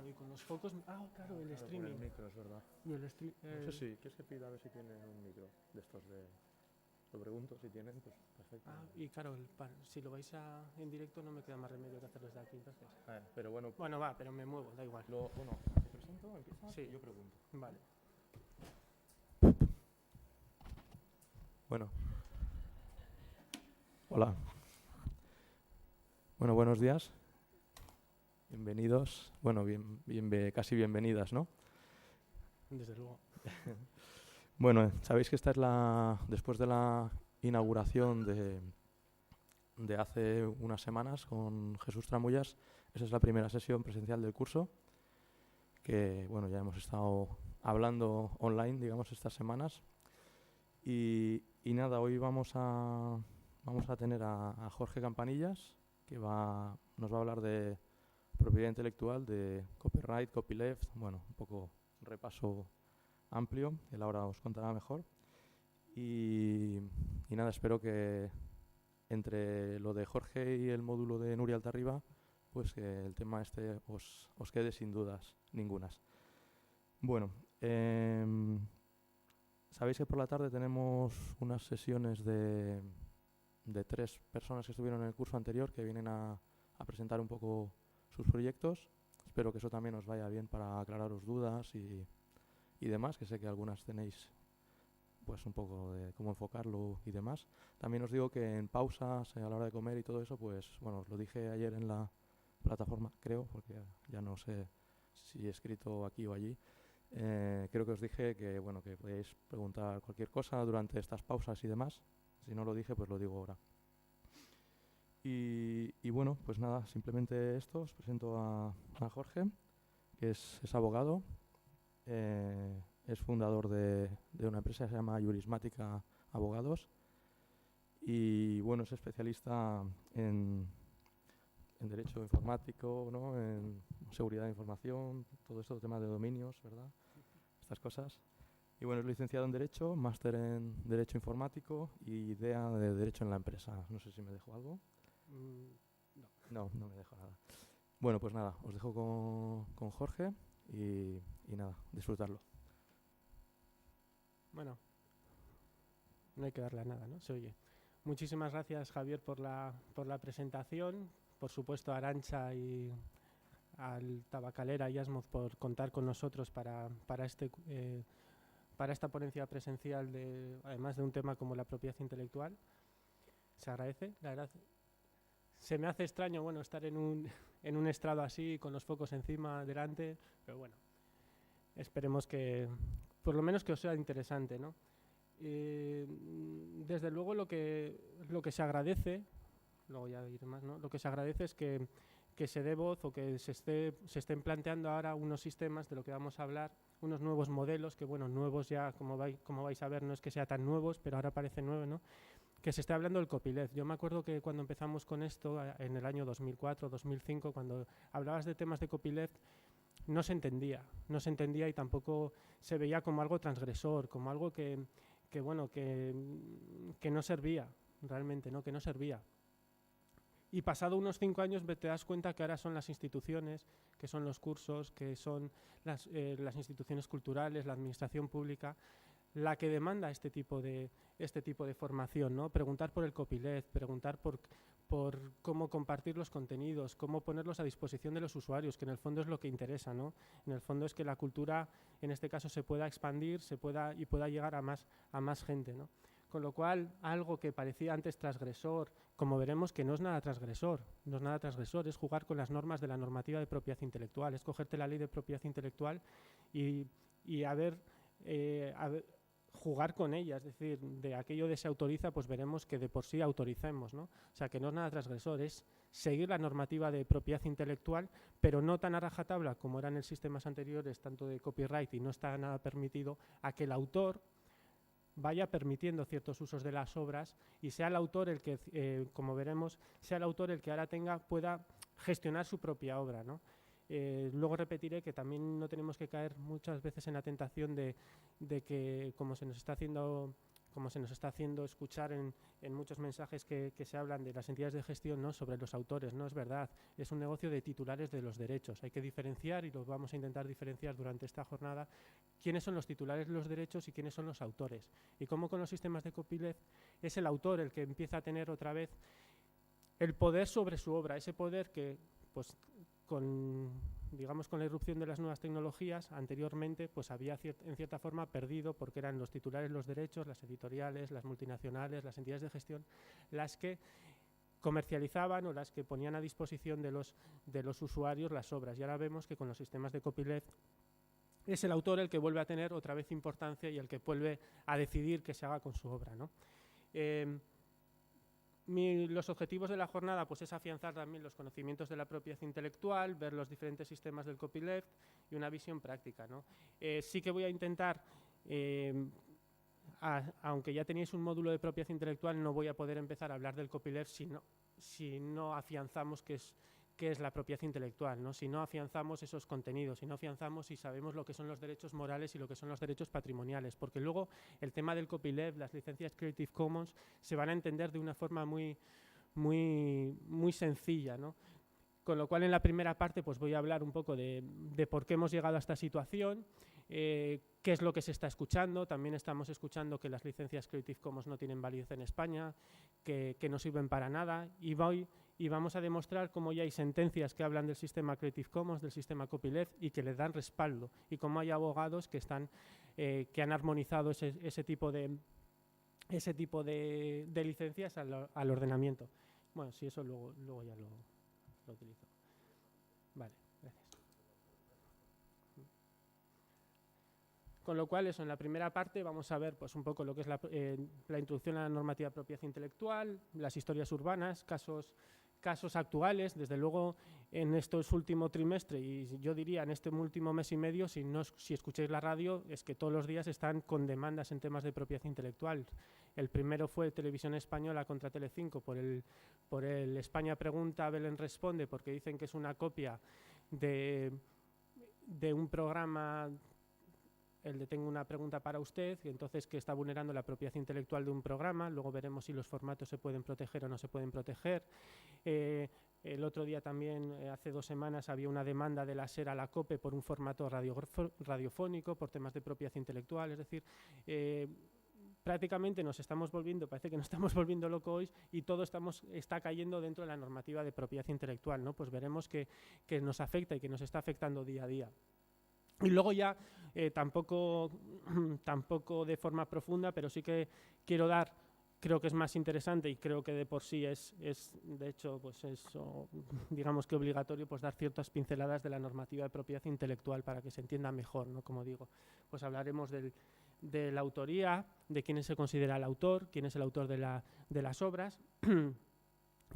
Y con los focos... Ah, claro, el Claro, por el streaming. micro, es verdad. Y el No sé si quieres que pida a ver si tienen un micro de estos de... Lo pregunto, si tienen, pues perfecto. y claro, si lo vais en directo no me queda más remedio que hacerlo desde aquí, entonces. Pero bueno, Bueno, va, pero me muevo, da igual. bueno, te presento, empieza Sí. y yo pregunto. Vale. Bueno. Hola. Bueno, buenos días. Bienvenidos. Bueno, casi bienvenidas, ¿no? Desde luego. Bueno, sabéis que esta es después de la inauguración de hace unas semanas con Jesús Tramullas, esa es la primera sesión presencial del curso, que bueno, ya hemos estado hablando online, digamos, estas semanas. Y nada, hoy vamos a tener a Jorge Campanillas, que nos va a hablar de propiedad intelectual, de copyright, copyleft, bueno, un poco repaso amplio, él ahora os contará mejor. Y nada, espero que entre lo de Jorge y el módulo de Nuria Altarriba, pues que el tema este os quede sin dudas ningunas. Bueno, sabéis que por la tarde tenemos unas sesiones de 3 personas que estuvieron en el curso anterior que vienen a presentar un poco sus proyectos. Espero que eso también os vaya bien para aclararos dudas y demás, que sé que algunas tenéis pues un poco de cómo enfocarlo y demás. También os digo que en pausas, a la hora de comer y todo eso, pues bueno, os lo dije ayer en la plataforma, creo, porque ya no sé si he escrito aquí o allí. Creo que os dije que bueno, que podéis preguntar cualquier cosa durante estas pausas y demás. Si no lo dije, pues lo digo ahora. Y bueno, pues nada, simplemente esto. Os presento a Jorge, que es abogado. Es fundador de una empresa que se llama Jurismática Abogados. Y bueno, es especialista en derecho informático, ¿no? En seguridad de información, todo esto, tema de dominios, ¿verdad? Estas cosas. Y bueno, es licenciado en Derecho, máster en Derecho Informático y idea de Derecho en la empresa. No sé si me dejo algo. No me dejo nada. Bueno, pues nada, os dejo con Jorge y nada, disfrutarlo. Bueno, no hay que darle a nada, ¿no? Se oye. Muchísimas gracias, Javier, por la presentación. Por supuesto, a Arantxa y al Tabacalera y Asmoz por contar con nosotros para esta ponencia presencial, además de un tema como la propiedad intelectual. Se agradece, la verdad. Se me hace extraño, bueno, estar en un estrado así, con los focos encima, delante, pero bueno, esperemos que, por lo menos que os sea interesante, ¿no? Desde luego lo que se agradece, luego ya diré más, ¿no? Lo que se agradece es que se dé voz o que se estén planteando ahora unos sistemas de lo que vamos a hablar, unos nuevos modelos, que bueno, nuevos ya, como vais a ver, no es que sea tan nuevos, pero ahora parecen nuevos, ¿no? Que se esté hablando del copyleft. Yo me acuerdo que cuando empezamos con esto, en el año 2004, 2005, cuando hablabas de temas de copyleft, no se entendía y tampoco se veía como algo transgresor, como algo que no servía, realmente, ¿no? Que no servía. Y pasado unos 5 años te das cuenta que ahora son las instituciones, que son los cursos, que son las instituciones culturales, la administración pública, la que demanda este tipo de formación, ¿no? Preguntar por el copyleft, preguntar por cómo compartir los contenidos, cómo ponerlos a disposición de los usuarios, que en el fondo es lo que interesa, ¿no? En el fondo es que la cultura, en este caso, se pueda expandir, pueda llegar a más gente, ¿no? Con lo cual, algo que parecía antes transgresor, como veremos que no es nada transgresor, es jugar con las normas de la normativa de propiedad intelectual, es cogerte la ley de propiedad intelectual y jugar con ella, es decir, de aquello de se autoriza, pues veremos que de por sí autoricemos, ¿no? O sea, que no es nada transgresor, es seguir la normativa de propiedad intelectual, pero no tan a rajatabla como eran en sistemas anteriores, tanto de copyright, y no está nada permitido, a que el autor vaya permitiendo ciertos usos de las obras y sea el autor el que, como veremos, sea el autor el que ahora pueda gestionar su propia obra, ¿no? Luego repetiré que también no tenemos que caer muchas veces en la tentación de que, como se nos está haciendo como se nos está haciendo escuchar en muchos mensajes que se hablan de las entidades de gestión, ¿no?, sobre los autores. No es verdad, es un negocio de titulares de los derechos. Hay que diferenciar, y lo vamos a intentar diferenciar durante esta jornada, quiénes son los titulares de los derechos y quiénes son los autores. Y cómo con los sistemas de copyleft es el autor el que empieza a tener otra vez el poder sobre su obra, ese poder que, pues, digamos, con la irrupción de las nuevas tecnologías, anteriormente pues había en cierta forma perdido, porque eran los titulares los derechos, las editoriales, las multinacionales, las entidades de gestión, las que comercializaban o las que ponían a disposición de los usuarios las obras. Y ahora vemos que con los sistemas de copyleft es el autor el que vuelve a tener otra vez importancia y el que vuelve a decidir qué se haga con su obra, ¿no? Los objetivos de la jornada pues es afianzar también los conocimientos de la propiedad intelectual, ver los diferentes sistemas del copyleft y una visión práctica, ¿no? Sí que voy a intentar, aunque ya tenéis un módulo de propiedad intelectual, no voy a poder empezar a hablar del copyleft si no afianzamos qué es la propiedad intelectual, ¿no? Si no afianzamos esos contenidos, si no afianzamos y sabemos lo que son los derechos morales y lo que son los derechos patrimoniales, porque luego el tema del copyleft, las licencias Creative Commons, se van a entender de una forma muy sencilla, ¿no? Con lo cual, en la primera parte pues voy a hablar un poco de por qué hemos llegado a esta situación, qué es lo que se está escuchando. También estamos escuchando que las licencias Creative Commons no tienen validez en España, que no sirven para nada, y vamos a demostrar cómo ya hay sentencias que hablan del sistema Creative Commons, del sistema copyleft, y que le dan respaldo, y cómo hay abogados que han armonizado ese tipo de licencias al ordenamiento. Bueno, sí, eso luego ya lo utilizo. Vale, gracias. Con lo cual, eso, en la primera parte vamos a ver pues un poco lo que es la introducción a la normativa de propiedad intelectual, las historias urbanas, casos actuales. Desde luego, en estos últimos trimestres, y yo diría en este último mes y medio, si escucháis la radio, es que todos los días están con demandas en temas de propiedad intelectual. El primero fue Televisión Española contra Telecinco por el España Pregunta, Belén Responde, porque dicen que es una copia de un programa, el de Tengo una pregunta para usted, y entonces que está vulnerando la propiedad intelectual de un programa. Luego veremos si los formatos se pueden proteger o no se pueden proteger. El otro día también, hace 2 semanas, había una demanda de la SER a la COPE por un formato radiofónico, por temas de propiedad intelectual. Es decir, prácticamente parece que nos estamos volviendo locos y todo está cayendo dentro de la normativa de propiedad intelectual, ¿no? Pues veremos que nos afecta y que nos está afectando día a día. Y luego ya, tampoco de forma profunda, pero sí que quiero creo que es más interesante, y creo que de por sí es de hecho, pues eso, digamos que obligatorio, pues dar ciertas pinceladas de la normativa de propiedad intelectual para que se entienda mejor, ¿no? Como digo, pues hablaremos de la autoría, de quién se considera el autor, quién es el autor de las obras,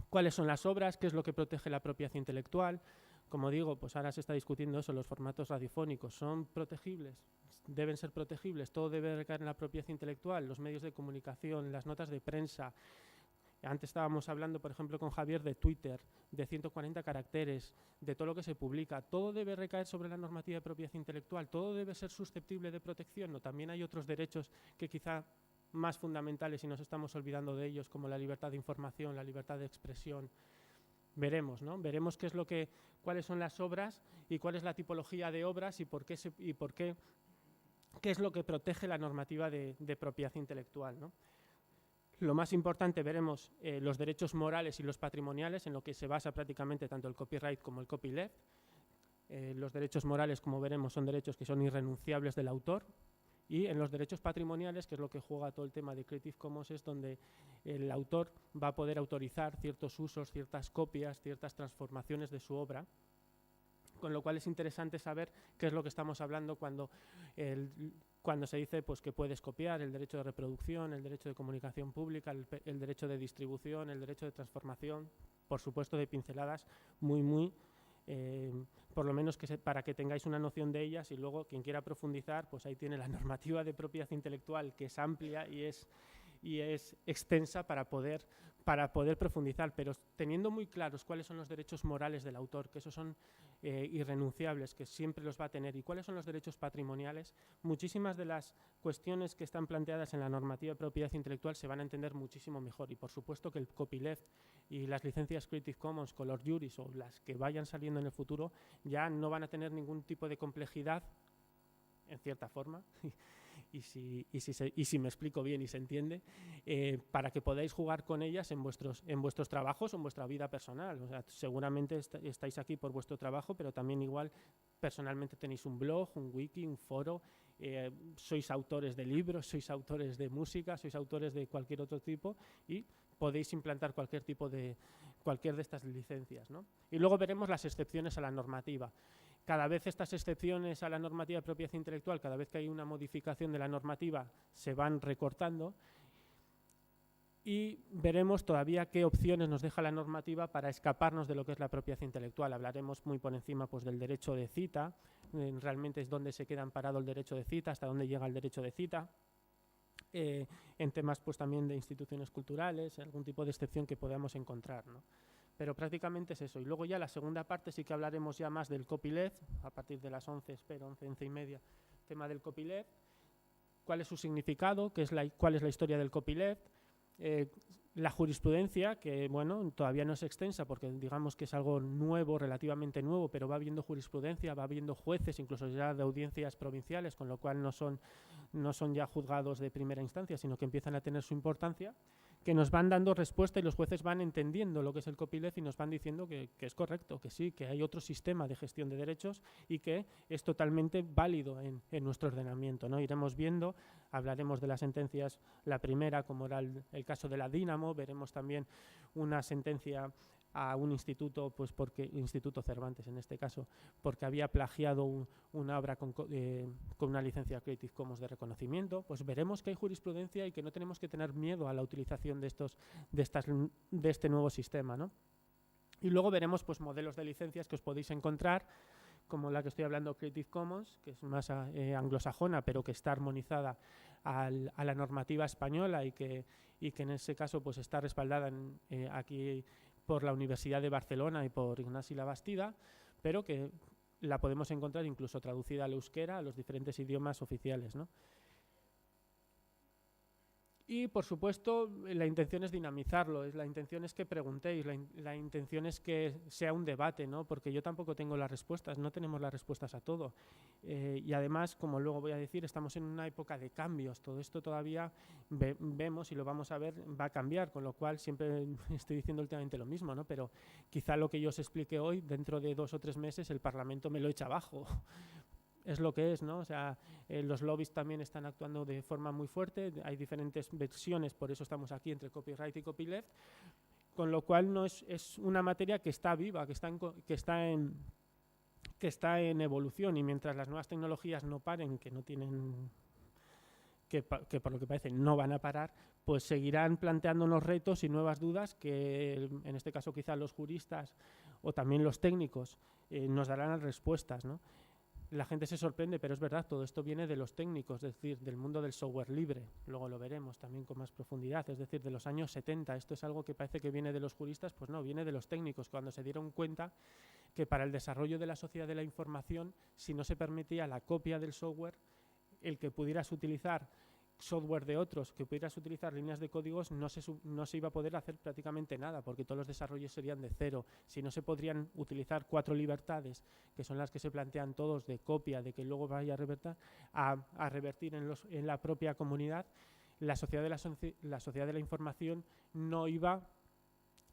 cuáles son las obras, qué es lo que protege la propiedad intelectual. Como digo, pues ahora se está discutiendo eso, los formatos radiofónicos, ¿son protegibles? ¿Deben ser protegibles? ¿Todo debe recaer en la propiedad intelectual? Los medios de comunicación, las notas de prensa. Antes estábamos hablando, por ejemplo, con Javier de Twitter, de 140 caracteres, de todo lo que se publica. ¿Todo debe recaer sobre la normativa de propiedad intelectual? ¿Todo debe ser susceptible de protección? ¿O también hay otros derechos que quizá más fundamentales y nos estamos olvidando de ellos, como la libertad de información, la libertad de expresión? Veremos, ¿no? Veremos cuáles son las obras y cuál es la tipología de obras y qué es lo que protege la normativa de propiedad intelectual, ¿no? Lo más importante, veremos los derechos morales y los patrimoniales, en lo que se basa prácticamente tanto el copyright como el copyleft. Los derechos morales, como veremos, son derechos que son irrenunciables del autor. Y en los derechos patrimoniales, que es lo que juega todo el tema de Creative Commons, es donde el autor va a poder autorizar ciertos usos, ciertas copias, ciertas transformaciones de su obra. Con lo cual es interesante saber qué es lo que estamos hablando cuando se dice pues, que puedes copiar: el derecho de reproducción, el derecho de comunicación pública, el derecho de distribución, el derecho de transformación, por supuesto de pinceladas muy por lo menos para que tengáis una noción de ellas, y luego quien quiera profundizar, pues ahí tiene la normativa de propiedad intelectual, que es amplia y es extensa para poder profundizar, pero teniendo muy claros cuáles son los derechos morales del autor, que esos son irrenunciables, que siempre los va a tener. ¿Y cuáles son los derechos patrimoniales? Muchísimas de las cuestiones que están planteadas en la normativa de propiedad intelectual se van a entender muchísimo mejor. Y por supuesto que el copyleft y las licencias Creative Commons, Color Juris o las que vayan saliendo en el futuro ya no van a tener ningún tipo de complejidad, en cierta forma, y si me explico bien y se entiende, para que podáis jugar con ellas en vuestros trabajos o en vuestra vida personal. O sea, seguramente estáis aquí por vuestro trabajo, pero también igual personalmente tenéis un blog, un wiki, un foro, sois autores de libros, sois autores de música, sois autores de cualquier otro tipo y podéis implantar cualquier de estas licencias, ¿no? Y luego veremos las excepciones a la normativa. Cada vez estas excepciones a la normativa de propiedad intelectual, cada vez que hay una modificación de la normativa, se van recortando y veremos todavía qué opciones nos deja la normativa para escaparnos de lo que es la propiedad intelectual. Hablaremos muy por encima pues, del derecho de cita, realmente es donde se queda amparado el derecho de cita, hasta dónde llega el derecho de cita. En temas pues, también de instituciones culturales, algún tipo de excepción que podamos encontrar, ¿no? Pero prácticamente es eso. Y luego ya la segunda parte sí que hablaremos ya más del copyleft, a partir de las 11, espero, 11 y media, tema del copyleft, cuál es su significado, cuál es la historia del copyleft, la jurisprudencia, que bueno, todavía no es extensa porque digamos que es algo nuevo, relativamente nuevo, pero va habiendo jurisprudencia, va habiendo jueces, incluso ya de audiencias provinciales, con lo cual no son ya juzgados de primera instancia, sino que empiezan a tener su importancia, que nos van dando respuesta y los jueces van entendiendo lo que es el copyleft y nos van diciendo que es correcto, que sí, que hay otro sistema de gestión de derechos y que es totalmente válido en nuestro ordenamiento, ¿no? Iremos viendo, hablaremos de las sentencias, la primera, como era el caso de la Dínamo, veremos también una sentencia a un instituto, pues Instituto Cervantes en este caso, porque había plagiado una obra con una licencia Creative Commons de reconocimiento. Pues veremos que hay jurisprudencia y que no tenemos que tener miedo a la utilización de este nuevo sistema, ¿no? Y luego veremos pues modelos de licencias que os podéis encontrar, como la que estoy hablando, Creative Commons, que es más anglosajona, pero que está armonizada a la normativa española y que en ese caso pues está respaldada aquí por la Universidad de Barcelona y por Ignasi Labastida, pero que la podemos encontrar incluso traducida al euskera, a los diferentes idiomas oficiales, ¿no? Y, por supuesto, la intención es dinamizarlo, la intención es que preguntéis, la intención es que sea un debate, ¿no? Porque yo tampoco tengo las respuestas, no tenemos las respuestas a todo. Y además, como luego voy a decir, estamos en una época de cambios, todo esto todavía vemos y lo vamos a ver, va a cambiar, con lo cual siempre estoy diciendo últimamente lo mismo, ¿no? Pero quizá lo que yo os explique hoy, dentro de 2 o 3 meses, el Parlamento me lo echa abajo. Es lo que es, ¿no? O sea, los lobbies también están actuando de forma muy fuerte, hay diferentes versiones, por eso estamos aquí entre copyright y copyleft, con lo cual no es una materia que está viva, que está en evolución, y mientras las nuevas tecnologías no paren, que no tienen, que por lo que parece no van a parar, pues seguirán planteándonos retos y nuevas dudas que en este caso quizás los juristas o también los técnicos nos darán las respuestas, ¿no? La gente se sorprende, pero es verdad, todo esto viene de los técnicos, es decir, del mundo del software libre. Luego lo veremos también con más profundidad, es decir, de los años 70. Esto es algo que parece que viene de los juristas, pues no, viene de los técnicos, cuando se dieron cuenta que para el desarrollo de la sociedad de la información, si no se permitía la copia del software, el que pudieras utilizar software de otros, que pudieras utilizar líneas de códigos, no se iba a poder hacer prácticamente nada, porque todos los desarrollos serían de cero. Si no se podrían utilizar 4 libertades, que son las que se plantean todos, de copia, de que luego vaya a revertir en la propia comunidad, la sociedad de la información no iba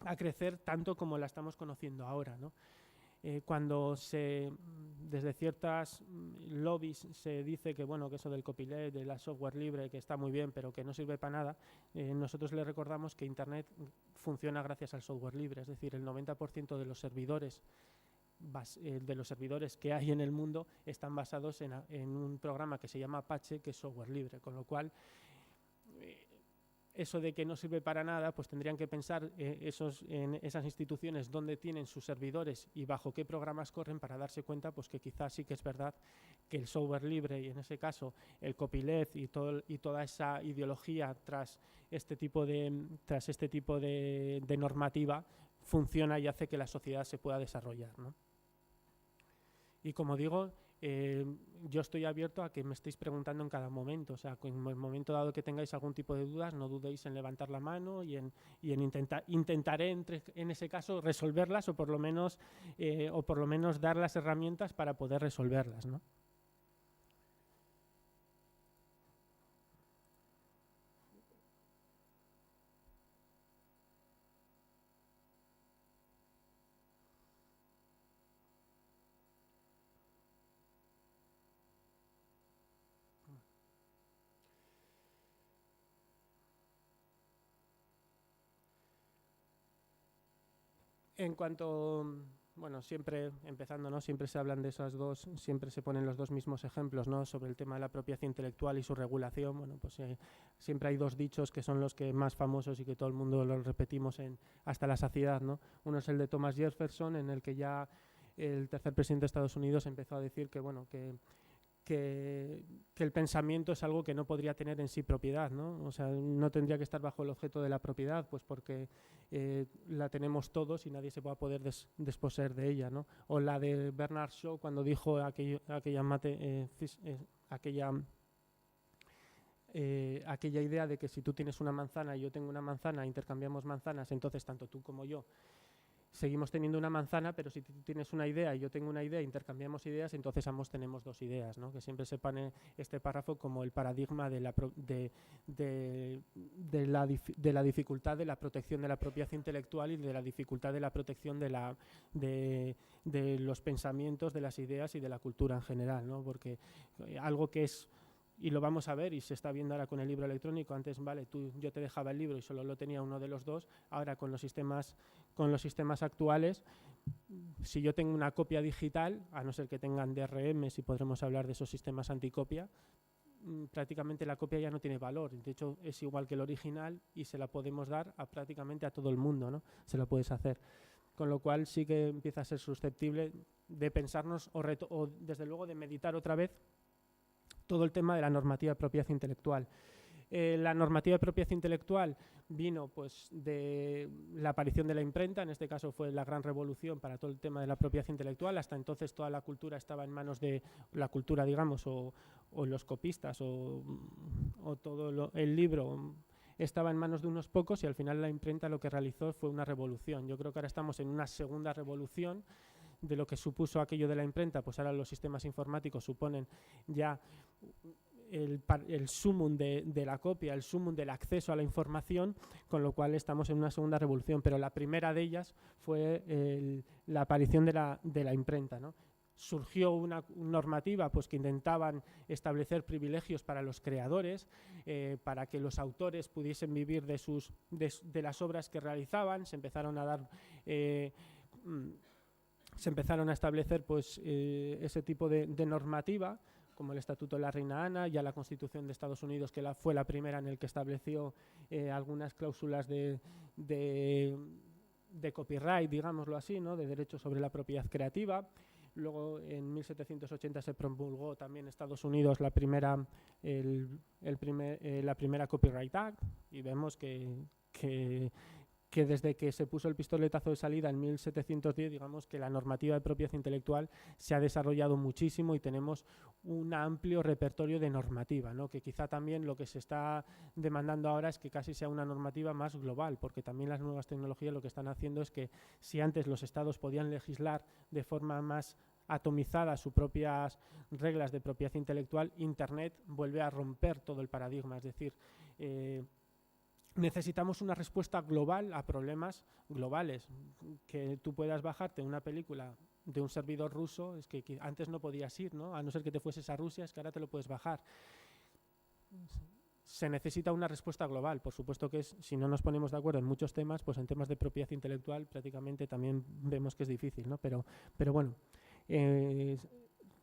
a crecer tanto como la estamos conociendo ahora, ¿no? Cuando desde ciertas lobbies se dice que bueno, que eso del copyleft, de la software libre, que está muy bien, pero que no sirve para nada, nosotros le recordamos que Internet funciona gracias al software libre, es decir, el 90% de los servidores que hay en el mundo están basados en un programa que se llama Apache, que es software libre, con lo cual eso de que no sirve para nada, pues tendrían que pensar en esas instituciones dónde tienen sus servidores y bajo qué programas corren, para darse cuenta pues que quizás sí que es verdad que el software libre, y en ese caso el copyleft y toda esa ideología tras este tipo de normativa funciona y hace que la sociedad se pueda desarrollar, ¿no? Y como digo, yo estoy abierto a que me estéis preguntando en cada momento. O sea, en el momento dado que tengáis algún tipo de dudas, no dudéis en levantar la mano y en intentaré en ese caso resolverlas o por lo menos dar las herramientas para poder resolverlas, ¿no? En cuanto, bueno, siempre empezando, ¿no? Siempre se hablan de esas dos, siempre se ponen los dos mismos ejemplos, ¿no? Sobre el tema de la propiedad intelectual y su regulación. Bueno, pues siempre hay dos dichos que son los que más famosos y que todo el mundo los repetimos hasta la saciedad, ¿no? Uno es el de Thomas Jefferson, en el que ya el tercer presidente de Estados Unidos empezó a decir que, bueno, que el pensamiento es algo que no podría tener en sí propiedad, ¿no? O sea, no tendría que estar bajo el objeto de la propiedad, pues porque la tenemos todos y nadie se va a poder desposeer de ella, ¿no? O la de Bernard Shaw cuando dijo aquella idea de que si tú tienes una manzana y yo tengo una manzana, intercambiamos manzanas, entonces tanto tú como yo seguimos teniendo una manzana, pero si tú tienes una idea y yo tengo una idea, intercambiamos ideas, entonces ambos tenemos dos ideas, ¿no? Que siempre se pone este párrafo como el paradigma de la dificultad de la protección de la propiedad intelectual y de la dificultad de la protección de los pensamientos, de las ideas y de la cultura en general, ¿no? Porque algo que es, y lo vamos a ver y se está viendo ahora con el libro electrónico, antes yo te dejaba el libro y solo lo tenía uno de los dos, ahora con los sistemas actuales, si yo tengo una copia digital, a no ser que tengan DRM, si podremos hablar de esos sistemas anticopia, prácticamente la copia ya no tiene valor, de hecho es igual que el original y se la podemos dar prácticamente a todo el mundo, ¿no? Se lo puedes hacer. Con lo cual sí que empieza a ser susceptible de pensarnos o desde luego de meditar otra vez todo el tema de la normativa de propiedad intelectual. La normativa de propiedad intelectual vino pues de la aparición de la imprenta, en este caso fue la gran revolución para todo el tema de la propiedad intelectual. Hasta entonces toda la cultura estaba en manos de la cultura, digamos, o los copistas o todo el libro estaba en manos de unos pocos, y al final la imprenta lo que realizó fue una revolución. Yo creo que ahora estamos en una segunda revolución de lo que supuso aquello de la imprenta, pues ahora los sistemas informáticos suponen ya el sumum de la copia, el sumum del acceso a la información, con lo cual estamos en una segunda revolución, pero la primera de ellas fue la aparición de la imprenta, ¿no? Surgió una normativa pues, que intentaban establecer privilegios para los creadores, para que los autores pudiesen vivir de las obras que realizaban. Se empezaron a dar se empezaron a establecer pues, ese tipo de normativa, como el Estatuto de la Reina Ana, ya la Constitución de Estados Unidos, que fue la primera en el que estableció algunas cláusulas de copyright, digámoslo así, ¿no? De derechos sobre la propiedad creativa. Luego, en 1780 se promulgó también en Estados Unidos la primera Copyright Act, y vemos que desde que se puso el pistoletazo de salida en 1710, digamos que la normativa de propiedad intelectual se ha desarrollado muchísimo y tenemos un amplio repertorio de normativa, ¿no? Que quizá también lo que se está demandando ahora es que casi sea una normativa más global, porque también las nuevas tecnologías lo que están haciendo es que si antes los estados podían legislar de forma más atomizada sus propias reglas de propiedad intelectual, Internet vuelve a romper todo el paradigma, es decir, necesitamos una respuesta global a problemas globales. Que tú puedas bajarte una película de un servidor ruso, es que antes no podías ir, ¿no? A no ser que te fueses a Rusia, es que ahora te lo puedes bajar. Se necesita una respuesta global. Por supuesto que si no nos ponemos de acuerdo en muchos temas, pues en temas de propiedad intelectual prácticamente también vemos que es difícil, ¿no? Pero bueno,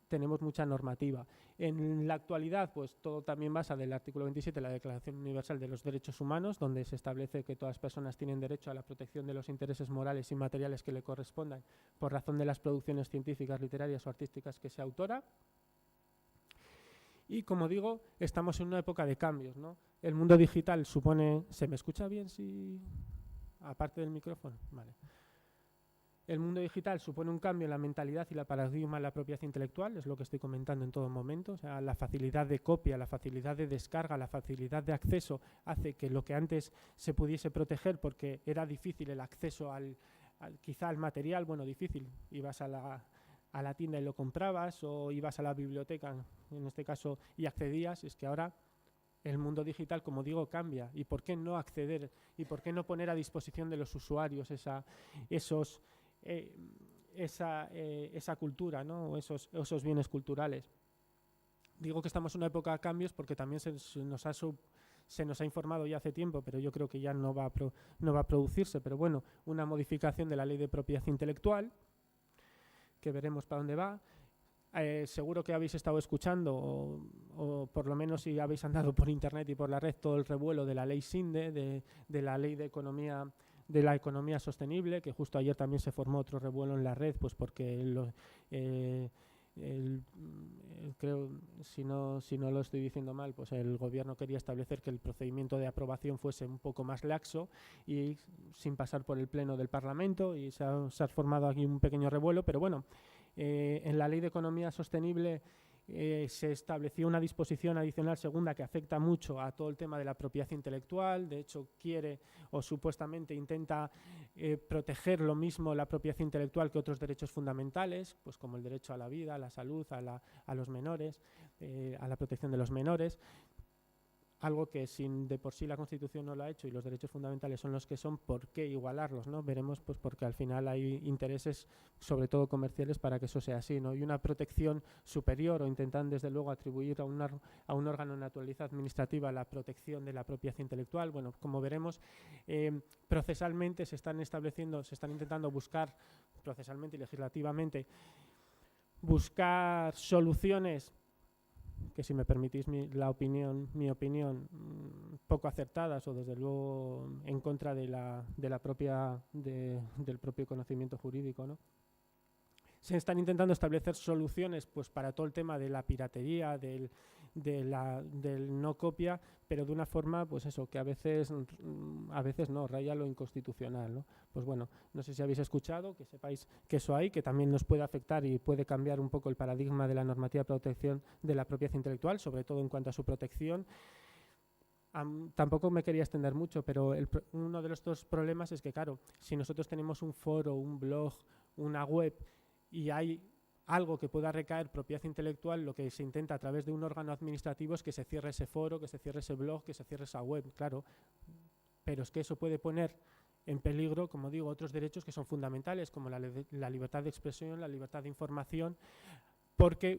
tenemos mucha normativa. En la actualidad, pues todo también basa del artículo 27 de la Declaración Universal de los Derechos Humanos, donde se establece que todas las personas tienen derecho a la protección de los intereses morales y materiales que le correspondan por razón de las producciones científicas, literarias o artísticas que sea autora. Y como digo, estamos en una época de cambios, ¿no? El mundo digital supone... ¿Se me escucha bien si aparte del micrófono? Vale. El mundo digital supone un cambio en la mentalidad y la paradigma de la propiedad intelectual, es lo que estoy comentando en todo momento. O sea, la facilidad de copia, la facilidad de descarga, la facilidad de acceso hace que lo que antes se pudiese proteger porque era difícil el acceso quizá al material, bueno, difícil, ibas a la tienda y lo comprabas o ibas a la biblioteca, en este caso, y accedías. Es que ahora el mundo digital, como digo, cambia. ¿Y por qué no acceder? ¿Y por qué no poner a disposición de los usuarios esa cultura, ¿no? O esos bienes culturales? Digo que estamos en una época de cambios porque también se nos ha informado ya hace tiempo, pero yo creo que ya no va a producirse. Pero bueno, una modificación de la ley de propiedad intelectual, que veremos para dónde va. Seguro que habéis estado escuchando, o por lo menos si habéis andado por internet y por la red, todo el revuelo de la ley SINDE, de la ley de la economía sostenible, que justo ayer también se formó otro revuelo en la red, pues porque creo, si no lo estoy diciendo mal, pues el gobierno quería establecer que el procedimiento de aprobación fuese un poco más laxo y sin pasar por el pleno del Parlamento, y se ha formado aquí un pequeño revuelo. Pero bueno, en la ley de economía sostenible se estableció una disposición adicional segunda que afecta mucho a todo el tema de la propiedad intelectual. De hecho, quiere o supuestamente intenta proteger lo mismo la propiedad intelectual que otros derechos fundamentales, pues como el derecho a la vida, a la salud, a los menores, a la protección de los menores. Algo que de por sí la Constitución no lo ha hecho y los derechos fundamentales son los que son, ¿por qué igualarlos, no? Veremos, pues porque al final hay intereses, sobre todo comerciales, para que eso sea así, ¿no? Y una protección superior, o intentan desde luego atribuir a un órgano de naturaleza administrativa la protección de la propiedad intelectual. Bueno, como veremos, procesalmente se están intentando buscar, procesalmente y legislativamente, buscar soluciones que, si me permitís mi opinión, poco acertadas, o desde luego en contra del propio conocimiento jurídico, ¿no? Se están intentando establecer soluciones, pues, para todo el tema de la piratería, del no copia, pero de una forma, pues eso, que a veces no, raya lo inconstitucional, ¿no? Pues bueno, no sé si habéis escuchado, que sepáis que eso hay, que también nos puede afectar y puede cambiar un poco el paradigma de la normativa de protección de la propiedad intelectual, sobre todo en cuanto a su protección. Tampoco me quería extender mucho, pero uno de los dos problemas es que, claro, si nosotros tenemos un foro, un blog, una web, y hay algo que pueda recaer propiedad intelectual, lo que se intenta a través de un órgano administrativo es que se cierre ese foro, que se cierre ese blog, que se cierre esa web, claro. Pero es que eso puede poner en peligro, como digo, otros derechos que son fundamentales, como la libertad de expresión, la libertad de información, porque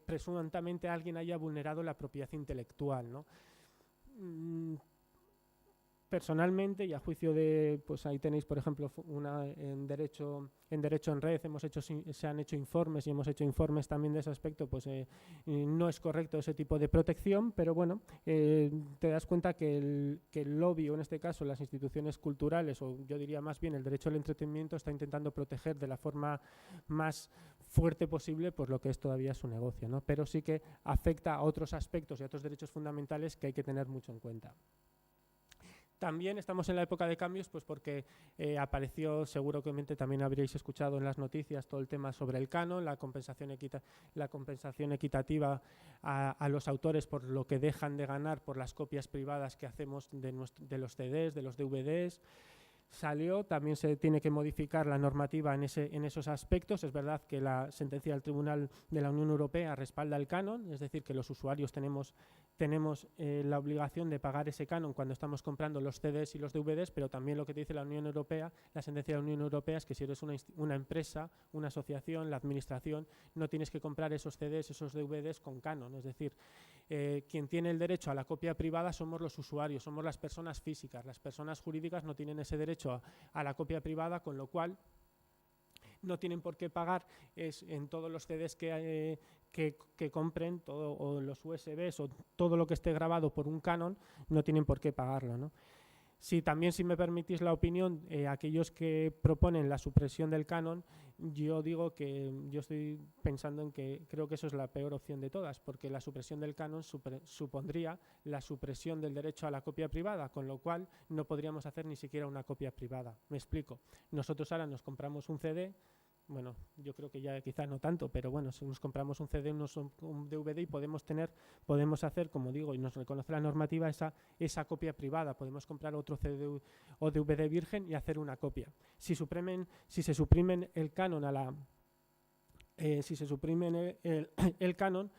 presuntamente alguien haya vulnerado la propiedad intelectual, ¿no? Personalmente, y a juicio de, pues ahí tenéis, por ejemplo, en derecho en red, se han hecho informes y hemos hecho informes también de ese aspecto, pues no es correcto ese tipo de protección, pero bueno, te das cuenta que el lobby, o en este caso las instituciones culturales, o yo diría más bien el derecho al entretenimiento, está intentando proteger de la forma más fuerte posible pues lo que es todavía su negocio, ¿no? Pero sí que afecta a otros aspectos y a otros derechos fundamentales que hay que tener mucho en cuenta. También estamos en la época de cambios, pues porque apareció, seguramente también habréis escuchado en las noticias, todo el tema sobre el canon, la compensación equitativa a los autores por lo que dejan de ganar por las copias privadas que hacemos de los CDs, de los DVDs. Salió, también se tiene que modificar la normativa en esos aspectos. Es verdad que la sentencia del Tribunal de la Unión Europea respalda el canon, es decir, que los usuarios tenemos la obligación de pagar ese canon cuando estamos comprando los CDs y los DVDs, pero también lo que dice la Unión Europea, la sentencia de la Unión Europea, es que si eres una empresa, una asociación, la administración, no tienes que comprar esos CDs, esos DVDs con canon. Es decir, quien tiene el derecho a la copia privada somos los usuarios, somos las personas físicas. Las personas jurídicas no tienen ese derecho a la copia privada, con lo cual no tienen por qué pagar en todos los CDs que compren, o los USBs, o todo lo que esté grabado por un canon, no tienen por qué pagarlo, ¿no? También, si me permitís la opinión, aquellos que proponen la supresión del canon, yo digo que yo estoy pensando en que creo que eso es la peor opción de todas, porque la supresión del canon supondría la supresión del derecho a la copia privada, con lo cual no podríamos hacer ni siquiera una copia privada. Me explico. Nosotros ahora nos compramos un CD, bueno, yo creo que ya quizás no tanto, pero bueno, si nos compramos un CD, un DVD y podemos hacer, como digo, y nos reconoce la normativa, esa copia privada. Podemos comprar otro CD o DVD virgen y hacer una copia. Si se suprimen el canon el canon,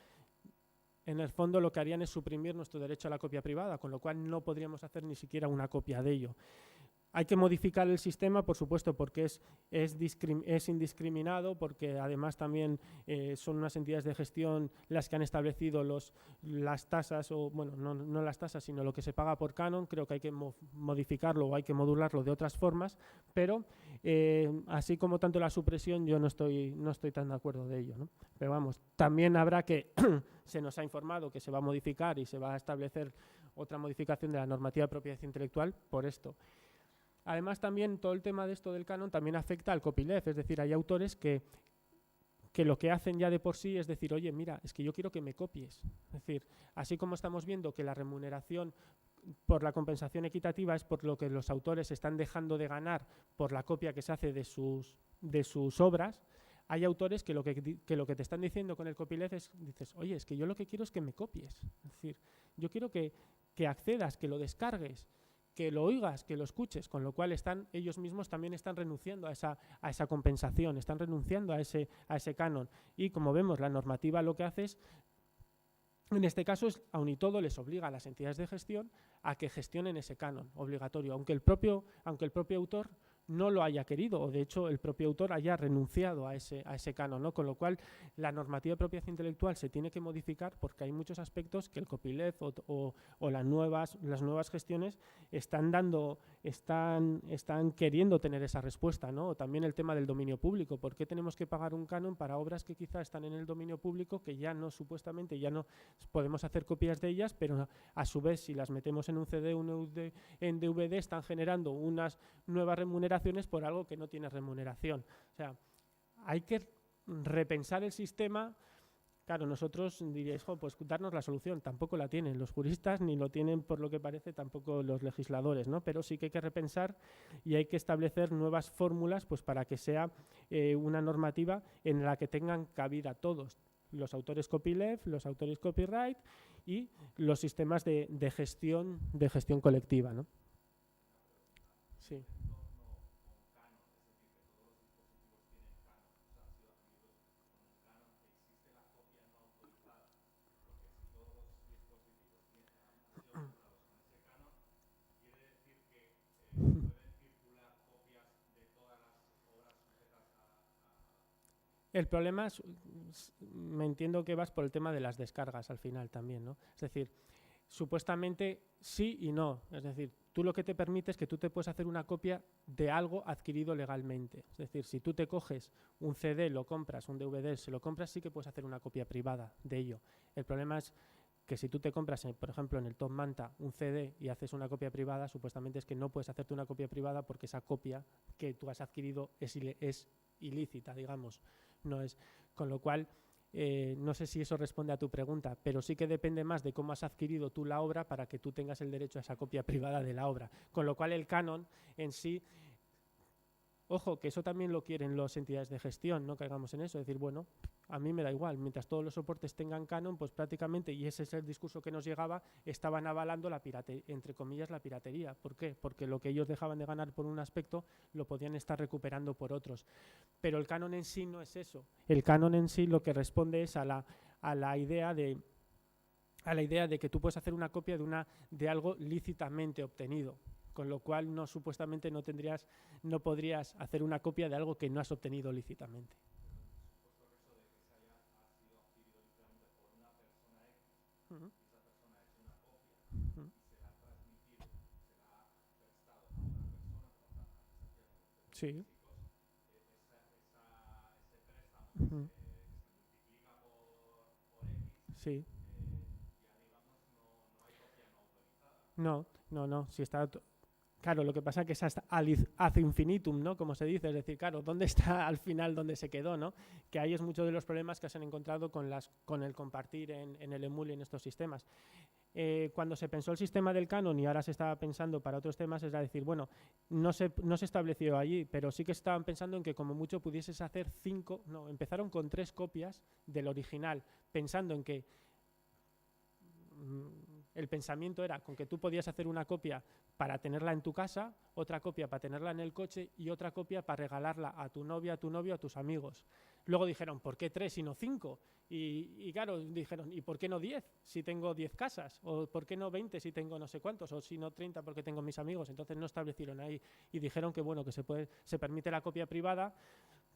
en el fondo lo que harían es suprimir nuestro derecho a la copia privada, con lo cual no podríamos hacer ni siquiera una copia de ello. Hay que modificar el sistema, por supuesto, porque es indiscriminado, porque además también son unas entidades de gestión las que han establecido las tasas, o bueno, no las tasas, sino lo que se paga por canon. Creo que hay que modificarlo o hay que modularlo de otras formas, pero así como tanto la supresión, yo no estoy tan de acuerdo de ello, ¿no? Pero vamos, también habrá que, se nos ha informado que se va a modificar y se va a establecer otra modificación de la normativa de propiedad intelectual por esto. Además, también todo el tema de esto del canon también afecta al copyleft, es decir, hay autores que lo que hacen ya de por sí es decir, oye, mira, es que yo quiero que me copies. Es decir, así como estamos viendo que la remuneración por la compensación equitativa es por lo que los autores están dejando de ganar por la copia que se hace de sus obras, hay autores que lo que te están diciendo con el copyleft es, dices, oye, es que yo lo que quiero es que me copies. Es decir, yo quiero que accedas, que lo descargues, que lo oigas, que lo escuches, con lo cual ellos mismos también están renunciando a esa compensación, están renunciando a ese canon. Y como vemos, la normativa lo que hace es, en este caso, aun y todo, les obliga a las entidades de gestión a que gestionen ese canon obligatorio, aunque el propio autor no lo haya querido, o de hecho el propio autor haya renunciado a ese canon, ¿no? Con lo cual la normativa de propiedad intelectual se tiene que modificar, porque hay muchos aspectos que el copyleft o las nuevas gestiones están queriendo tener esa respuesta, ¿no? O también el tema del dominio público. ¿Por qué tenemos que pagar un canon para obras que quizá están en el dominio público, que supuestamente ya no podemos hacer copias de ellas, pero a su vez, si las metemos en un CD en DVD, están generando unas nuevas remuneraciones por algo que no tiene remuneración? O sea, hay que repensar el sistema. Claro, nosotros diréis, pues darnos la solución. Tampoco la tienen los juristas, ni lo tienen, por lo que parece, tampoco los legisladores, ¿no? Pero sí que hay que repensar y hay que establecer nuevas fórmulas, pues para que sea una normativa en la que tengan cabida todos, los autores copyleft, los autores copyright y los sistemas de gestión colectiva, ¿no? Sí. El problema es, me entiendo que vas por el tema de las descargas al final también, ¿no? Es decir, supuestamente sí y no. Es decir, tú lo que te permite es que tú te puedes hacer una copia de algo adquirido legalmente. Es decir, si tú te coges un CD, lo compras, un DVD, se lo compras, sí que puedes hacer una copia privada de ello. El problema es que si tú te compras, por ejemplo, en el Top Manta un CD y haces una copia privada, supuestamente es que no puedes hacerte una copia privada porque esa copia que tú has adquirido es ilícita, digamos. No es, con lo cual, no sé si eso responde a tu pregunta, pero sí que depende más de cómo has adquirido tú la obra para que tú tengas el derecho a esa copia privada de la obra. Con lo cual el canon en sí, ojo, que eso también lo quieren las entidades de gestión, no caigamos en eso, es decir, bueno, a mí me da igual, mientras todos los soportes tengan canon, pues prácticamente, y ese es el discurso que nos llegaba, estaban avalando entre comillas, la piratería. ¿Por qué? Porque lo que ellos dejaban de ganar por un aspecto lo podían estar recuperando por otros. Pero el canon en sí no es eso. El canon en sí lo que responde es a la idea de que tú puedes hacer una copia de algo lícitamente obtenido, con lo cual supuestamente no podrías hacer una copia de algo que no has obtenido lícitamente. Uh-huh. Uh-huh. Sí. Uh-huh. Sí. No, si está Claro, lo que pasa es que es hasta ad infinitum, ¿no? Como se dice, es decir, claro, ¿dónde está al final dónde se quedó, ¿no? Que ahí es muchos de los problemas que se han encontrado con el compartir en el Emule en estos sistemas. Cuando se pensó el sistema del canon y ahora se estaba pensando para otros temas, es decir, bueno, no se estableció allí, pero sí que estaban pensando en que como mucho pudieses hacer 5, no, empezaron con 3 copias del original, pensando en que el pensamiento era con que tú podías hacer una copia para tenerla en tu casa, otra copia para tenerla en el coche y otra copia para regalarla a tu novia, a tu novio, a tus amigos. Luego dijeron, ¿por qué 3 y no 5? Y claro, dijeron, ¿y por qué no 10 si tengo 10 casas? ¿O por qué no 20 si tengo no sé cuántos? ¿O si no 30 porque tengo mis amigos? Entonces no establecieron ahí y dijeron que bueno, que se permite la copia privada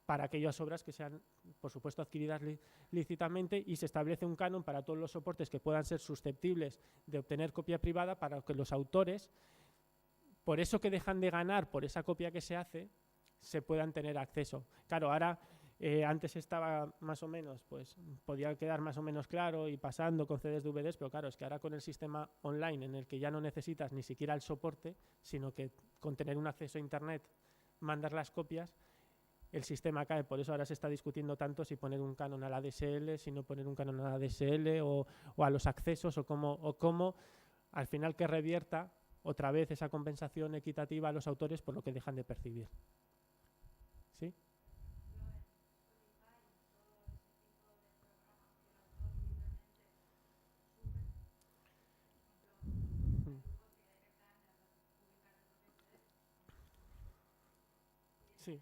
para aquellas obras que sean, por supuesto, adquiridas lícitamente, y se establece un canon para todos los soportes que puedan ser susceptibles de obtener copia privada para que los autores, por eso que dejan de ganar por esa copia que se hace, se puedan tener acceso. Claro, ahora antes estaba más o menos, pues podía quedar más o menos claro y pasando con CDs, DVDs, pero claro, es que ahora con el sistema online en el que ya no necesitas ni siquiera el soporte, sino que con tener un acceso a internet mandas las copias, el sistema cae. Por eso ahora se está discutiendo tanto si poner un canon a la DSL, si no poner un canon a la DSL o a los accesos o cómo al final que revierta otra vez esa compensación equitativa a los autores por lo que dejan de percibir. ¿Sí? Sí.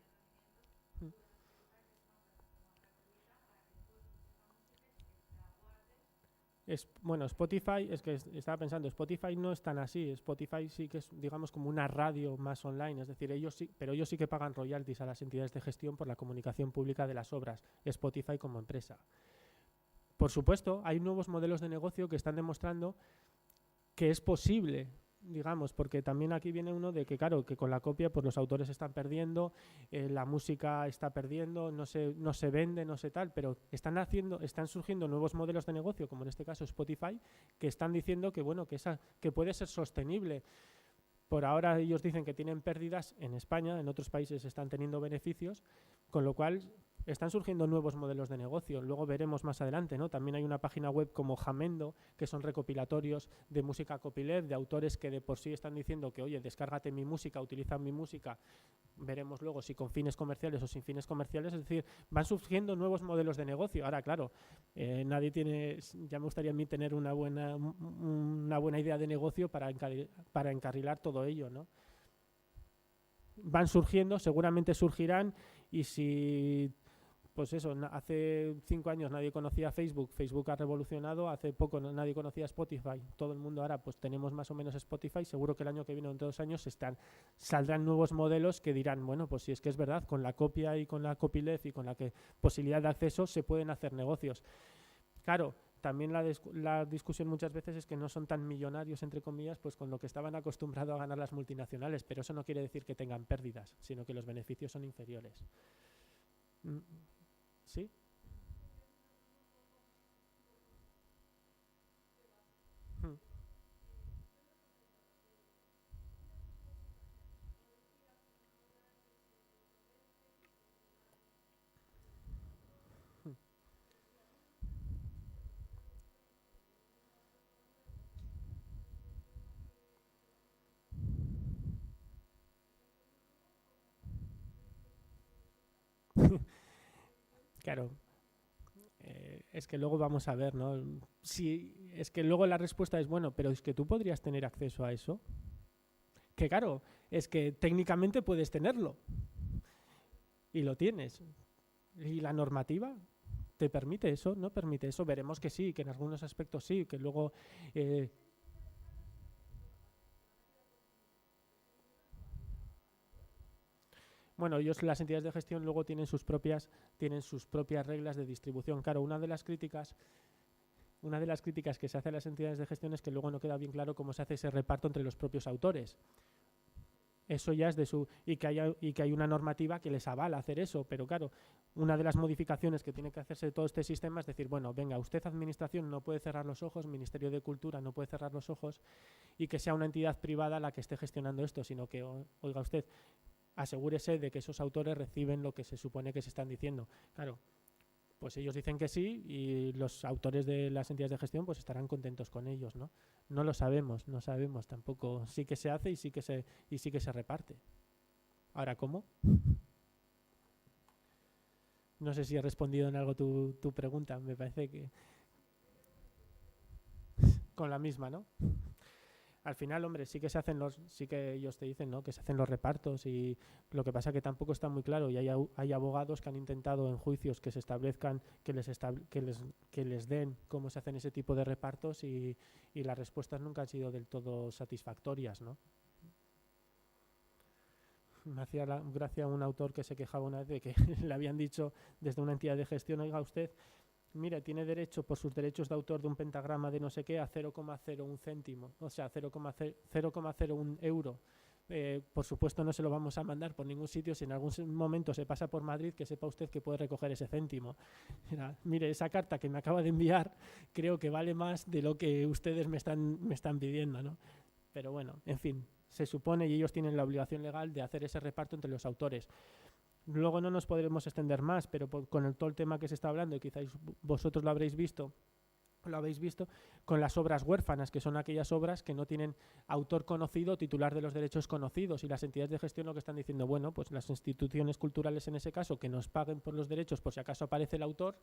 Bueno, Spotify, es que estaba pensando, Spotify no es tan así. Spotify sí que es, digamos, como una radio más online, es decir, ellos sí, pero ellos sí que pagan royalties a las entidades de gestión por la comunicación pública de las obras, Spotify como empresa. Por supuesto, hay nuevos modelos de negocio que están demostrando que es posible, digamos, porque también aquí viene uno de que, claro, que con la copia pues los autores están perdiendo, la música está perdiendo, no se vende, no sé tal, pero están surgiendo nuevos modelos de negocio, como en este caso Spotify, que están diciendo que, bueno, que puede ser sostenible. Por ahora ellos dicen que tienen pérdidas en España, en otros países están teniendo beneficios, con lo cual están surgiendo nuevos modelos de negocio. Luego veremos más adelante, ¿no? También hay una página web como Jamendo, que son recopilatorios de música copyleft, de autores que de por sí están diciendo que, oye, descárgate mi música, utiliza mi música. Veremos luego si con fines comerciales o sin fines comerciales. Es decir, van surgiendo nuevos modelos de negocio. Ahora, claro, nadie tiene, ya me gustaría a mí tener una buena idea de negocio para encarrilar todo ello, ¿no? Van surgiendo, seguramente surgirán, y si, pues eso, hace 5 años nadie conocía Facebook, Facebook ha revolucionado, hace poco nadie conocía Spotify, todo el mundo ahora pues tenemos más o menos Spotify, seguro que el año que viene o en 2 años saldrán nuevos modelos que dirán, bueno, pues si es que es verdad, con la copia y con la copyleft y con la posibilidad de acceso se pueden hacer negocios. Claro, también la discusión muchas veces es que no son tan millonarios, entre comillas, pues con lo que estaban acostumbrados a ganar las multinacionales, pero eso no quiere decir que tengan pérdidas, sino que los beneficios son inferiores. ¿Sí? Claro, es que luego vamos a ver, ¿no? Si, es que luego la respuesta es, bueno, pero es que tú podrías tener acceso a eso. Que claro, es que técnicamente puedes tenerlo y lo tienes. ¿Y la normativa te permite eso? ¿No permite eso? Veremos que sí, que en algunos aspectos sí, que luego... Bueno, las entidades de gestión luego tienen sus propias reglas de distribución. Claro, una de las críticas que se hace a las entidades de gestión es que luego no queda bien claro cómo se hace ese reparto entre los propios autores. Eso ya es de su... Y que hay una normativa que les avala hacer eso, pero claro, una de las modificaciones que tiene que hacerse de todo este sistema es decir, bueno, venga, usted administración no puede cerrar los ojos, Ministerio de Cultura no puede cerrar los ojos y que sea una entidad privada la que esté gestionando esto, sino que, oiga usted, asegúrese de que esos autores reciben lo que se supone que se están diciendo. Claro, pues ellos dicen que sí y los autores de las entidades de gestión pues estarán contentos con ellos, ¿no? No lo sabemos, no sabemos tampoco. Sí que se hace y sí que se reparte. Ahora, ¿cómo? No sé si he respondido en algo tu pregunta, me parece que con la misma, ¿no? Al final, hombre, sí que ellos te dicen, ¿no?, que se hacen los repartos, y lo que pasa que tampoco está muy claro, y hay abogados que han intentado en juicios que se establezcan, que les den cómo se hacen ese tipo de repartos, y las respuestas nunca han sido del todo satisfactorias, ¿no? Me hacía gracia un autor que se quejaba una vez de que le habían dicho desde una entidad de gestión, oiga usted, mire, tiene derecho por sus derechos de autor de un pentagrama de no sé qué a 0,01 céntimo, o sea, 0,01 euro. Por supuesto no se lo vamos a mandar por ningún sitio. Si en algún momento se pasa por Madrid, que sepa usted que puede recoger ese céntimo. Mire, esa carta que me acaba de enviar creo que vale más de lo que ustedes me están pidiendo, ¿no? Pero bueno, en fin, se supone, y ellos tienen la obligación legal de hacer ese reparto entre los autores. Luego no nos podremos extender más, pero con todo el tema que se está hablando, y quizás vosotros lo habéis visto, con las obras huérfanas, que son aquellas obras que no tienen autor conocido, titular de los derechos conocidos, y las entidades de gestión lo que están diciendo, bueno, pues las instituciones culturales en ese caso, que nos paguen por los derechos por si acaso aparece el autor,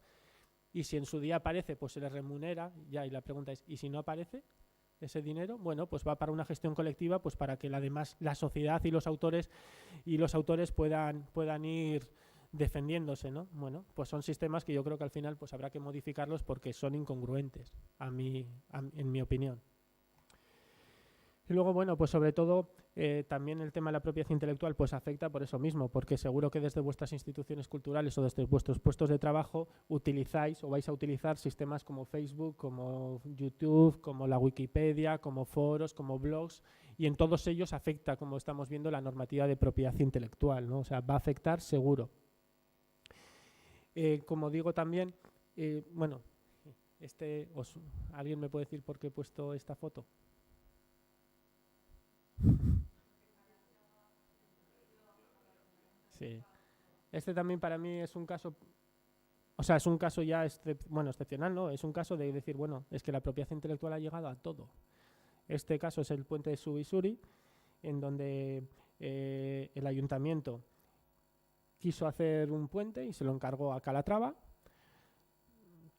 y si en su día aparece, pues se les remunera, ya, y la pregunta es, ¿y si no aparece ese dinero? Bueno, pues va para una gestión colectiva, pues para que la sociedad y los autores puedan ir defendiéndose, ¿no? Bueno, pues son sistemas que yo creo que al final pues habrá que modificarlos porque son incongruentes, en mi opinión. Y luego, bueno, pues sobre todo también el tema de la propiedad intelectual pues afecta por eso mismo, porque seguro que desde vuestras instituciones culturales o desde vuestros puestos de trabajo utilizáis o vais a utilizar sistemas como Facebook, como YouTube, como la Wikipedia, como foros, como blogs, y en todos ellos afecta, como estamos viendo, la normativa de propiedad intelectual, ¿no? O sea, va a afectar seguro. Como digo también, bueno, ¿alguien me puede decir por qué he puesto esta foto? Sí. Este también para mí es un caso, o sea, es un caso ya excepcional, ¿no? Es un caso de decir, bueno, es que la propiedad intelectual ha llegado a todo. Este caso es el puente de Subisuri, en donde el ayuntamiento quiso hacer un puente y se lo encargó a Calatrava.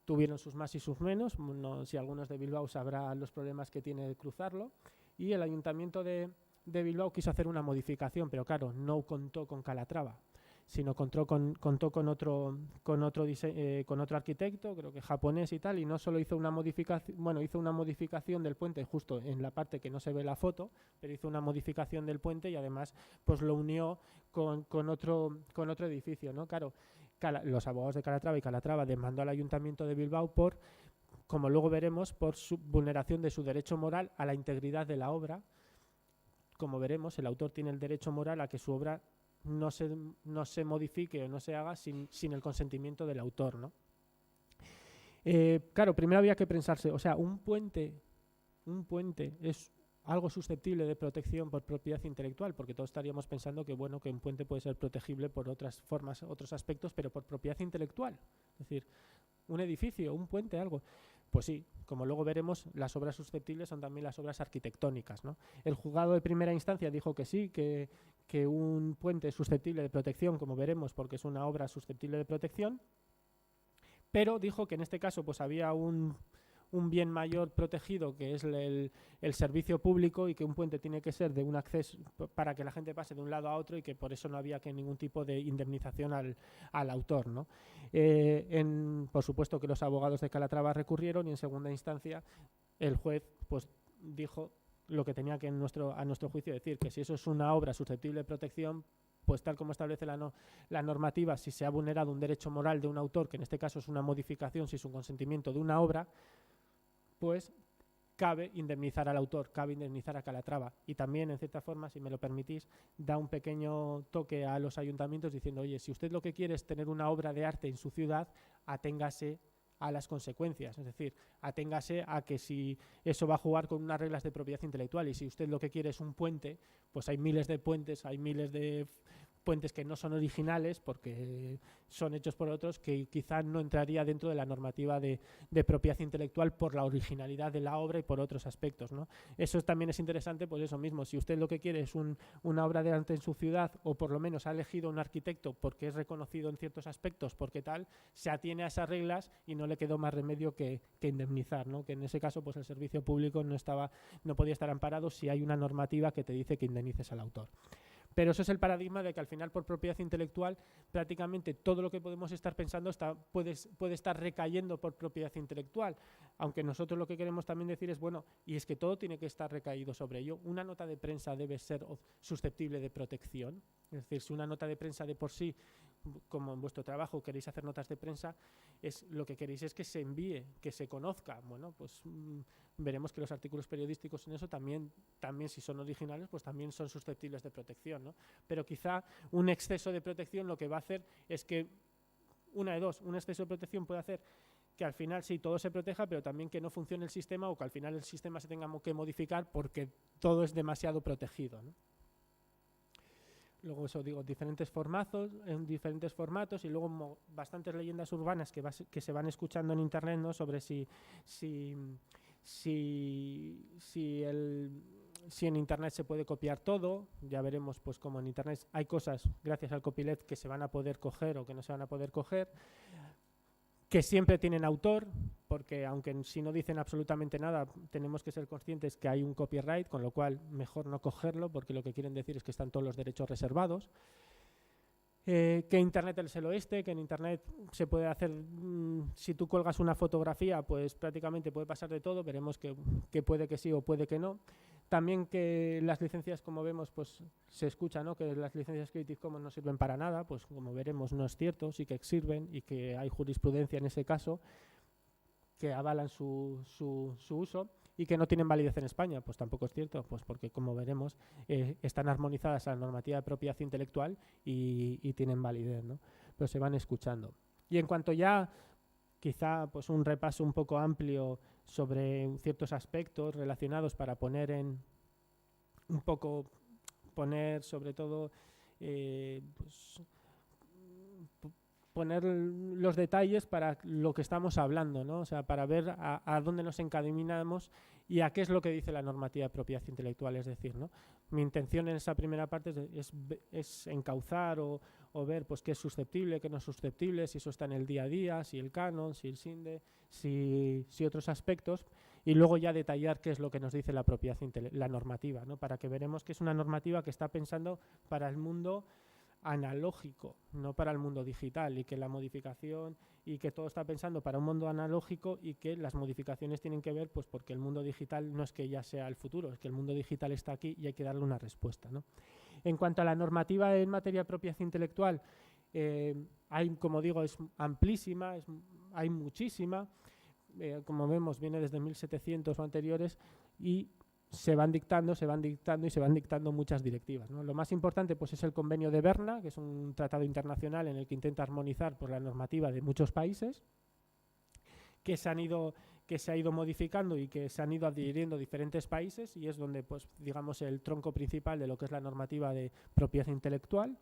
Tuvieron sus más y sus menos, no, si algunos de Bilbao sabrán los problemas que tiene de cruzarlo, y el ayuntamiento de Bilbao quiso hacer una modificación, pero claro, no contó con Calatrava, sino contó con otro arquitecto, creo que japonés y tal, y no solo hizo una modificación, bueno, hizo una modificación del puente justo en la parte que no se ve la foto, pero hizo una modificación del puente y además pues lo unió con otro edificio, ¿no? Claro, los abogados de Calatrava y Calatrava demandó al Ayuntamiento de Bilbao por, como luego veremos, por su vulneración de su derecho moral a la integridad de la obra. Como veremos, el autor tiene el derecho moral a que su obra no se modifique o no se haga sin el consentimiento del autor, ¿no? Claro, primero había que pensarse, o sea, un puente es algo susceptible de protección por propiedad intelectual, porque todos estaríamos pensando que, bueno, que un puente puede ser protegible por otras formas, otros aspectos, pero por propiedad intelectual. Es decir, un edificio, un puente, algo. Pues sí, como luego veremos, las obras susceptibles son también las obras arquitectónicas, ¿no? El juzgado de primera instancia dijo que sí, que un puente es susceptible de protección, como veremos, porque es una obra susceptible de protección, pero dijo que en este caso pues había un bien mayor protegido, que es el servicio público, y que un puente tiene que ser de un acceso para que la gente pase de un lado a otro, y que por eso no había que ningún tipo de indemnización al autor, ¿no? Por supuesto que los abogados de Calatrava recurrieron, y en segunda instancia el juez pues dijo lo que tenía que a nuestro juicio decir, que si eso es una obra susceptible de protección, pues tal como establece la normativa, si se ha vulnerado un derecho moral de un autor, que en este caso es una modificación sin su consentimiento de una obra, pues cabe indemnizar al autor, cabe indemnizar a Calatrava. Y también, en cierta forma, si me lo permitís, da un pequeño toque a los ayuntamientos diciendo, oye, si usted lo que quiere es tener una obra de arte en su ciudad, aténgase a las consecuencias, es decir, aténgase a que si eso va a jugar con unas reglas de propiedad intelectual y si usted lo que quiere es un puente, pues hay miles de puentes, hay miles de puentes que no son originales porque son hechos por otros que quizá no entraría dentro de la normativa de propiedad intelectual por la originalidad de la obra y por otros aspectos, ¿no? Eso también es interesante, pues eso mismo, si usted lo que quiere es una obra de arte en su ciudad o por lo menos ha elegido un arquitecto porque es reconocido en ciertos aspectos, porque tal, se atiene a esas reglas y no le quedó más remedio que indemnizar, ¿no? Que en ese caso pues el servicio público no podía estar amparado si hay una normativa que te dice que indemnices al autor. Pero eso es el paradigma de que al final por propiedad intelectual prácticamente todo lo que podemos estar pensando puede estar recayendo por propiedad intelectual, aunque nosotros lo que queremos también decir es, bueno, y es que todo tiene que estar recaído sobre ello. Una nota de prensa debe ser susceptible de protección, es decir, si una nota de prensa de por sí, como en vuestro trabajo queréis hacer notas de prensa, lo que queréis es que se envíe, que se conozca. Bueno, pues veremos que los artículos periodísticos en eso también si son originales, pues también son susceptibles de protección, ¿no? Pero quizá un exceso de protección lo que va a hacer es que, una de dos, un exceso de protección puede hacer que al final sí todo se proteja, pero también que no funcione el sistema o que al final el sistema se tenga que modificar porque todo es demasiado protegido, ¿no? Luego eso digo, diferentes formatos y luego bastantes leyendas urbanas que se van escuchando en internet, ¿no? Sobre si en internet se puede copiar todo. Ya veremos pues como en internet hay cosas gracias al copyleft que se van a poder coger o que no se van a poder coger, que siempre tienen autor, porque aunque si no dicen absolutamente nada, tenemos que ser conscientes que hay un copyright, con lo cual mejor no cogerlo, porque lo que quieren decir es que están todos los derechos reservados. Que Internet es el oeste, que en Internet se puede hacer, si tú cuelgas una fotografía, pues prácticamente puede pasar de todo, veremos que puede que sí o puede que no. También que las licencias, como vemos, pues se escucha, ¿no? Que las licencias Creative Commons no sirven para nada, pues como veremos no es cierto, sí que sirven y que hay jurisprudencia en ese caso que avalan su uso y que no tienen validez en España, pues tampoco es cierto, pues porque como veremos están armonizadas a la normativa de propiedad intelectual y tienen validez, ¿no? Pero se van escuchando. Y en cuanto ya quizá pues un repaso un poco amplio sobre ciertos aspectos relacionados para poner sobre todo pues, poner los detalles para lo que estamos hablando, ¿no? O sea, para ver a dónde nos encaminamos y a qué es lo que dice la normativa de propiedad intelectual. Es decir, ¿no? Mi intención en esa primera parte es encauzar o ver pues qué es susceptible, qué no es susceptible, si eso está en el día a día, si el canon, si el SINDE, si otros aspectos, y luego ya detallar qué es lo que nos dice la normativa, ¿no? Para que veremos que es una normativa que está pensando para el mundo analógico, no para el mundo digital, y que la modificación y que todo está pensando para un mundo analógico y que las modificaciones tienen que ver pues porque el mundo digital no es que ya sea el futuro, es que el mundo digital está aquí y hay que darle una respuesta, ¿no? En cuanto a la normativa en materia de propiedad intelectual, hay, como digo, es amplísima, hay muchísima, como vemos viene desde 1700 o anteriores y se van dictando muchas directivas, ¿no? Lo más importante pues es el convenio de Berna, que es un tratado internacional en el que intenta armonizar por la normativa de muchos países, que se ha ido modificando y que se han ido adhiriendo diferentes países, y es donde pues digamos el tronco principal de lo que es la normativa de propiedad intelectual.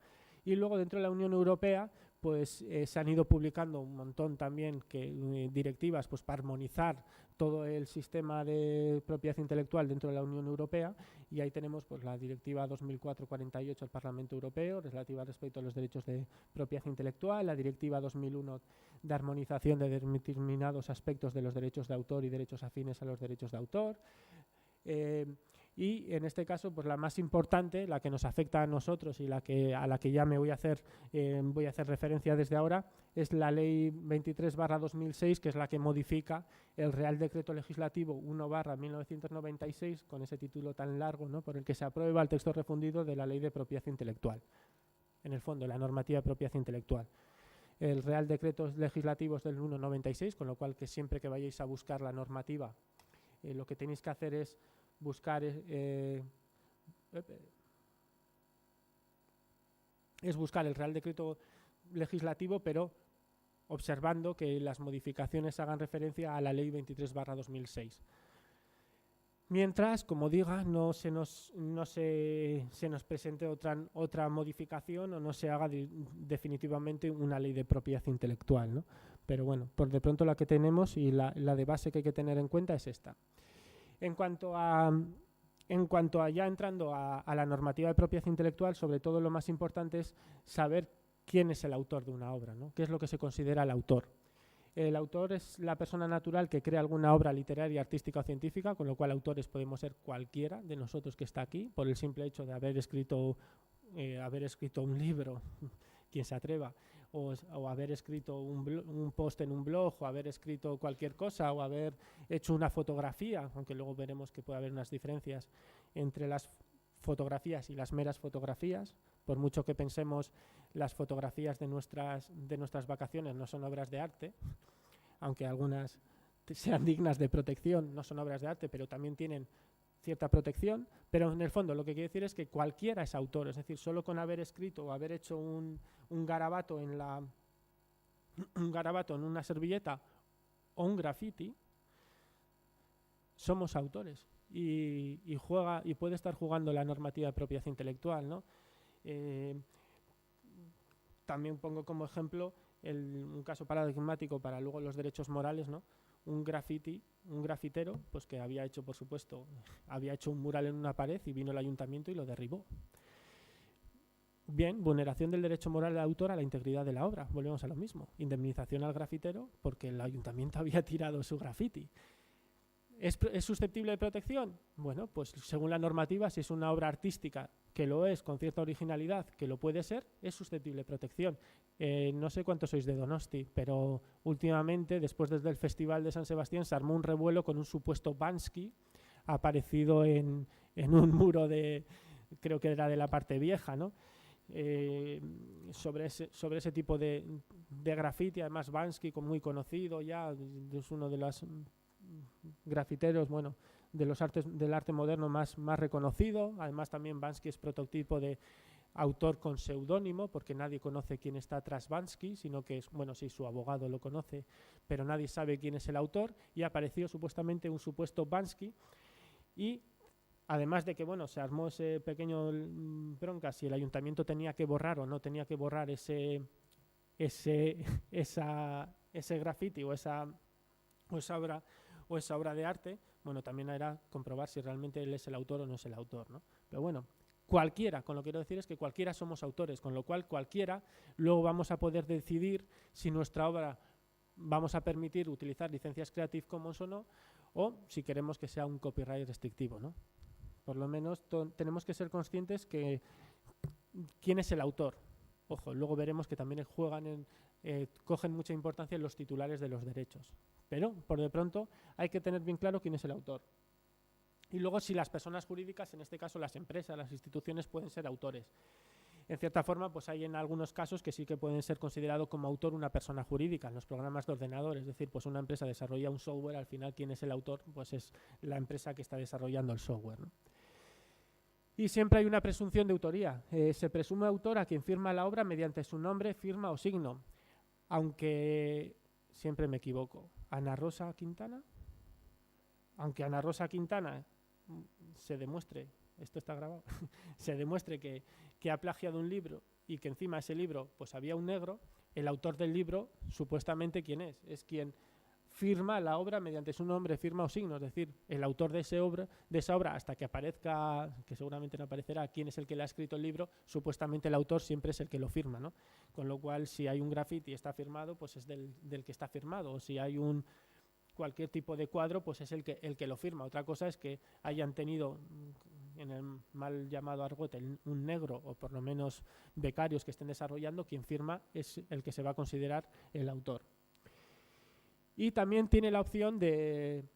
Y luego dentro de la Unión Europea pues se han ido publicando un montón también directivas pues para armonizar todo el sistema de propiedad intelectual dentro de la Unión Europea, y ahí tenemos pues la Directiva 2004/48 del Parlamento Europeo relativa respecto a los derechos de propiedad intelectual, la Directiva 2001 de armonización de determinados aspectos de los derechos de autor y derechos afines a los derechos de autor. Y en este caso pues la más importante, la que nos afecta a nosotros y a la que ya me voy a hacer referencia desde ahora, es la Ley 23/2006, que es la que modifica el Real Decreto Legislativo 1/1996, con ese título tan largo, ¿no? Por el que se aprueba el texto refundido de la Ley de Propiedad Intelectual, en el fondo la normativa de propiedad intelectual. El Real Decreto Legislativo es del 1/96, con lo cual que siempre que vayáis a buscar la normativa lo que tenéis que hacer es buscar el Real Decreto Legislativo, pero observando que las modificaciones hagan referencia a la Ley 23/2006. Mientras, como diga, no se nos presente otra modificación o no se haga definitivamente una ley de propiedad intelectual, ¿no? Pero bueno, por de pronto la que tenemos y la de base que hay que tener en cuenta es esta. En cuanto a ya entrando a la normativa de propiedad intelectual, sobre todo lo más importante es saber quién es el autor de una obra, ¿no? ¿Qué es lo que se considera el autor? El autor es la persona natural que crea alguna obra literaria, artística o científica, con lo cual autores podemos ser cualquiera de nosotros que está aquí, por el simple hecho de haber escrito un libro, quien se atreva, o haber escrito un post en un blog, o haber escrito cualquier cosa, o haber hecho una fotografía, aunque luego veremos que puede haber unas diferencias entre las fotografías y las meras fotografías. Por mucho que pensemos, las fotografías de nuestras vacaciones no son obras de arte, aunque algunas sean dignas de protección, no son obras de arte, pero también tienen cierta protección. Pero en el fondo lo que quiere decir es que cualquiera es autor, es decir, solo con haber escrito o haber hecho un garabato en una servilleta o un graffiti, somos autores. Y puede estar jugando la normativa de propiedad intelectual, ¿no? También pongo como ejemplo un caso paradigmático para luego los derechos morales, ¿no? Un grafitero, pues que había hecho, por supuesto, un mural en una pared y vino el ayuntamiento y lo derribó. Bien, vulneración del derecho moral del autor a la integridad de la obra, volvemos a lo mismo. Indemnización al grafitero porque el ayuntamiento había tirado su grafiti. ¿Es susceptible de protección? Bueno, pues según la normativa, si es una obra artística que lo es, con cierta originalidad, que lo puede ser, es susceptible de protección. No sé cuántos sois de Donosti, pero últimamente, después desde el Festival de San Sebastián, se armó un revuelo con un supuesto Banksy aparecido en un muro creo que era de la parte vieja, ¿no? Sobre ese tipo de grafiti. Además, Banksy, muy conocido ya, es uno de los grafiteros, bueno, del arte moderno más reconocido. Además, también Banksy es prototipo de autor con seudónimo, porque nadie conoce quién está tras Banksy, sino que es, bueno, sí, su abogado lo conoce, pero nadie sabe quién es el autor, y apareció supuestamente un supuesto Banksy. Y además de que, bueno, se armó ese pequeño bronca si el ayuntamiento tenía que borrar o no tenía que borrar ese graffiti o esa obra de arte. Bueno, también era comprobar si realmente él es el autor o no es el autor, ¿no? Pero bueno, cualquiera, con lo que quiero decir es que cualquiera somos autores, con lo cual cualquiera luego vamos a poder decidir si nuestra obra vamos a permitir utilizar licencias Creative Commons o si queremos que sea un copyright restrictivo, ¿no? Por lo menos tenemos que ser conscientes que quién es el autor. Ojo, luego veremos que también cogen mucha importancia en los titulares de los derechos. Pero, por de pronto, hay que tener bien claro quién es el autor. Y luego, si las personas jurídicas, en este caso las empresas, las instituciones, pueden ser autores. En cierta forma, pues hay en algunos casos que sí que pueden ser considerados como autor una persona jurídica en los programas de ordenador. Es decir, pues una empresa desarrolla un software, al final, ¿quién es el autor? Pues es la empresa que está desarrollando el software, ¿no? Y siempre hay una presunción de autoría. Se presume autor a quien firma la obra mediante su nombre, firma o signo. Aunque siempre me equivoco. Ana Rosa Quintana. Aunque Ana Rosa Quintana se demuestre, esto está grabado, se demuestre que ha plagiado un libro y que encima ese libro pues había un negro, el autor del libro, supuestamente, ¿quién es? Es quien firma la obra mediante su nombre, firma o signo, es decir, el autor de esa obra, hasta que aparezca, que seguramente no aparecerá, quién es el que le ha escrito el libro, supuestamente el autor siempre es el que lo firma, ¿no? Con lo cual, si hay un graffiti y está firmado, pues es del que está firmado, o si hay cualquier tipo de cuadro, pues es el que lo firma. Otra cosa es que hayan tenido, en el mal llamado argot, un negro, o por lo menos becarios que estén desarrollando, quien firma es el que se va a considerar el autor. Y también tiene la opción del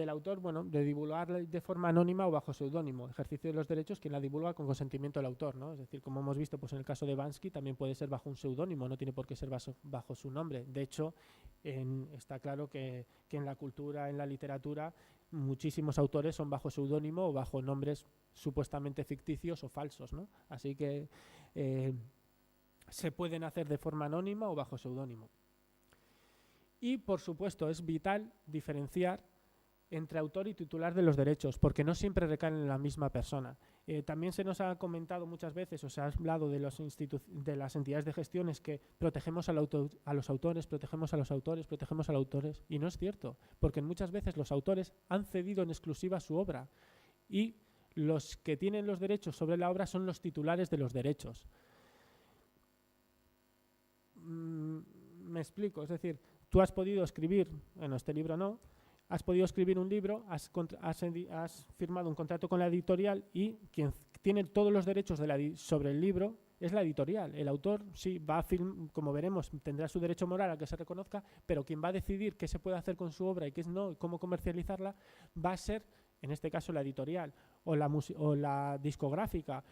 autor, bueno, de divulgar de forma anónima o bajo seudónimo. Ejercicio de los derechos, quien la divulga con consentimiento del autor, ¿no? Es decir, como hemos visto, pues en el caso de Banksy también puede ser bajo un seudónimo, no tiene por qué ser bajo su nombre. De hecho, está claro que en la cultura, en la literatura, muchísimos autores son bajo seudónimo o bajo nombres supuestamente ficticios o falsos, ¿no? Así que se pueden hacer de forma anónima o bajo seudónimo. Y, por supuesto, es vital diferenciar entre autor y titular de los derechos, porque no siempre recaen en la misma persona. También se nos ha comentado muchas veces, o se ha hablado de las entidades de gestiones que protegemos a los autores, protegemos a los autores, protegemos a los autores, y no es cierto, porque muchas veces los autores han cedido en exclusiva su obra y los que tienen los derechos sobre la obra son los titulares de los derechos. Me explico, es decir, tú has podido escribir, bueno, este libro no, has podido escribir un libro, has firmado un contrato con la editorial y quien tiene todos los derechos sobre el libro es la editorial. El autor sí va a como veremos, tendrá su derecho moral a que se reconozca, pero quien va a decidir qué se puede hacer con su obra y qué no, y cómo comercializarla, va a ser, en este caso, la editorial o la discográfica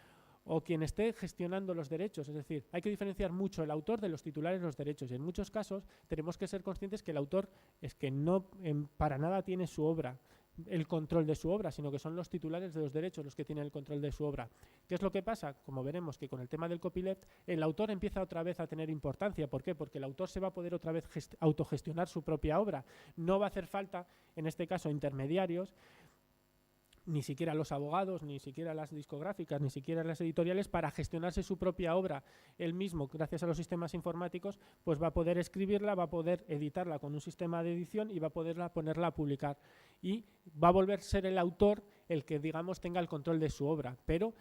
o quien esté gestionando los derechos. Es decir, hay que diferenciar mucho el autor de los titulares de los derechos y en muchos casos tenemos que ser conscientes que el autor es que no para nada tiene su obra, el control de su obra, sino que son los titulares de los derechos los que tienen el control de su obra. ¿Qué es lo que pasa? Como veremos que con el tema del copyleft, el autor empieza otra vez a tener importancia. ¿Por qué? Porque el autor se va a poder otra vez autogestionar su propia obra. No va a hacer falta, en este caso, intermediarios, ni siquiera los abogados, ni siquiera las discográficas, ni siquiera las editoriales para gestionarse su propia obra. Él mismo, gracias a los sistemas informáticos, pues va a poder escribirla, va a poder editarla con un sistema de edición y va a poderla ponerla a publicar. Y va a volver a ser el autor el que, digamos, tenga el control de su obra. Pero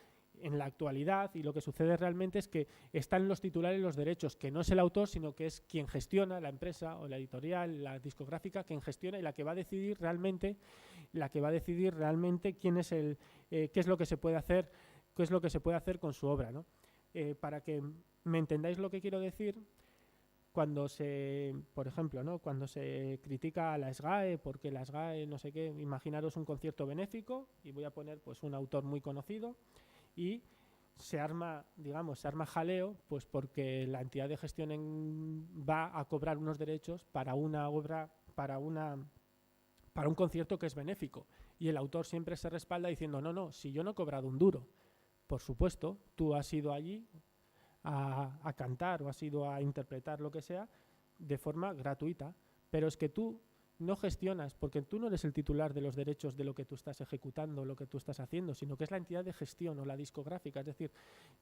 en la actualidad, y lo que sucede realmente es que están los titulares los derechos, que no es el autor, sino que es quien gestiona, la empresa o la editorial, la discográfica, quien gestiona y la que va a decidir realmente quién es qué es lo que se puede hacer, qué es lo que se puede hacer con su obra, ¿no? Para que me entendáis lo que quiero decir, cuando por ejemplo, ¿no?, cuando se critica a la SGAE, porque la SGAE no sé qué, imaginaros un concierto benéfico, y voy a poner pues un autor muy conocido, y se arma jaleo, pues porque la entidad de gestión va a cobrar unos derechos para una obra, para un concierto que es benéfico. Y el autor siempre se respalda diciendo, no, si yo no he cobrado un duro. Por supuesto, tú has ido allí a cantar o has ido a interpretar lo que sea de forma gratuita, pero es que tú no gestionas, porque tú no eres el titular de los derechos de lo que tú estás ejecutando, lo que tú estás haciendo, sino que es la entidad de gestión o la discográfica, es decir,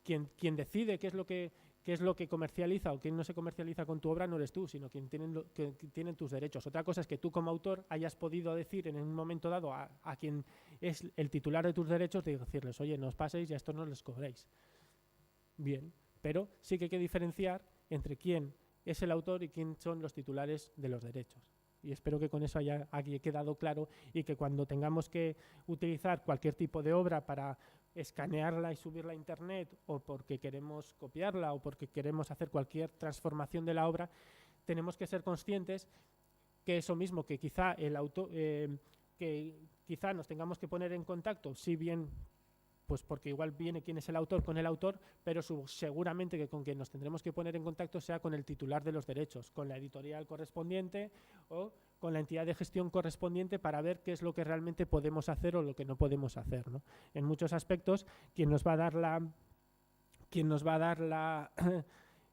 quien decide qué es lo que comercializa o quién no se comercializa con tu obra no eres tú, sino quien tienen tus derechos. Otra cosa es que tú como autor hayas podido decir en un momento dado a quien es el titular de tus derechos, de decirles, oye, no os paséis y a esto no les cobréis. Bien, pero sí que hay que diferenciar entre quién es el autor y quién son los titulares de los derechos. Y espero que con eso haya quedado claro y que cuando tengamos que utilizar cualquier tipo de obra para escanearla y subirla a internet, o porque queremos copiarla o porque queremos hacer cualquier transformación de la obra, tenemos que ser conscientes que eso mismo, que quizá quizá nos tengamos que poner en contacto, si bien pues porque igual viene quién es el autor con el autor, pero seguramente que con quien nos tendremos que poner en contacto sea con el titular de los derechos, con la editorial correspondiente o con la entidad de gestión correspondiente, para ver qué es lo que realmente podemos hacer o lo que no podemos hacer, ¿no? En muchos aspectos, quien nos va a dar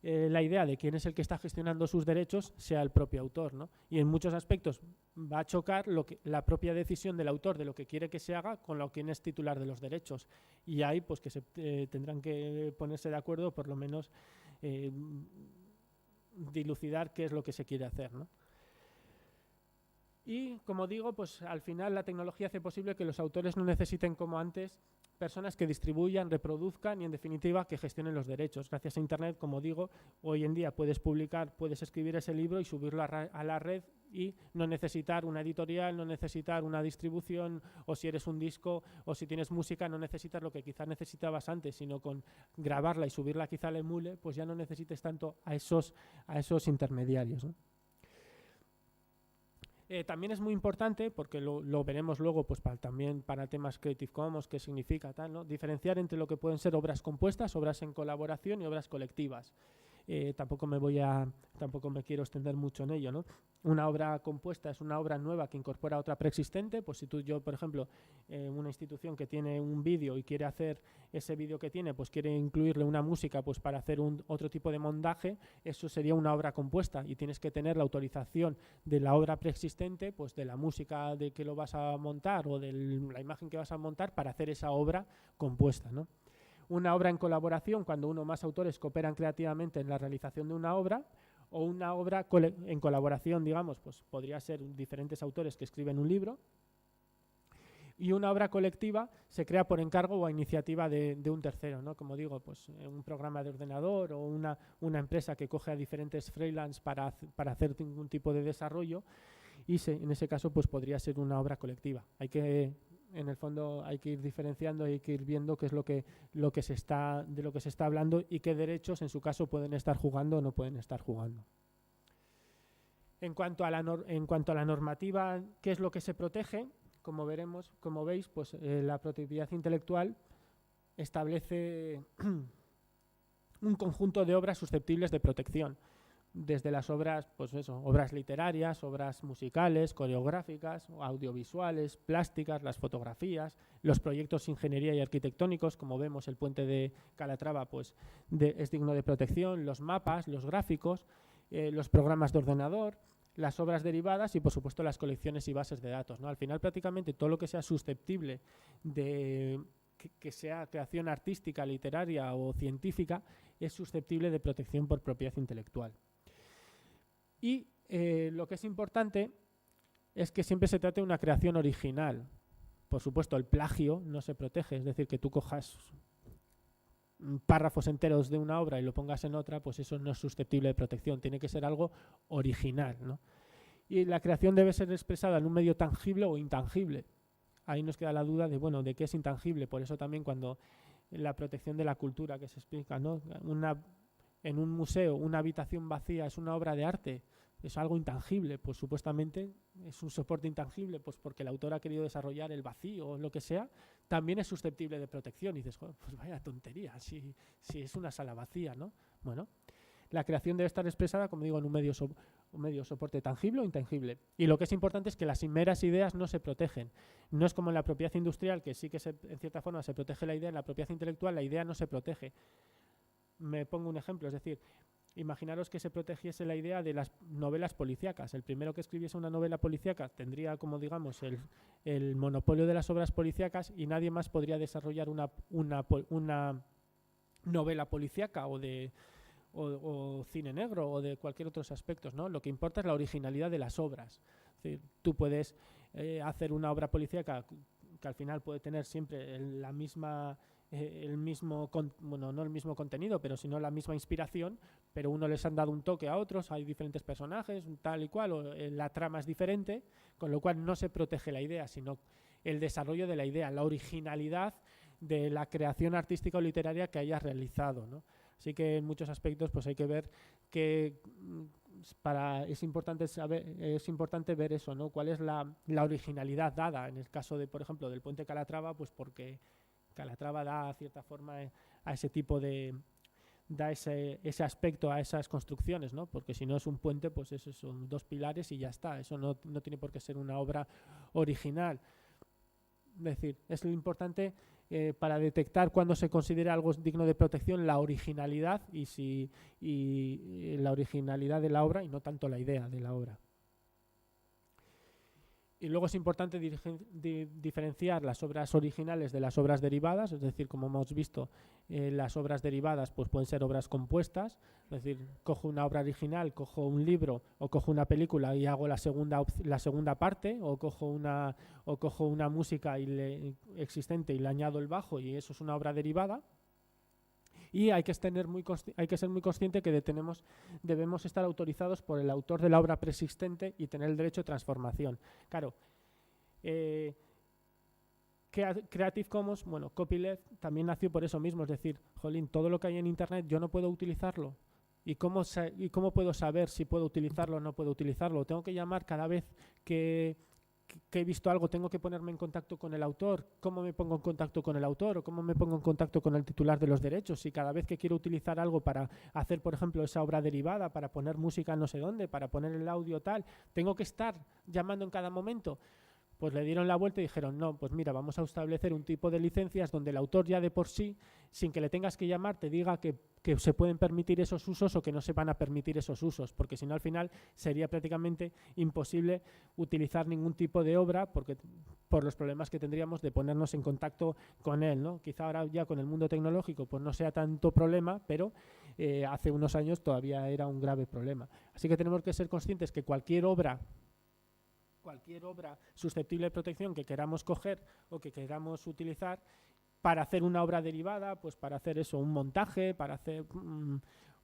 la idea de quién es el que está gestionando sus derechos sea el propio autor, ¿no? Y en muchos aspectos va a chocar la propia decisión del autor de lo que quiere que se haga con lo que es titular de los derechos. Y ahí pues que tendrán que ponerse de acuerdo, por lo menos dilucidar qué es lo que se quiere hacer, ¿no? Y como digo, pues al final la tecnología hace posible que los autores no necesiten, como antes, personas que distribuyan, reproduzcan y, en definitiva, que gestionen los derechos. Gracias a Internet, como digo, hoy en día puedes escribir ese libro y subirlo a la red y no necesitar una editorial, no necesitar una distribución, o si eres un disco o si tienes música, no necesitas lo que quizás necesitabas antes, sino con grabarla y subirla quizá al emule, pues ya no necesites tanto a esos intermediarios, ¿no? También es muy importante, porque lo veremos luego, pues también para temas Creative Commons, qué significa tal, ¿no? Diferenciar entre lo que pueden ser obras compuestas, obras en colaboración y obras colectivas. tampoco me quiero extender mucho en ello, ¿no? Una obra compuesta es una obra nueva que incorpora otra preexistente. Pues si yo, por ejemplo, una institución que tiene un vídeo y quiere hacer ese vídeo que tiene, pues quiere incluirle una música pues para hacer otro tipo de montaje, eso sería una obra compuesta y tienes que tener la autorización de la obra preexistente, pues de la música de que lo vas a montar o de la imagen que vas a montar para hacer esa obra compuesta, ¿no? Una obra en colaboración, cuando uno o más autores cooperan creativamente en la realización de una obra, o una obra en colaboración, digamos, pues podría ser diferentes autores que escriben un libro. Y una obra colectiva se crea por encargo o a iniciativa de un tercero, ¿no? Como digo, pues un programa de ordenador o una empresa que coge a diferentes freelance para hacer ningún tipo de desarrollo, y en ese caso pues podría ser una obra colectiva. En el fondo hay que ir diferenciando, hay que ir viendo qué es de lo que se está hablando y qué derechos en su caso pueden estar jugando o no pueden estar jugando. En cuanto a la normativa, ¿qué es lo que se protege? Como veis, pues la propiedad intelectual establece un conjunto de obras susceptibles de protección, desde las obras, pues eso, obras literarias, obras musicales, coreográficas, audiovisuales, plásticas, las fotografías, los proyectos de ingeniería y arquitectónicos, como vemos el puente de Calatrava, pues es digno de protección, los mapas, los gráficos, los programas de ordenador, las obras derivadas y, por supuesto, las colecciones y bases de datos, ¿no? Al final, prácticamente todo lo que sea susceptible de que sea creación artística, literaria o científica es susceptible de protección por propiedad intelectual. Y lo que es importante es que siempre se trate de una creación original. Por supuesto, el plagio no se protege, es decir, que tú cojas párrafos enteros de una obra y lo pongas en otra, pues eso no es susceptible de protección, tiene que ser algo original, ¿no? Y la creación debe ser expresada en un medio tangible o intangible. Ahí nos queda la duda de qué es intangible. Por eso también cuando la protección de la cultura que se explica, ¿no? En un museo, una habitación vacía es una obra de arte, es algo intangible, pues supuestamente es un soporte intangible, pues porque el autor ha querido desarrollar el vacío o lo que sea, también es susceptible de protección. Y dices, pues vaya tontería, si es una sala vacía, ¿no? Bueno, la creación debe estar expresada, como digo, en un medio soporte tangible o intangible. Y lo que es importante es que las meras ideas no se protegen. No es como en la propiedad industrial, que sí que en cierta forma se protege la idea, en la propiedad intelectual la idea no se protege. Me pongo un ejemplo, es decir, imaginaros que se protegiese la idea de las novelas policíacas. El primero que escribiese una novela policíaca tendría, como digamos, el monopolio de las obras policíacas y nadie más podría desarrollar una novela policíaca o cine negro o de cualquier otros aspectos, ¿no? Lo que importa es la originalidad de las obras. Es decir, tú puedes hacer una obra policíaca que al final puede tener siempre no el mismo contenido, pero sino la misma inspiración, pero uno les han dado un toque a otros, hay diferentes personajes, tal y cual, o la trama es diferente, con lo cual no se protege la idea, sino el desarrollo de la idea, la originalidad de la creación artística o literaria que hayas realizado, ¿no? Así que en muchos aspectos pues hay que ver que es importante ver eso, ¿no? Cuál es la originalidad dada. En el caso de, por ejemplo, del puente Calatrava, pues porque Calatrava da cierta forma a ese tipo da ese aspecto a esas construcciones, ¿no? Porque si no es un puente, pues eso son dos pilares y ya está. Eso no tiene por qué ser una obra original. Es decir, es lo importante para detectar cuando se considera algo digno de protección, la originalidad y la originalidad de la obra y no tanto la idea de la obra. Y luego es importante diferenciar las obras originales de las obras derivadas, es decir, como hemos visto, las obras derivadas pues pueden ser obras compuestas, es decir, cojo una obra original, cojo un libro o cojo una película y hago la segunda parte, o cojo una música existente y le añado el bajo y eso es una obra derivada. Y hay que ser muy consciente que debemos estar autorizados por el autor de la obra preexistente y tener el derecho de transformación. Claro, Creative Commons, copyleft también nació por eso mismo, es decir, jolín, todo lo que hay en Internet yo no puedo utilizarlo. ¿Y cómo puedo saber si puedo utilizarlo o no puedo utilizarlo? Tengo que llamar cada vez que que he visto algo, tengo que ponerme en contacto con el autor. ¿Cómo me pongo en contacto con el autor? ¿O cómo me pongo en contacto con el titular de los derechos? Si cada vez que quiero utilizar algo para hacer, por ejemplo, esa obra derivada, para poner música no sé dónde, para poner el audio tal, tengo que estar llamando en cada momento. Pues le dieron la vuelta y dijeron, no, pues mira, vamos a establecer un tipo de licencias donde el autor ya de por sí, sin que le tengas que llamar, te diga que se pueden permitir esos usos o que no se van a permitir esos usos, porque si no al final sería prácticamente imposible utilizar ningún tipo de obra por los problemas que tendríamos de ponernos en contacto con él, ¿no? Quizá ahora ya con el mundo tecnológico pues no sea tanto problema, pero hace unos años todavía era un grave problema. Así que tenemos que ser conscientes que cualquier obra susceptible de protección que queramos coger o que queramos utilizar para hacer una obra derivada, pues para hacer eso, un montaje, para hacer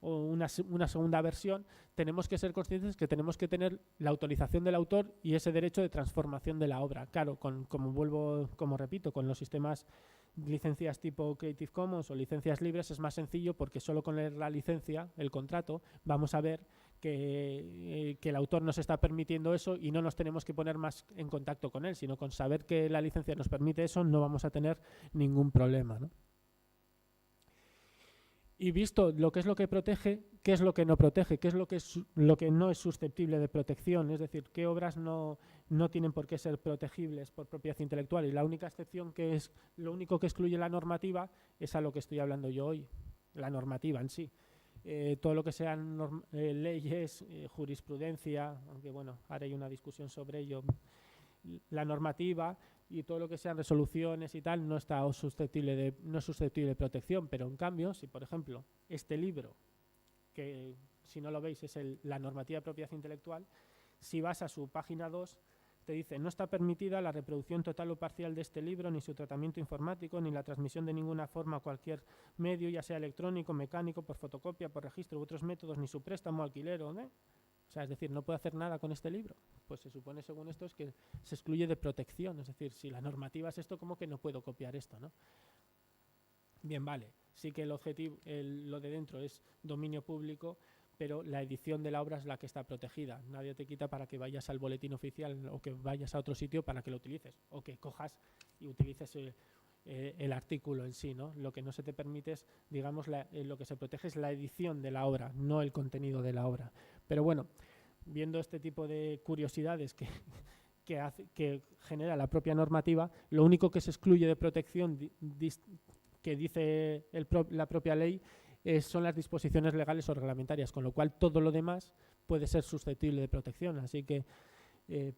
una segunda versión, tenemos que ser conscientes que tenemos que tener la autorización del autor y ese derecho de transformación de la obra. Claro, como repito, con los sistemas licencias tipo Creative Commons o licencias libres es más sencillo porque solo con leer la licencia, el contrato, vamos a ver que el autor nos está permitiendo eso y no nos tenemos que poner más en contacto con él, sino con saber que la licencia nos permite eso no vamos a tener ningún problema, ¿no? Y visto lo que es lo que protege, qué es lo que no protege, qué es lo que no es susceptible de protección, es decir, qué obras no tienen por qué ser protegibles por propiedad intelectual. Y la única excepción lo único que excluye la normativa es a lo que estoy hablando yo hoy, la normativa en sí. Todo lo que sean leyes, jurisprudencia, aunque bueno, ahora hay una discusión sobre ello, la normativa y todo lo que sean resoluciones y tal no es susceptible de protección, pero en cambio, si por ejemplo este libro, que si no lo veis es la normativa de propiedad intelectual, si vas a su página 2, te dice, no está permitida la reproducción total o parcial de este libro, ni su tratamiento informático, ni la transmisión de ninguna forma a cualquier medio, ya sea electrónico, mecánico, por fotocopia, por registro u otros métodos, ni su préstamo, alquiler o sea, es decir, no puedo hacer nada con este libro. Pues se supone, según esto, es que se excluye de protección. Es decir, si la normativa es esto, ¿cómo que no puedo copiar esto, no? Bien, vale. Sí que el objetivo, lo de dentro es dominio público, pero la edición de la obra es la que está protegida. Nadie te quita para que vayas al boletín oficial o que vayas a otro sitio para que lo utilices o que cojas y utilices el artículo en sí, ¿no? Lo que no se te permite es, digamos, lo que se protege es la edición de la obra, no el contenido de la obra. Pero bueno, viendo este tipo de curiosidades que genera la propia normativa, lo único que se excluye de protección que dice la propia ley son las disposiciones legales o reglamentarias, con lo cual todo lo demás puede ser susceptible de protección. Así que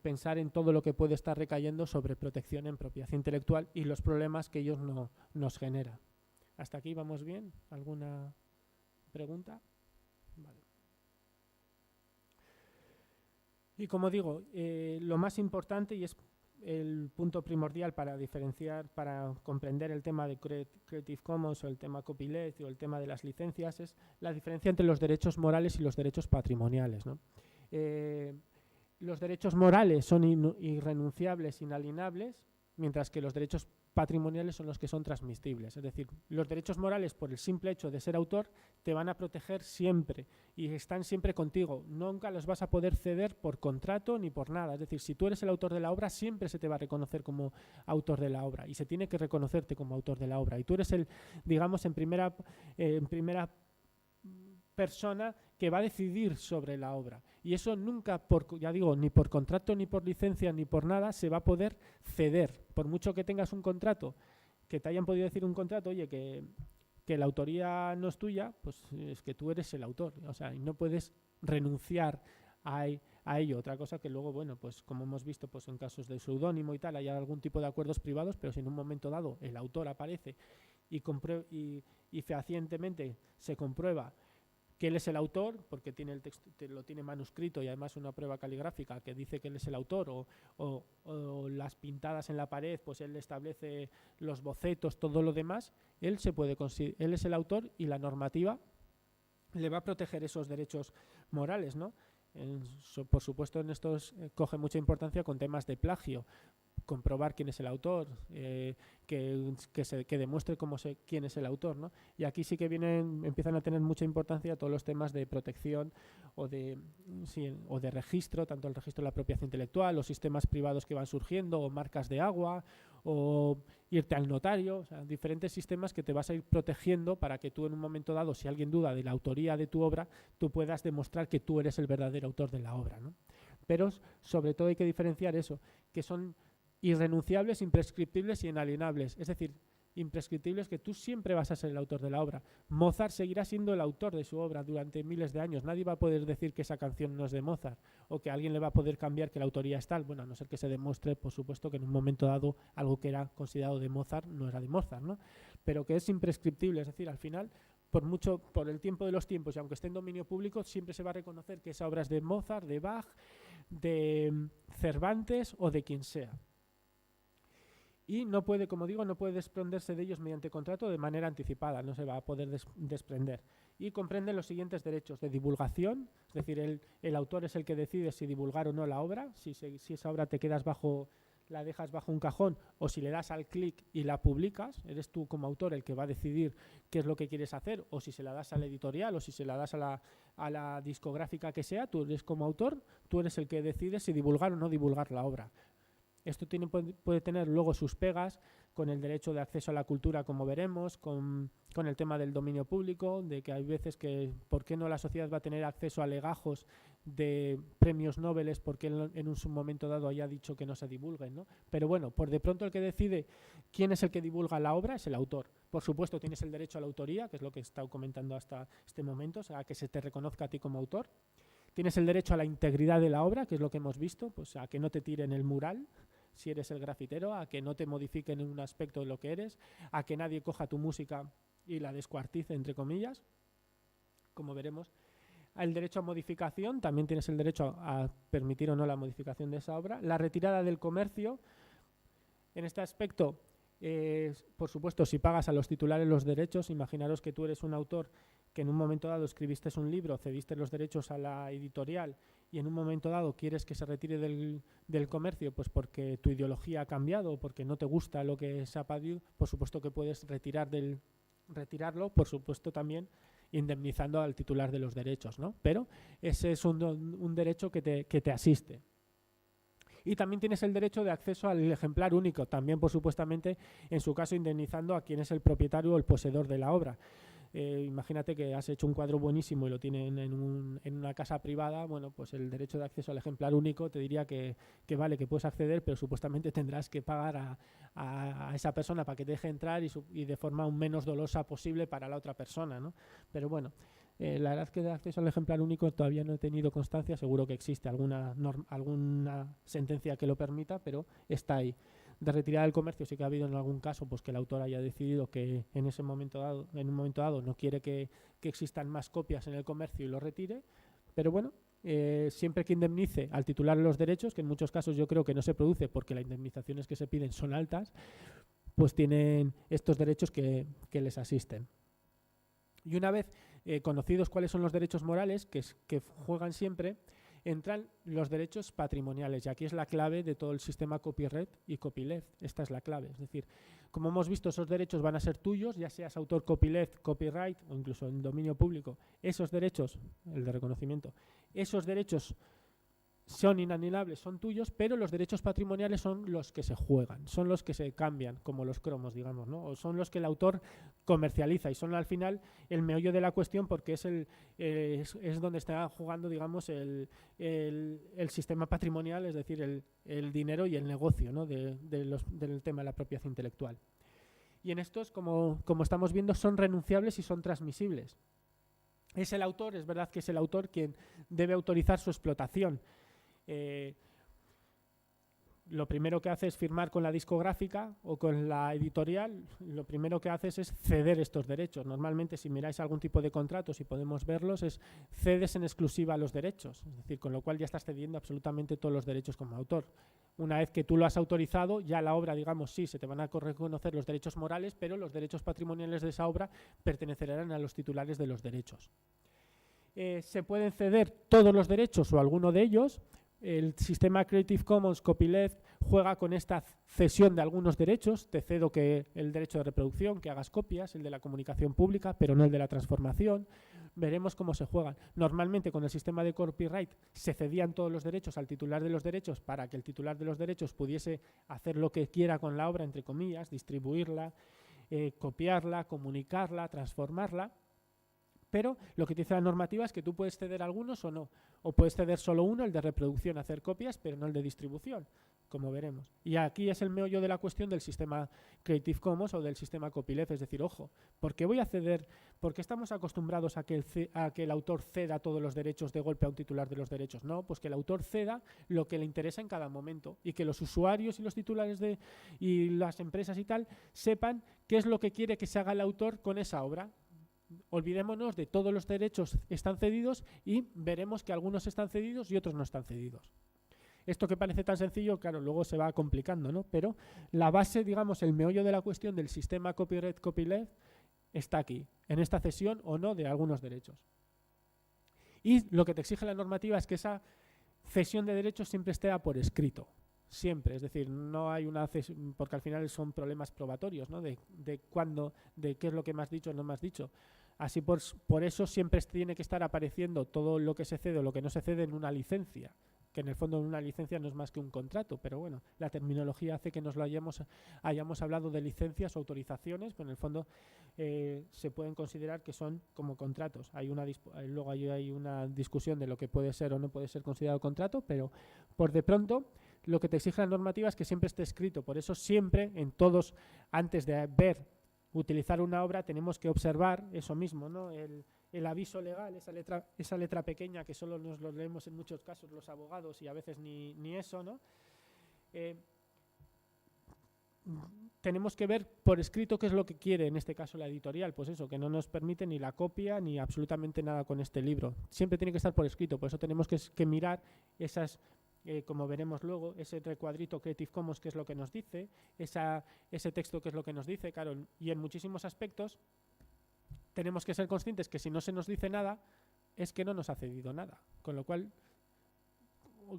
pensar en todo lo que puede estar recayendo sobre protección en propiedad intelectual y los problemas que ellos nos generan. ¿Hasta aquí vamos bien? ¿Alguna pregunta? Vale. Y como digo, lo más importante y es el punto primordial para diferenciar, para comprender el tema de Creative Commons o el tema copyleft o el tema de las licencias es la diferencia entre los derechos morales y los derechos patrimoniales, ¿no? Los derechos morales son irrenunciables, inalienables, mientras que los derechos patrimoniales son los que son transmisibles. Es decir, los derechos morales, por el simple hecho de ser autor, te van a proteger siempre y están siempre contigo. Nunca los vas a poder ceder por contrato ni por nada. Es decir, si tú eres el autor de la obra, siempre se te va a reconocer como autor de la obra y se tiene que reconocerte como autor de la obra. Y tú eres digamos, en primera persona que va a decidir sobre la obra. Y eso nunca, ya digo, ni por contrato, ni por licencia, ni por nada, se va a poder ceder. Por mucho que tengas un contrato, que te hayan podido decir un contrato, oye, que la autoría no es tuya, pues es que tú eres el autor. O sea, y no puedes renunciar a ello. Otra cosa que luego, bueno, pues como hemos visto pues en casos de seudónimo y tal, hay algún tipo de acuerdos privados, pero si en un momento dado el autor aparece y fehacientemente se comprueba que él es el autor, porque tiene el texto, lo tiene manuscrito y además una prueba caligráfica que dice que él es el autor, o las pintadas en la pared, pues él establece los bocetos, todo lo demás, él es el autor y la normativa le va a proteger esos derechos morales, ¿no? Por supuesto, en estos coge mucha importancia con temas de plagio. comprobar quién es el autor, que demuestre quién es el autor, ¿no? Y aquí sí que empiezan a tener mucha importancia todos los temas de protección o de registro, tanto el registro de la propiedad intelectual, los sistemas privados que van surgiendo, o marcas de agua, o irte al notario, o sea, diferentes sistemas que te vas a ir protegiendo para que tú en un momento dado, si alguien duda de la autoría de tu obra, tú puedas demostrar que tú eres el verdadero autor de la obra, ¿no? Pero sobre todo hay que diferenciar eso, que son irrenunciables, imprescriptibles y inalienables. Es decir, imprescriptibles, que tú siempre vas a ser el autor de la obra. Mozart seguirá siendo el autor de su obra durante miles de años. Nadie va a poder decir que esa canción no es de Mozart o que alguien le va a poder cambiar que la autoría es tal. Bueno, a no ser que se demuestre, por supuesto, que en un momento dado algo que era considerado de Mozart no era de Mozart, ¿no? Pero que es imprescriptible, es decir, al final, por el tiempo de los tiempos, y aunque esté en dominio público, siempre se va a reconocer que esa obra es de Mozart, de Bach, de Cervantes o de quien sea. Y no puede, como digo, no puede desprenderse de ellos mediante contrato de manera anticipada, no se va a poder desprender. Y comprende los siguientes derechos: de divulgación, es decir, el autor es el que decide si divulgar o no la obra, si esa obra la dejas bajo un cajón, o si le das al clic y la publicas, eres tú como autor el que va a decidir qué es lo que quieres hacer, o si se la das a la editorial, o si se la das a la discográfica que sea, tú eres como autor, tú eres el que decide si divulgar o no divulgar la obra. Esto puede tener luego sus pegas con el derecho de acceso a la cultura, como veremos, con el tema del dominio público, de que hay veces que ¿por qué no la sociedad va a tener acceso a legajos de premios Nobel porque en un momento dado haya dicho que no se divulguen, ¿no? Pero bueno, por de pronto el que decide quién es el que divulga la obra es el autor. Por supuesto, tienes el derecho a la autoría, que es lo que he estado comentando hasta este momento, o sea, a que se te reconozca a ti como autor. Tienes el derecho a la integridad de la obra, que es lo que hemos visto, pues a que no te tiren el mural, si eres el grafitero, a que no te modifiquen un aspecto de lo que eres, a que nadie coja tu música y la descuartice, entre comillas, como veremos. El derecho a modificación, también tienes el derecho a permitir o no la modificación de esa obra. La retirada del comercio, en este aspecto, por supuesto, si pagas a los titulares los derechos, imaginaros que tú eres un autor que en un momento dado escribiste un libro, cediste los derechos a la editorial y en un momento dado quieres que se retire del comercio, pues porque tu ideología ha cambiado o porque no te gusta lo que se ha pedido, por supuesto que puedes retirarlo, por supuesto también indemnizando al titular de los derechos, ¿no? Pero ese es un derecho que te asiste. Y también tienes el derecho de acceso al ejemplar único, también por supuestamente, en su caso, indemnizando a quien es el propietario o el poseedor de la obra. Imagínate que has hecho un cuadro buenísimo y lo tienen en una casa privada, bueno, pues el derecho de acceso al ejemplar único te diría que vale, que puedes acceder, pero supuestamente tendrás que pagar a esa persona para que te deje entrar y de forma menos dolosa posible para la otra persona, ¿no? Pero bueno, la verdad es que de acceso al ejemplar único todavía no he tenido constancia, seguro que existe alguna sentencia que lo permita, pero está ahí. De retirada del comercio sí que ha habido en algún caso pues que el autor haya decidido que en un momento dado no quiere que existan más copias en el comercio y lo retire, pero bueno, siempre que indemnice al titular de los derechos, que en muchos casos yo creo que no se produce porque las indemnizaciones que se piden son altas, pues tienen estos derechos que les asisten. Y una vez conocidos cuáles son los derechos morales que juegan siempre, entran los derechos patrimoniales, y aquí es la clave de todo el sistema copyright y copyleft. Esta es la clave, es decir, como hemos visto, esos derechos van a ser tuyos, ya seas autor copyleft, copyright o incluso en dominio público. Esos derechos, el de reconocimiento, esos derechos son inalienables, son tuyos, pero los derechos patrimoniales son los que se juegan, son los que se cambian, como los cromos, digamos, ¿no? O son los que el autor comercializa y son al final el meollo de la cuestión, porque es donde está jugando, digamos, el sistema patrimonial, es decir, el dinero y el negocio, ¿no? del tema de la propiedad intelectual. Y en estos, como estamos viendo, son renunciables y son transmisibles. Es el autor, es verdad que es el autor quien debe autorizar su explotación. Lo primero que hace es firmar con la discográfica o con la editorial, lo primero que haces es ceder estos derechos. Normalmente, si miráis algún tipo de contratos y podemos verlos, cedes en exclusiva los derechos, es decir, con lo cual ya estás cediendo absolutamente todos los derechos como autor. Una vez que tú lo has autorizado, ya la obra, digamos, sí, se te van a reconocer los derechos morales, pero los derechos patrimoniales de esa obra pertenecerán a los titulares de los derechos. Se pueden ceder todos los derechos o alguno de ellos. El sistema Creative Commons Copyleft juega con esta cesión de algunos derechos. Te cedo que el derecho de reproducción, que hagas copias, el de la comunicación pública, pero no el de la transformación. Veremos cómo se juegan. Normalmente con el sistema de copyright se cedían todos los derechos al titular de los derechos para que el titular de los derechos pudiese hacer lo que quiera con la obra, entre comillas, distribuirla, copiarla, comunicarla, transformarla. Pero lo que te dice la normativa es que tú puedes ceder algunos o no. O puedes ceder solo uno, el de reproducción, hacer copias, pero no el de distribución, como veremos. Y aquí es el meollo de la cuestión del sistema Creative Commons o del sistema copyleft. Es decir, ojo, ¿por qué voy a ceder? ¿Por qué estamos acostumbrados a que el autor ceda todos los derechos de golpe a un titular de los derechos? No, pues que el autor ceda lo que le interesa en cada momento y que los usuarios y los titulares y las empresas y tal sepan qué es lo que quiere que se haga el autor con esa obra. Olvidémonos de todos los derechos están cedidos y veremos que algunos están cedidos y otros no están cedidos. Esto que parece tan sencillo, claro, luego se va complicando, ¿no? Pero la base, digamos, el meollo de la cuestión del sistema copyright-copyleft está aquí, en esta cesión o no de algunos derechos. Y lo que te exige la normativa es que esa cesión de derechos siempre esté por escrito. Siempre, es decir, no hay una cesión, porque al final son problemas probatorios, ¿no? De cuándo, de qué es lo que me has dicho o no me has dicho. Así por eso siempre tiene que estar apareciendo todo lo que se cede o lo que no se cede en una licencia, que en el fondo una licencia no es más que un contrato, pero bueno, la terminología hace que nos lo hayamos hablado de licencias o autorizaciones, pero en el fondo se pueden considerar que son como contratos. Luego hay una discusión de lo que puede ser o no puede ser considerado contrato, pero por de pronto lo que te exige la normativa es que siempre esté escrito. Por eso siempre, en todos, antes de utilizar una obra, tenemos que observar eso mismo, ¿no? El aviso legal, esa letra pequeña que solo nos lo leemos en muchos casos los abogados y a veces ni eso, ¿no? Tenemos que ver por escrito qué es lo que quiere, en este caso la editorial, pues eso, que no nos permite ni la copia ni absolutamente nada con este libro. Siempre tiene que estar por escrito, por eso tenemos que mirar esas, como veremos luego, ese recuadrito Creative Commons, qué es lo que nos dice, ese texto qué es lo que nos dice, claro, y en muchísimos aspectos tenemos que ser conscientes que si no se nos dice nada, es que no nos ha cedido nada, con lo cual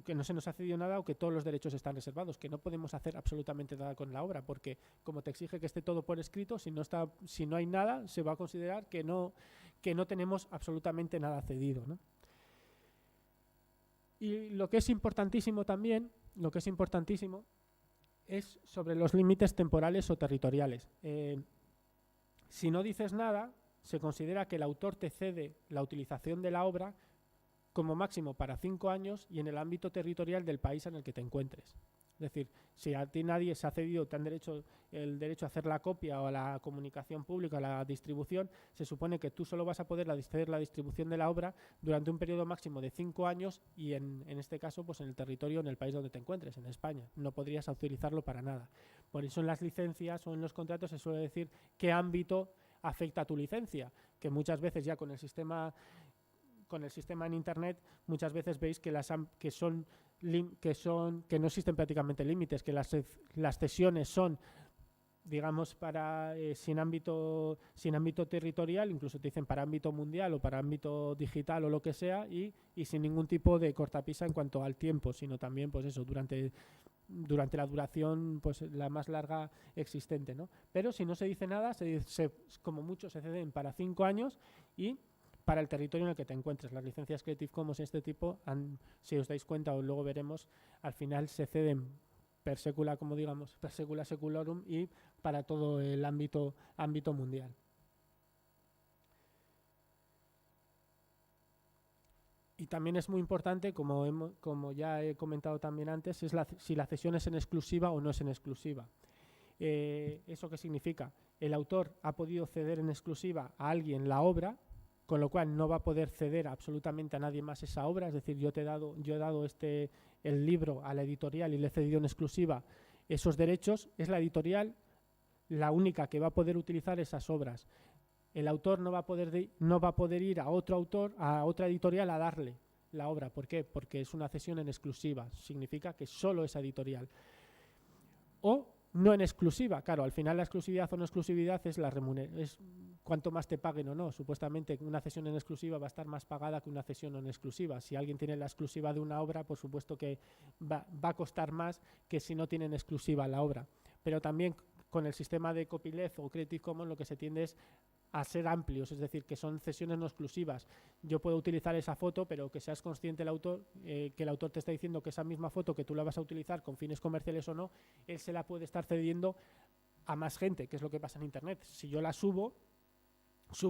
que no se nos ha cedido nada o que todos los derechos están reservados, que no podemos hacer absolutamente nada con la obra, porque como te exige que esté todo por escrito, si no hay nada, se va a considerar que no tenemos absolutamente nada cedido, ¿no? Y lo que es importantísimo también, es sobre los límites temporales o territoriales. Si no dices nada, se considera que el autor te cede la utilización de la obra como máximo para 5 años y en el ámbito territorial del país en el que te encuentres. Es decir, si a ti nadie se ha cedido el derecho a hacer la copia o a la comunicación pública, a la distribución, se supone que tú solo vas a poder hacer la distribución de la obra durante un periodo máximo de 5 años y en este caso pues en el territorio, en el país donde te encuentres, en España. No podrías utilizarlo para nada. Por eso en las licencias o en los contratos se suele decir qué ámbito afecta a tu licencia, que muchas veces ya con el sistema en Internet, muchas veces veis que no existen prácticamente límites, que las cesiones son, digamos, sin ámbito territorial, incluso te dicen para ámbito mundial o para ámbito digital o lo que sea, y sin ningún tipo de cortapisa en cuanto al tiempo, sino también, pues eso, durante la duración pues la más larga existente, ¿no? Pero si no se dice nada, como mucho se ceden para 5 años y para el territorio en el que te encuentres. Las licencias Creative Commons de este tipo, si os dais cuenta o luego veremos, al final se ceden per secula, como digamos, per secula seculorum y para todo el ámbito mundial. Y también es muy importante, como ya he comentado también antes, si la cesión es en exclusiva o no es en exclusiva. ¿Eso qué significa? El autor ha podido ceder en exclusiva a alguien la obra, con lo cual no va a poder ceder absolutamente a nadie más esa obra. Es decir, yo he dado el libro a la editorial y le he cedido en exclusiva esos derechos. Es la editorial la única que va a poder utilizar esas obras. El autor no va a poder ir a otro autor, a otra editorial a darle la obra. ¿Por qué? Porque es una cesión en exclusiva. Significa que solo esa editorial. O no en exclusiva. Claro, al final la exclusividad o no exclusividad es cuánto más te paguen o no. Supuestamente una cesión en exclusiva va a estar más pagada que una cesión en exclusiva. Si alguien tiene la exclusiva de una obra, por supuesto que va a costar más que si no tienen exclusiva la obra. Pero también con el sistema de copyleft o Creative Commons lo que se tiende es a ser amplios, es decir, que son cesiones no exclusivas. Yo puedo utilizar esa foto, pero que seas consciente el autor, que el autor te está diciendo que esa misma foto que tú la vas a utilizar con fines comerciales o no, él se la puede estar cediendo a más gente, que es lo que pasa en Internet. Si yo la subo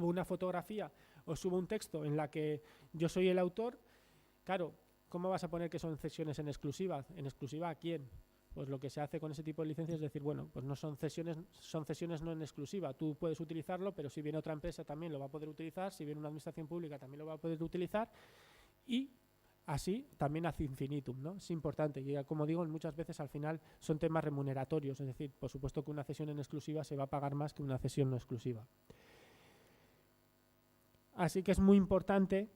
una fotografía o subo un texto en la que yo soy el autor, claro, ¿cómo vas a poner que son cesiones en exclusiva? ¿En exclusiva a quién? Pues lo que se hace con ese tipo de licencias es decir, bueno, pues no son cesiones, son cesiones no en exclusiva. Tú puedes utilizarlo, pero si viene otra empresa también lo va a poder utilizar, si viene una administración pública también lo va a poder utilizar, y así también ad infinitum, ¿no? Es importante, y como digo, muchas veces al final son temas remuneratorios, es decir, por supuesto que una cesión en exclusiva se va a pagar más que una cesión no exclusiva. Así que es muy importante,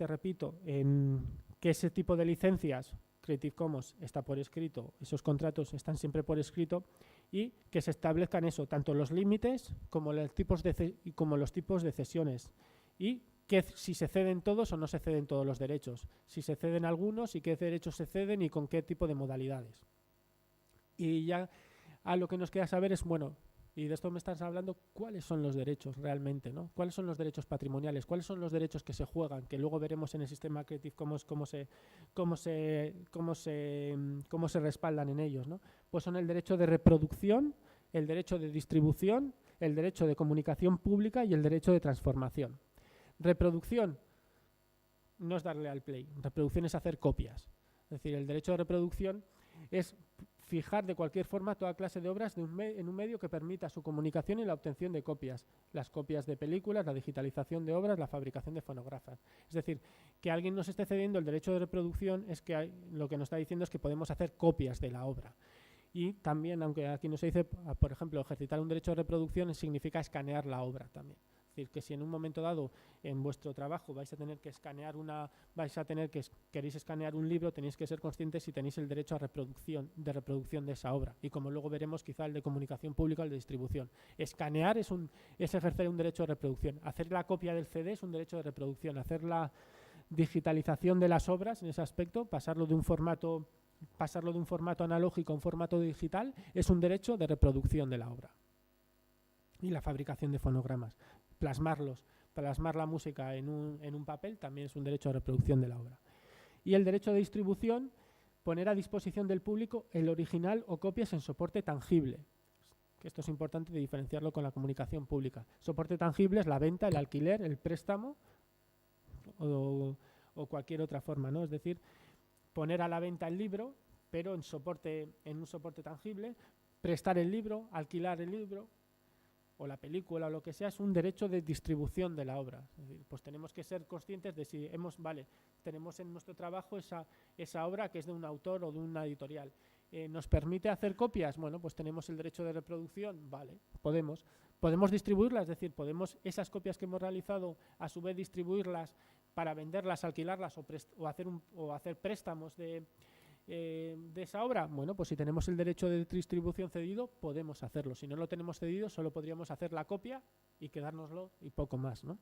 repito, en que ese tipo de licencias Creative Commons está por escrito, esos contratos están siempre por escrito, y que se establezcan eso, tanto los límites como los tipos de cesiones, y que si se ceden todos o no se ceden todos los derechos, si se ceden algunos y qué derechos se ceden y con qué tipo de modalidades. Y ya a lo que nos queda saber es, bueno, y de esto me estás hablando, ¿cuáles son los derechos realmente, ¿no? ¿Cuáles son los derechos patrimoniales? ¿Cuáles son los derechos que se juegan? Que luego veremos en el sistema Creative Commons cómo se respaldan en ellos, ¿no? Pues son el derecho de reproducción, el derecho de distribución, el derecho de comunicación pública y el derecho de transformación. Reproducción no es darle al play, reproducción es hacer copias. Es decir, el derecho de reproducción es fijar de cualquier forma toda clase de obras en un medio que permita su comunicación y la obtención de copias. Las copias de películas, la digitalización de obras, la fabricación de fonógrafos. Es decir, que alguien nos esté cediendo el derecho de reproducción es que lo que nos está diciendo es que podemos hacer copias de la obra. Y también, aunque aquí no se dice, por ejemplo, ejercitar un derecho de reproducción significa escanear la obra también. Es decir, que si en un momento dado en vuestro trabajo vais a tener que escanear queréis escanear un libro, tenéis que ser conscientes si tenéis el derecho a reproducción de esa obra. Y como luego veremos, quizá el de comunicación pública o el de distribución. Escanear es ejercer un derecho de reproducción. Hacer la copia del CD es un derecho de reproducción. Hacer la digitalización de las obras en ese aspecto, pasarlo de un formato analógico a un formato digital, es un derecho de reproducción de la obra. Y la fabricación de fonogramas. Plasmar la música en un papel también es un derecho de reproducción de la obra. Y el derecho de distribución, poner a disposición del público el original o copias en soporte tangible. Que esto es importante de diferenciarlo con la comunicación pública. Soporte tangible es la venta, el alquiler, el préstamo o cualquier otra forma, ¿no? Es decir, poner a la venta el libro, pero en un soporte tangible, prestar el libro, alquilar el libro, o la película o lo que sea, es un derecho de distribución de la obra. Es decir, pues tenemos que ser conscientes de si tenemos en nuestro trabajo esa obra que es de un autor o de una editorial. ¿Nos permite hacer copias? Bueno, pues tenemos el derecho de reproducción, vale, podemos distribuirlas, es decir, podemos esas copias que hemos realizado a su vez distribuirlas para venderlas, alquilarlas o hacer préstamos de esa obra. Bueno, pues si tenemos el derecho de distribución cedido, podemos hacerlo. Si no lo tenemos cedido, solo podríamos hacer la copia y quedárnoslo y poco más, ¿no?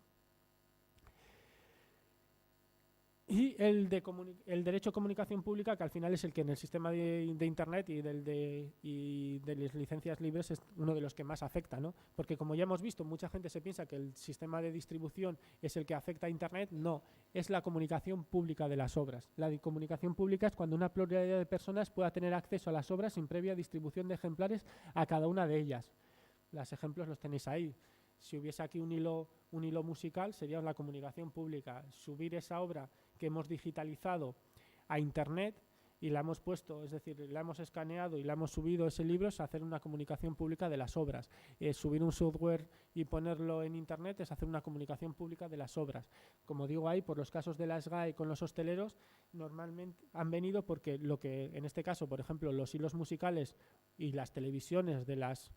Y el derecho a comunicación pública, que al final es el que en el sistema de Internet y de las licencias libres es uno de los que más afecta, ¿no? Porque como ya hemos visto, mucha gente se piensa que el sistema de distribución es el que afecta a Internet. No, es la comunicación pública de las obras. La comunicación pública es cuando una pluralidad de personas pueda tener acceso a las obras sin previa distribución de ejemplares a cada una de ellas. Los ejemplos los tenéis ahí. Si hubiese aquí un hilo musical, sería la comunicación pública. Subir esa obra que hemos digitalizado a Internet y la hemos puesto, es decir, la hemos escaneado y la hemos subido ese libro, es hacer una comunicación pública de las obras. Subir un software y ponerlo en Internet es hacer una comunicación pública de las obras. Como digo ahí, por los casos de la SGAE con los hosteleros, normalmente han venido porque lo que, en este caso, por ejemplo, los hilos musicales y las televisiones de las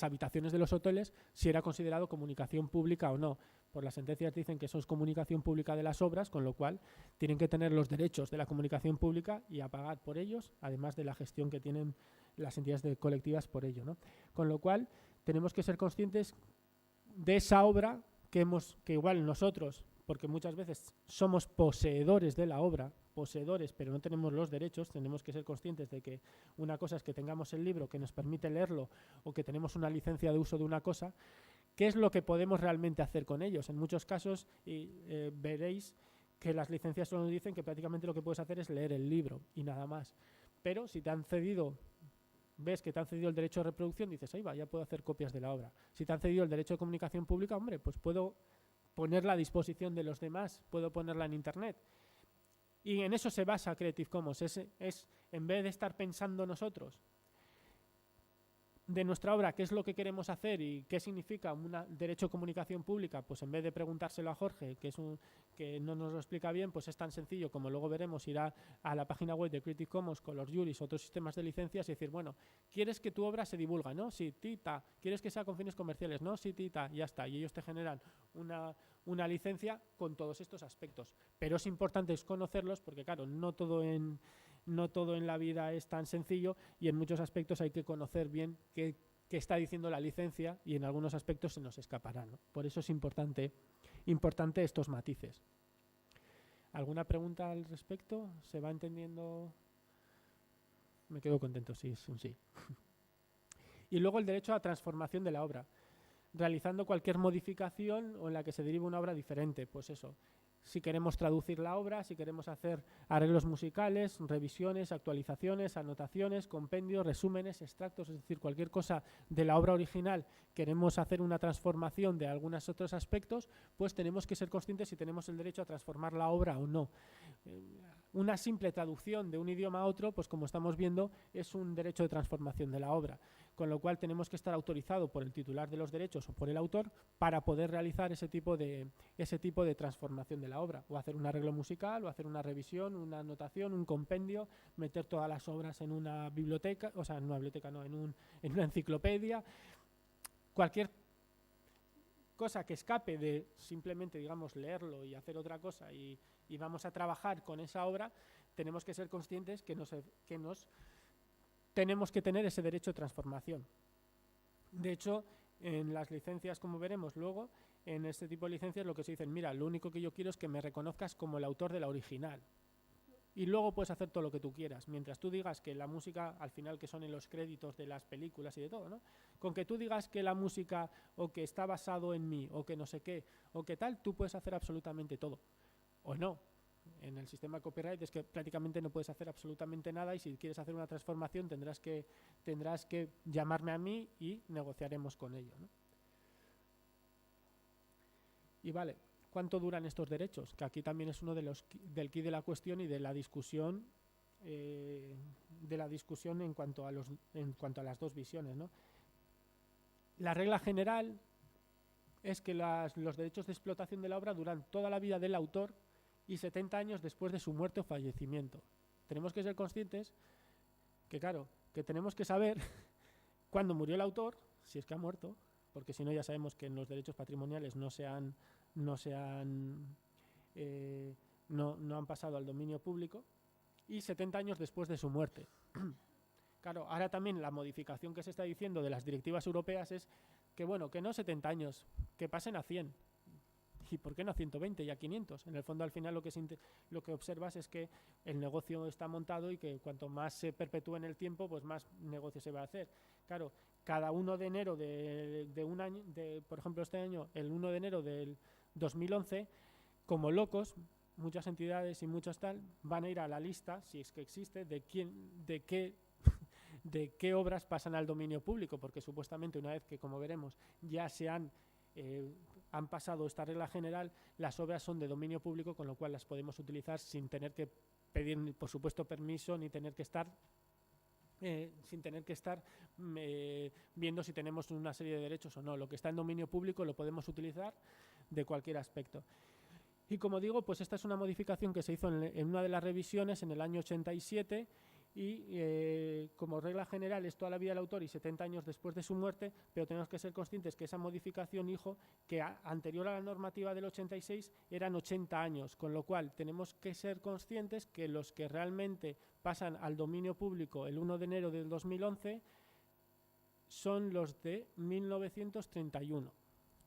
habitaciones de los hoteles, si era considerado comunicación pública o no. Por las sentencias dicen que eso es comunicación pública de las obras, con lo cual tienen que tener los derechos de la comunicación pública y a pagar por ellos, además de la gestión que tienen las entidades colectivas por ello, ¿no? Con lo cual tenemos que ser conscientes de esa obra que igual nosotros, porque muchas veces somos poseedores de la obra, poseedores, pero no tenemos los derechos, tenemos que ser conscientes de que una cosa es que tengamos el libro que nos permite leerlo o que tenemos una licencia de uso de una cosa, ¿qué es lo que podemos realmente hacer con ellos? En muchos casos veréis que las licencias solo nos dicen que prácticamente lo que puedes hacer es leer el libro y nada más. Pero si te han cedido, ves que te han cedido el derecho de reproducción, dices, ahí va, ya puedo hacer copias de la obra. Si te han cedido el derecho de comunicación pública, hombre, pues puedo ponerla a disposición de los demás, puedo ponerla en Internet. Y en eso se basa Creative Commons, es en vez de estar pensando nosotros de nuestra obra qué es lo que queremos hacer y qué significa un derecho de comunicación pública, pues en vez de preguntárselo a Jorge, que no nos lo explica bien, pues es tan sencillo como luego veremos, irá a la página web de Creative Commons con los juris, otros sistemas de licencias y decir, bueno, ¿quieres que tu obra se divulga? ¿No? Sí, tita. ¿Quieres que sea con fines comerciales? No, sí, tita. Ya está. Y ellos te generan una licencia con todos estos aspectos. Pero es importante conocerlos porque, claro, no todo en la vida es tan sencillo y en muchos aspectos hay que conocer bien qué está diciendo la licencia y en algunos aspectos se nos escapará, ¿no? Por eso es importante estos matices. ¿Alguna pregunta al respecto? ¿Se va entendiendo? Me quedo contento, sí, es un sí. Y luego el derecho a la transformación de la obra, realizando cualquier modificación o en la que se derive una obra diferente, pues eso. Si queremos traducir la obra, si queremos hacer arreglos musicales, revisiones, actualizaciones, anotaciones, compendios, resúmenes, extractos, es decir, cualquier cosa de la obra original, queremos hacer una transformación de algunos otros aspectos, pues tenemos que ser conscientes si tenemos el derecho a transformar la obra o no. Una simple traducción de un idioma a otro, pues como estamos viendo, es un derecho de transformación de la obra, con lo cual tenemos que estar autorizados por el titular de los derechos o por el autor para poder realizar ese tipo de transformación de la obra, o hacer un arreglo musical, o hacer una revisión, una anotación, un compendio, meter todas las obras en una biblioteca, o sea, en una biblioteca no, en una enciclopedia, cualquier cosa que escape de simplemente, digamos, leerlo y hacer otra cosa y vamos a trabajar con esa obra, tenemos que ser conscientes que tenemos que tener ese derecho de transformación. De hecho, en las licencias, como veremos luego, en este tipo de licencias lo que se dicen, mira, lo único que yo quiero es que me reconozcas como el autor de la original. Y luego puedes hacer todo lo que tú quieras, mientras tú digas que la música, al final que son en los créditos de las películas y de todo, ¿no? Con que tú digas que la música o que está basado en mí o que no sé qué o que tal, tú puedes hacer absolutamente todo. O no. En el sistema de copyright es que prácticamente no puedes hacer absolutamente nada y si quieres hacer una transformación tendrás que llamarme a mí y negociaremos con ello, ¿no? Y vale, ¿cuánto duran estos derechos? Que aquí también es uno del quid de la cuestión y de la discusión en cuanto a las dos visiones, ¿no? La regla general es que los derechos de explotación de la obra duran toda la vida del autor y 70 años después de su muerte o fallecimiento. Tenemos que ser conscientes que, claro, que tenemos que saber cuándo murió el autor, si es que ha muerto, porque si no ya sabemos que en los derechos patrimoniales no han pasado al dominio público, y 70 años después de su muerte. Claro, ahora también la modificación que se está diciendo de las directivas europeas es que, bueno, que no 70 años, que pasen a 100. ¿Y por qué no a 120 y a 500? En el fondo, al final, lo que observas es que el negocio está montado y que cuanto más se perpetúe en el tiempo, pues más negocio se va a hacer. Claro, cada 1 de enero de un año, por ejemplo, este año, el 1 de enero del 2011, como locos, muchas entidades y muchos tal, van a ir a la lista, si es que existe, de qué obras pasan al dominio público, porque supuestamente una vez que, como veremos, ya han pasado esta regla general, las obras son de dominio público, con lo cual las podemos utilizar sin tener que pedir, por supuesto, permiso, ni tener que estar viendo si tenemos una serie de derechos o no. Lo que está en dominio público lo podemos utilizar de cualquier aspecto. Y como digo, pues esta es una modificación que se hizo en una de las revisiones en el año 87 y como regla general es toda la vida del autor y 70 años después de su muerte, pero tenemos que ser conscientes que esa modificación, que anterior a la normativa del 86 eran 80 años, con lo cual tenemos que ser conscientes que los que realmente pasan al dominio público el 1 de enero del 2011 son los de 1931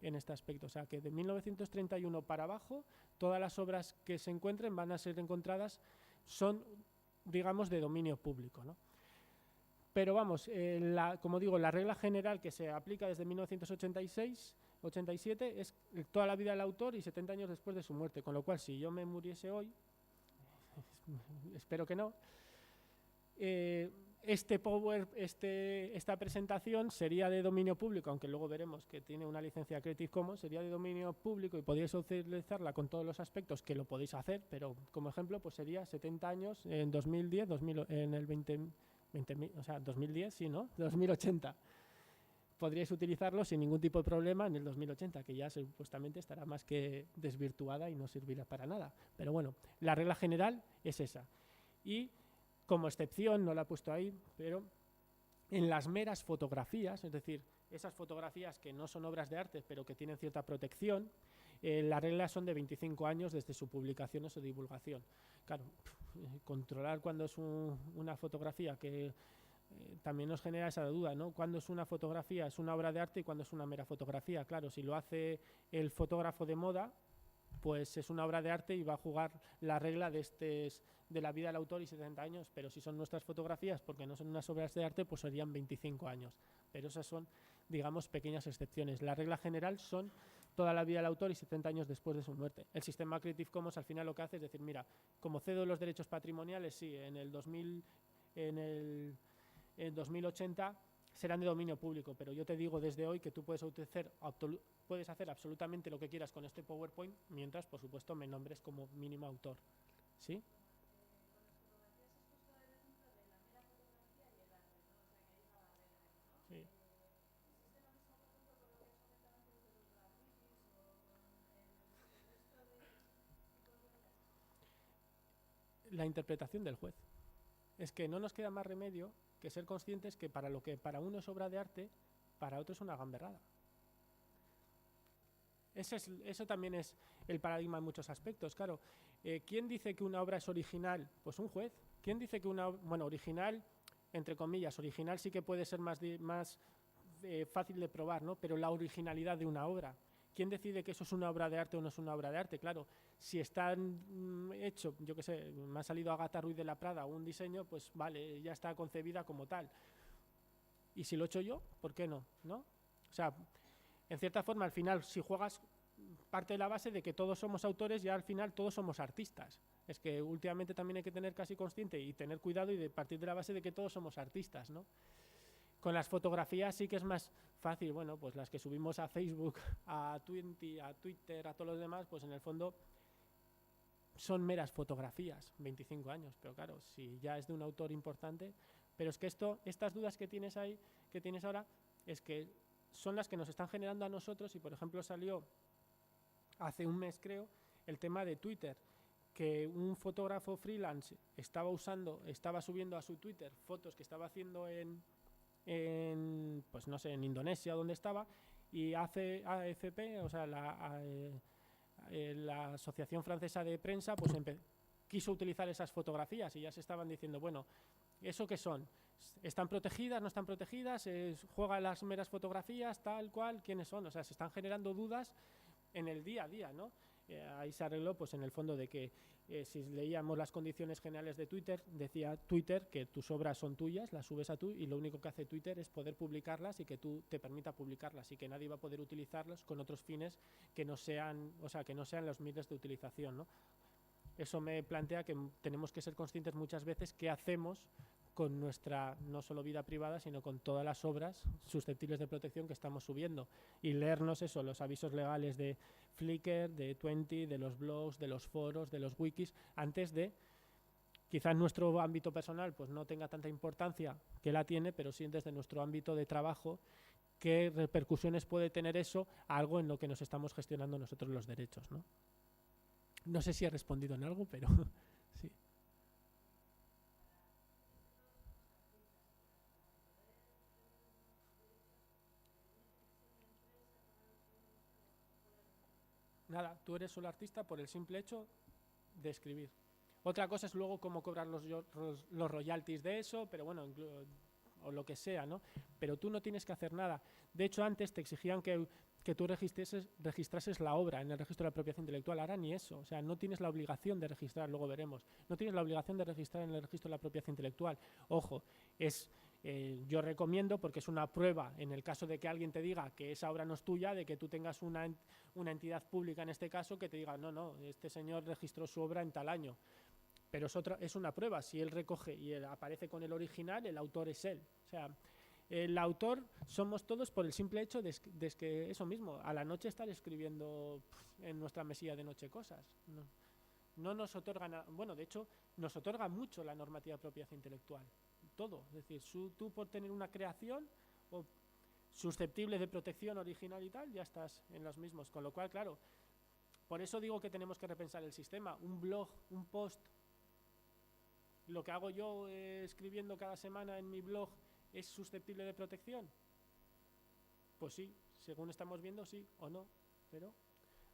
en este aspecto. O sea, que de 1931 para abajo, todas las obras que se encuentren van a ser encontradas, son, digamos, de dominio público, ¿no? Pero vamos, como digo, la regla general que se aplica desde 1986-87 es toda la vida del autor y 70 años después de su muerte. Con lo cual, si yo me muriese hoy, espero que no, esta presentación sería de dominio público, aunque luego veremos que tiene una licencia Creative Commons, sería de dominio público y podríais utilizarla con todos los aspectos que lo podéis hacer, pero como ejemplo pues sería 70 años en 2010, en el 2010, sí, ¿no? 2080. Podríais utilizarlo sin ningún tipo de problema en el 2080, que ya supuestamente estará más que desvirtuada y no servirá para nada. Pero bueno, la regla general es esa. Y como excepción, no la he puesto ahí, pero en las meras fotografías, es decir, esas fotografías que no son obras de arte, pero que tienen cierta protección, las reglas son de 25 años desde su publicación o su divulgación. Claro, controlar cuándo es una fotografía que también nos genera esa duda, ¿no? ¿Cuándo es una fotografía, es una obra de arte y cuándo es una mera fotografía? Claro, si lo hace el fotógrafo de moda, pues es una obra de arte y va a jugar la regla de la vida del autor y 70 años, pero si son nuestras fotografías, porque no son unas obras de arte, pues serían 25 años. Pero esas son, digamos, pequeñas excepciones. La regla general son toda la vida del autor y 70 años después de su muerte. El sistema Creative Commons al final lo que hace es decir, mira, como cedo los derechos patrimoniales, sí, en el 2080 serán de dominio público, pero yo te digo desde hoy que tú puedes hacer absolutamente lo que quieras con este PowerPoint, mientras, por supuesto, me nombres como mínimo autor. ¿Sí? Sí. La interpretación del juez. Es que no nos queda más remedio que ser conscientes que lo que para uno es obra de arte, para otro es una gamberrada. Eso también es el paradigma en muchos aspectos. Claro, ¿quién dice que una obra es original? Pues un juez. ¿Quién dice que original, entre comillas, original sí que puede ser más fácil de probar, ¿no? Pero la originalidad de una obra, ¿quién decide que eso es una obra de arte o no es una obra de arte? Claro, si está hecho, yo qué sé, me ha salido Agatha Ruiz de la Prada un diseño, pues vale, ya está concebida como tal. Y si lo he hecho yo, ¿por qué no? ¿No? O sea, en cierta forma, al final, si juegas, parte de la base de que todos somos autores, ya al final todos somos artistas. Es que últimamente también hay que tener casi consciente y tener cuidado y de partir de la base de que todos somos artistas, ¿no? Con las fotografías sí que es más fácil, bueno, pues las que subimos a Facebook, a Twitter, a todos los demás, pues en el fondo son meras fotografías, 25 años, pero claro, si ya es de un autor importante, pero es que estas dudas que tienes ahí, que tienes ahora, es que son las que nos están generando a nosotros y, por ejemplo, salió hace un mes, creo, el tema de Twitter, que un fotógrafo freelance estaba subiendo a su Twitter fotos que estaba haciendo pues no sé, en Indonesia, donde estaba, y AFP, o sea, la Asociación Francesa de Prensa, pues quiso utilizar esas fotografías y ya se estaban diciendo, bueno, ¿eso qué son? ¿Están protegidas? ¿No están protegidas? ¿Juegan las meras fotografías? Tal cual, ¿quiénes son? O sea, se están generando dudas en el día a día, ¿no? Ahí se arregló, pues en el fondo de que si leíamos las condiciones generales de Twitter, decía Twitter que tus obras son tuyas, las subes a tú y lo único que hace Twitter es poder publicarlas y que tú te permita publicarlas y que nadie va a poder utilizarlas con otros fines que no sean, o sea, que no sean los miles de utilización, ¿no? Eso me plantea que tenemos que ser conscientes muchas veces qué hacemos con nuestra no solo vida privada, sino con todas las obras susceptibles de protección que estamos subiendo y leernos eso, los avisos legales de Flickr, de Twenty, de los blogs, de los foros, de los wikis, antes de, quizás nuestro ámbito personal pues no tenga tanta importancia que la tiene, pero sí desde nuestro ámbito de trabajo, qué repercusiones puede tener eso a algo en lo que nos estamos gestionando nosotros los derechos, ¿no? No sé si he respondido en algo, pero sí. Nada, tú eres solo artista por el simple hecho de escribir. Otra cosa es luego cómo cobrar los royalties de eso, pero bueno, o lo que sea, ¿no? Pero tú no tienes que hacer nada. De hecho, antes te exigían que tú registrases la obra en el registro de la propiedad intelectual. Ahora ni eso. O sea, no tienes la obligación de registrar, luego veremos. No tienes la obligación de registrar en el registro de la propiedad intelectual. Ojo, yo recomiendo, porque es una prueba en el caso de que alguien te diga que esa obra no es tuya, de que tú tengas una entidad pública en este caso que te diga, no, este señor registró su obra en tal año. Pero es una prueba. Si él recoge y él aparece con el original, el autor es él. O sea, el autor somos todos por el simple hecho de que eso mismo, a la noche estar escribiendo en nuestra mesilla de noche cosas. No nos otorga nada. Bueno, de hecho, nos otorga mucho la normativa de propiedad intelectual. Todo. Es decir, tú por tener una creación o susceptible de protección original y tal, ya estás en los mismos. Con lo cual, claro, por eso digo que tenemos que repensar el sistema. Un blog, un post, lo que hago yo escribiendo cada semana en mi blog, ¿es susceptible de protección? Pues sí, según estamos viendo, sí o no, pero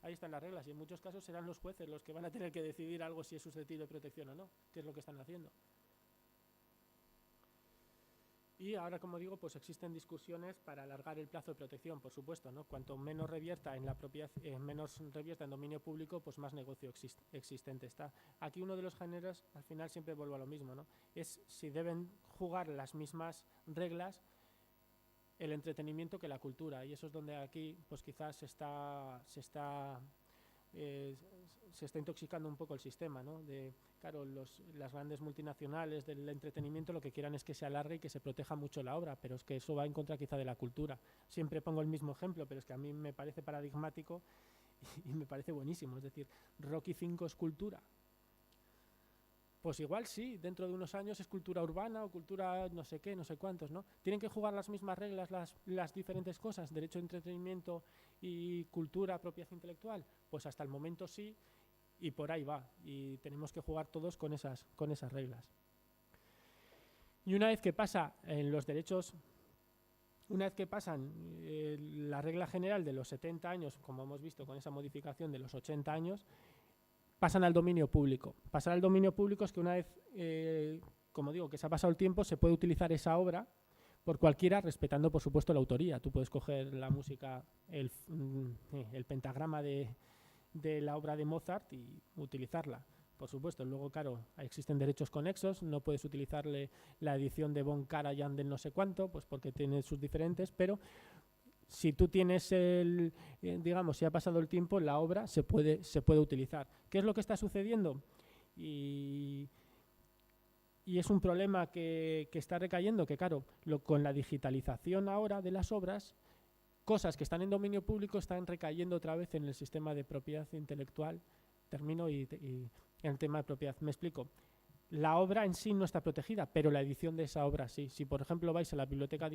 ahí están las reglas y en muchos casos serán los jueces los que van a tener que decidir algo si es susceptible de protección o no, que es lo que están haciendo. Y ahora, como digo, pues existen discusiones para alargar el plazo de protección, por supuesto, ¿no? Cuanto menos revierta en la propiedad, menos revierta en dominio público, pues más negocio existente está. Aquí uno de los géneros, al final siempre vuelvo a lo mismo, ¿no? Es si deben jugar las mismas reglas el entretenimiento que la cultura, y eso es donde aquí, pues quizás se está intoxicando un poco el sistema, ¿no? Claro, las grandes multinacionales del entretenimiento lo que quieran es que se alargue y que se proteja mucho la obra, pero es que eso va en contra quizá de la cultura. Siempre pongo el mismo ejemplo, pero es que a mí me parece paradigmático y me parece buenísimo. Es decir, Rocky V es cultura. Pues igual sí, dentro de unos años es cultura urbana o cultura no sé qué, no sé cuántos, ¿no? ¿Tienen que jugar las mismas reglas las diferentes cosas, derecho de entretenimiento y cultura, propiedad intelectual? Pues hasta el momento sí, y por ahí va, y tenemos que jugar todos con esas reglas. Y una vez que pasa en los derechos, una vez que pasan la regla general de los 70 años, como hemos visto con esa modificación de los 80 años, pasan al dominio público. Pasar al dominio público es que una vez, como digo, que se ha pasado el tiempo, se puede utilizar esa obra por cualquiera, respetando, por supuesto, la autoría. Tú puedes coger la música, el pentagrama de la obra de Mozart y utilizarla, por supuesto. Luego, claro, existen derechos conexos, no puedes utilizarle la edición de Von Karajan del no sé cuánto, pues porque tiene sus diferentes, pero si tú tienes digamos, si ha pasado el tiempo, la obra se puede utilizar. ¿Qué es lo que está sucediendo? Y es un problema que está recayendo, que claro, con la digitalización ahora de las obras, cosas que están en dominio público están recayendo otra vez en el sistema de propiedad intelectual. Termino y en el tema de propiedad. Me explico. La obra en sí no está protegida, pero la edición de esa obra sí. Si, por ejemplo, vais a la biblioteca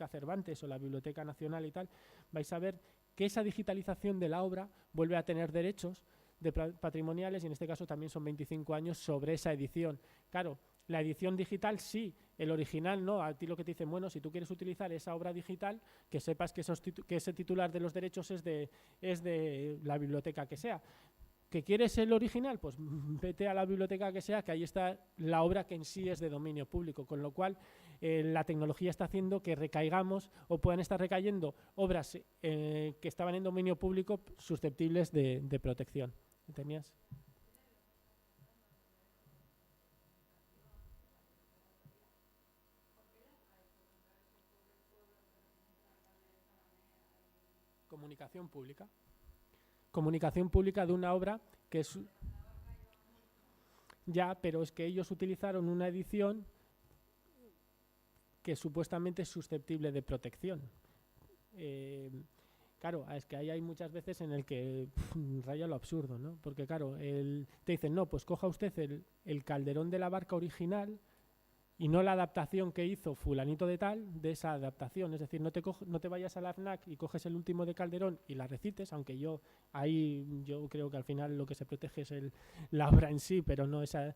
Cervantes o la Biblioteca Nacional y tal, vais a ver que esa digitalización de la obra vuelve a tener derechos patrimoniales, y en este caso también son 25 años sobre esa edición. Claro, la edición digital sí, el original no. A ti lo que te dicen, bueno, si tú quieres utilizar esa obra digital, que sepas que ese titular de los derechos es de la biblioteca que sea. ¿Que quieres el original? Pues vete a la biblioteca que sea, que ahí está la obra que en sí es de dominio público, con lo cual la tecnología está haciendo que recaigamos o puedan estar recayendo obras que estaban en dominio público susceptibles de protección. ¿Tenías? Comunicación pública. Comunicación pública de una obra que es... Ya, pero es que ellos utilizaron una edición que supuestamente es susceptible de protección. Claro, es que ahí hay muchas veces en el que raya lo absurdo, ¿no? Porque claro, te dicen, no, pues coja usted el Calderón de la Barca original y no la adaptación que hizo fulanito de tal de esa adaptación. Es decir, no te vayas a la FNAC y coges el último de Calderón y la recites, aunque yo creo que al final lo que se protege es la obra en sí, pero no esa...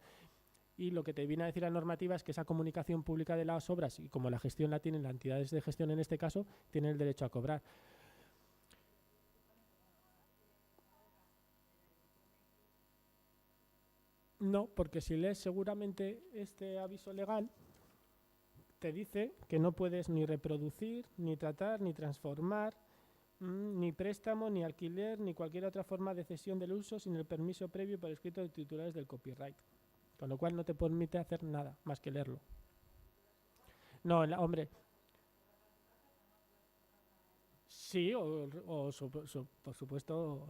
Y lo que te viene a decir la normativa es que esa comunicación pública de las obras, y como la gestión la tienen las entidades de gestión en este caso, tienen el derecho a cobrar. No, porque si lees seguramente este aviso legal, te dice que no puedes ni reproducir, ni tratar, ni transformar, ni préstamo, ni alquiler, ni cualquier otra forma de cesión del uso sin el permiso previo por escrito de titulares del copyright. Con lo cual no te permite hacer nada más que leerlo. No, hombre. Sí, por supuesto,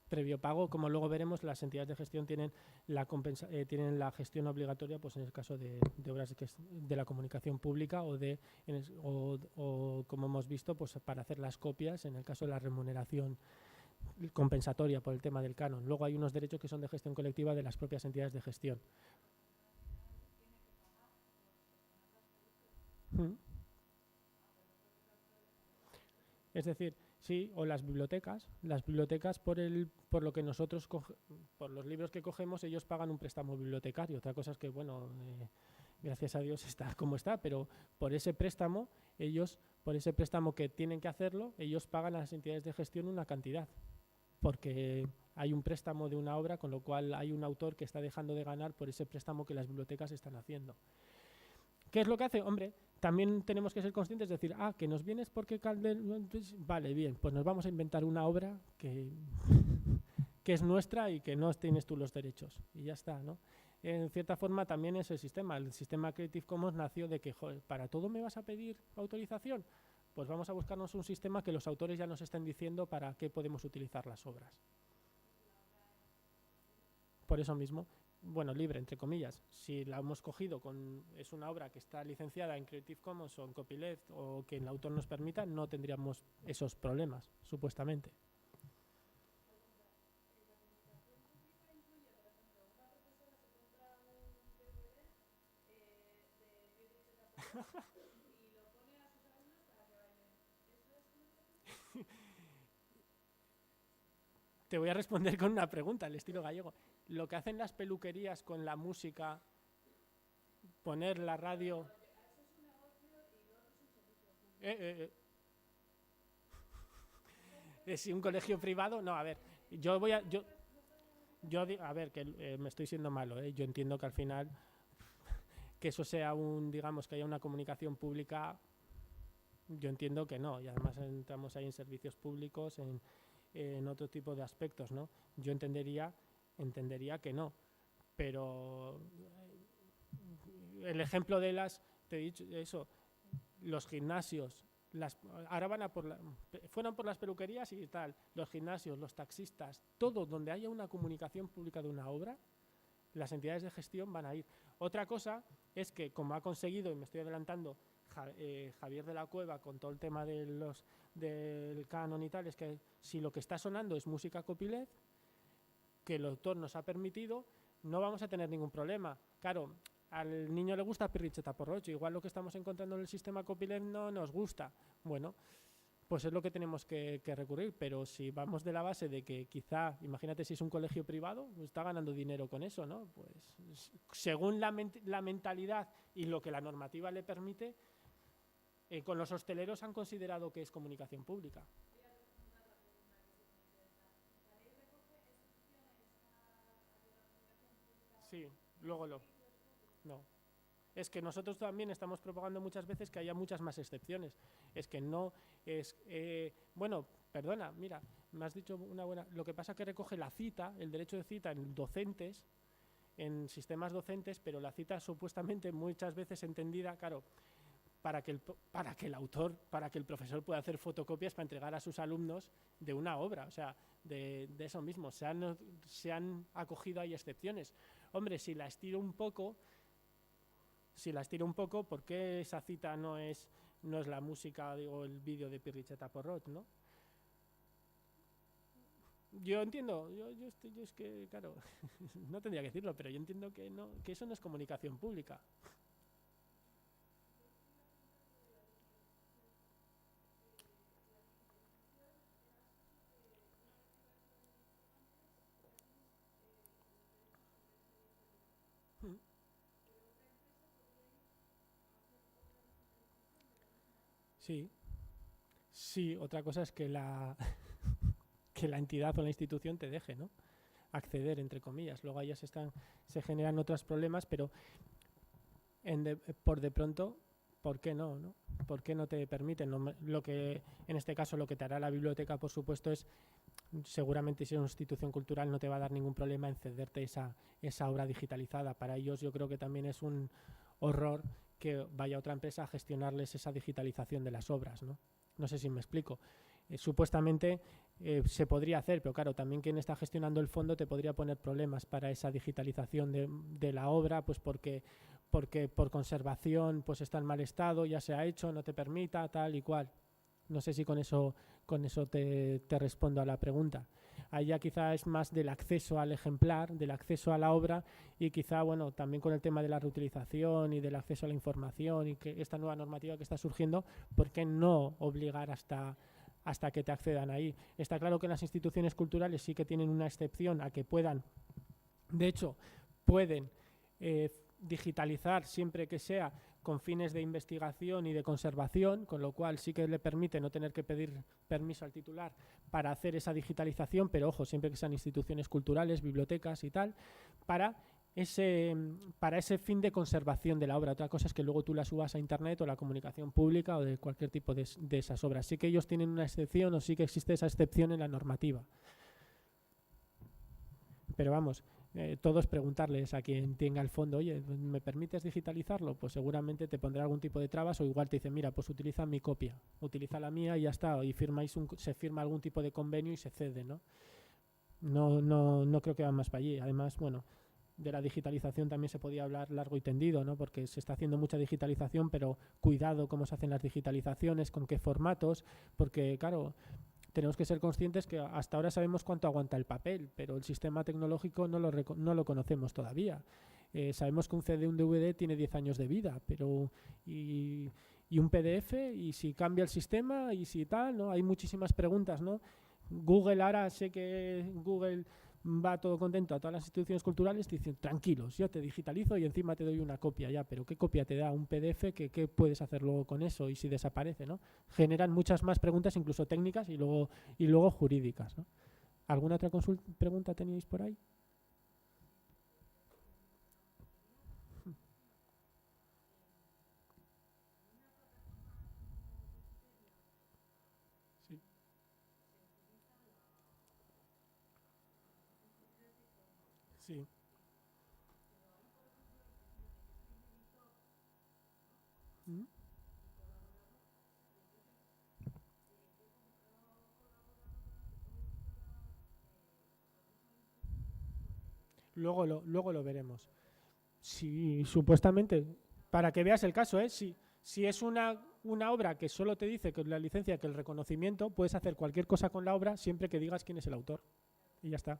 previo pago, como luego veremos, las entidades de gestión tienen la gestión obligatoria, pues en el caso de obras de la comunicación pública o como hemos visto, pues para hacer las copias en el caso de la remuneración compensatoria por el tema del canon. Luego hay unos derechos que son de gestión colectiva de las propias entidades de gestión. Es decir, sí, o las bibliotecas por lo que nosotros por los libros que cogemos, ellos pagan un préstamo bibliotecario. Otra cosa es que, bueno, gracias a Dios está como está, pero por ese préstamo que tienen que hacerlo, ellos pagan a las entidades de gestión una cantidad, porque hay un préstamo de una obra, con lo cual hay un autor que está dejando de ganar por ese préstamo que las bibliotecas están haciendo. ¿Qué es lo que hace? Hombre, también tenemos que ser conscientes de decir, que nos vienes porque vale, bien, pues nos vamos a inventar una obra que es nuestra y que no tienes tú los derechos. Y ya está, ¿no? En cierta forma también es el sistema. El sistema Creative Commons nació de que, joder, ¿para todo me vas a pedir autorización? Pues vamos a buscarnos un sistema que los autores ya nos estén diciendo para qué podemos utilizar las obras. Por eso mismo. Bueno, libre, entre comillas. Si la hemos cogido es una obra que está licenciada en Creative Commons o en Copyleft o que el autor nos permita, no tendríamos esos problemas, supuestamente. Te voy a responder con una pregunta, al estilo gallego. Lo que hacen las peluquerías con la música, poner la radio... ¿Es un colegio privado? No, a ver, a ver, que me estoy siendo malo, yo entiendo que al final que eso sea digamos, que haya una comunicación pública, yo entiendo que no, y además entramos ahí en servicios públicos, en otro tipo de aspectos, ¿no? Yo entendería que no, pero el ejemplo de te he dicho eso, los gimnasios, ahora fueron por las peluquerías y tal, los gimnasios, los taxistas, todo donde haya una comunicación pública de una obra, las entidades de gestión van a ir. Otra cosa es que, como ha conseguido, y me estoy adelantando, Javier de la Cueva con todo el tema del canon y tal, es que si lo que está sonando es música copyleft, que el autor nos ha permitido, no vamos a tener ningún problema. Claro, al niño le gusta Pirricheta Porrocho, igual lo que estamos encontrando en el sistema copyleft no nos gusta. Bueno, pues es lo que tenemos que recurrir, pero si vamos de la base de que quizá, imagínate si es un colegio privado, está ganando dinero con eso, ¿no? Pues según la mentalidad y lo que la normativa le permite, con los hosteleros han considerado que es comunicación pública. Sí, luego no. Es que nosotros también estamos propagando muchas veces que haya muchas más excepciones. Es que no es... bueno, perdona, mira, me has dicho una buena... Lo que pasa es que recoge la cita, el derecho de cita en docentes, en sistemas docentes, pero la cita supuestamente muchas veces entendida, claro, para que el profesor pueda hacer fotocopias para entregar a sus alumnos de una obra, o sea, de eso mismo. Se han acogido, hay excepciones. Hombre, si la estiro un poco, ¿por qué esa cita no es la música o el vídeo de Pirricheta Porrot, ¿no? Yo entiendo, yo es que, claro, no tendría que decirlo, pero yo entiendo que eso no es comunicación pública. Sí, otra cosa es que la entidad o la institución te deje, ¿no? Acceder, entre comillas. Luego ahí se generan otros problemas, pero por de pronto ¿por qué no, no? ¿Por qué no te permiten? Lo que, en este caso, lo que te hará la biblioteca, por supuesto, es seguramente si es una institución cultural no te va a dar ningún problema en cederte esa obra digitalizada. Para ellos yo creo que también es un horror que vaya otra empresa a gestionarles esa digitalización de las obras, ¿no? No sé si me explico. Supuestamente se podría hacer, pero claro, también quien está gestionando el fondo te podría poner problemas para esa digitalización de la obra, pues porque por conservación pues está en mal estado, ya se ha hecho, no te permita, tal y cual. No sé si con eso te respondo a la pregunta. Ahí ya quizá es más del acceso al ejemplar, del acceso a la obra y quizá, bueno, también con el tema de la reutilización y del acceso a la información y que esta nueva normativa que está surgiendo, ¿por qué no obligar hasta que te accedan ahí? Está claro que las instituciones culturales sí que tienen una excepción a que puedan, de hecho, pueden digitalizar siempre que sea con fines de investigación y de conservación, con lo cual sí que le permite no tener que pedir permiso al titular para hacer esa digitalización, pero ojo, siempre que sean instituciones culturales, bibliotecas y tal, para ese fin de conservación de la obra. Otra cosa es que luego tú la subas a internet o la comunicación pública o de cualquier tipo de esas obras. Sí que ellos tienen una excepción o sí que existe esa excepción en la normativa. Pero vamos, todo es preguntarles a quien tenga el fondo, oye, ¿me permites digitalizarlo? Pues seguramente te pondrá algún tipo de trabas o igual te dice, mira, pues utiliza mi copia, utiliza la mía y ya está, y se firma algún tipo de convenio y se cede, ¿no? No creo que va más para allí. Además, bueno, de la digitalización también se podía hablar largo y tendido, ¿no? Porque se está haciendo mucha digitalización, pero cuidado cómo se hacen las digitalizaciones, con qué formatos, porque claro, tenemos que ser conscientes que hasta ahora sabemos cuánto aguanta el papel, pero el sistema tecnológico no lo conocemos todavía. Sabemos que un CD, un DVD tiene 10 años de vida, pero y un PDF, y si cambia el sistema, y si tal, ¿no? Hay muchísimas preguntas, ¿no? Google, ahora sé que Google va todo contento a todas las instituciones culturales, te dicen, tranquilos, yo te digitalizo y encima te doy una copia ya, pero ¿qué copia te da? Un PDF, ¿qué puedes hacer luego con eso? Y si desaparece, ¿no? Generan muchas más preguntas, incluso técnicas y luego jurídicas, ¿no? ¿Alguna otra pregunta teníais por ahí? Sí. Sí. ¿Mm? Luego lo veremos. Sí, supuestamente, para que veas el caso, ¿eh? Si es una obra que solo te dice que la licencia, que el reconocimiento, puedes hacer cualquier cosa con la obra siempre que digas quién es el autor. Y ya está.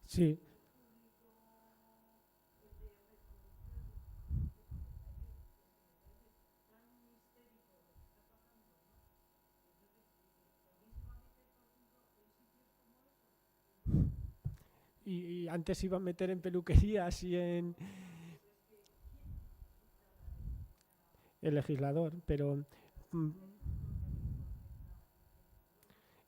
Sí, y antes iba a meter en peluquerías y en el legislador, pero mm,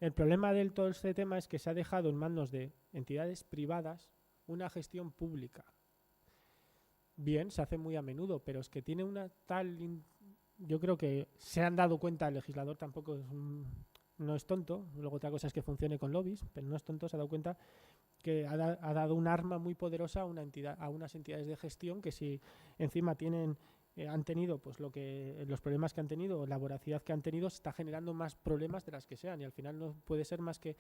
el problema de todo este tema es que se ha dejado en manos de entidades privadas una gestión pública. Bien, se hace muy a menudo, pero es que tiene una yo creo que se han dado cuenta, el legislador tampoco no es tonto, luego otra cosa es que funcione con lobbies, pero no es tonto, se ha dado cuenta que ha dado un arma muy poderosa a unas entidades de gestión que si encima han tenido pues los problemas que han tenido, la voracidad que han tenido, se está generando más problemas de las que sean, y al final no puede ser más que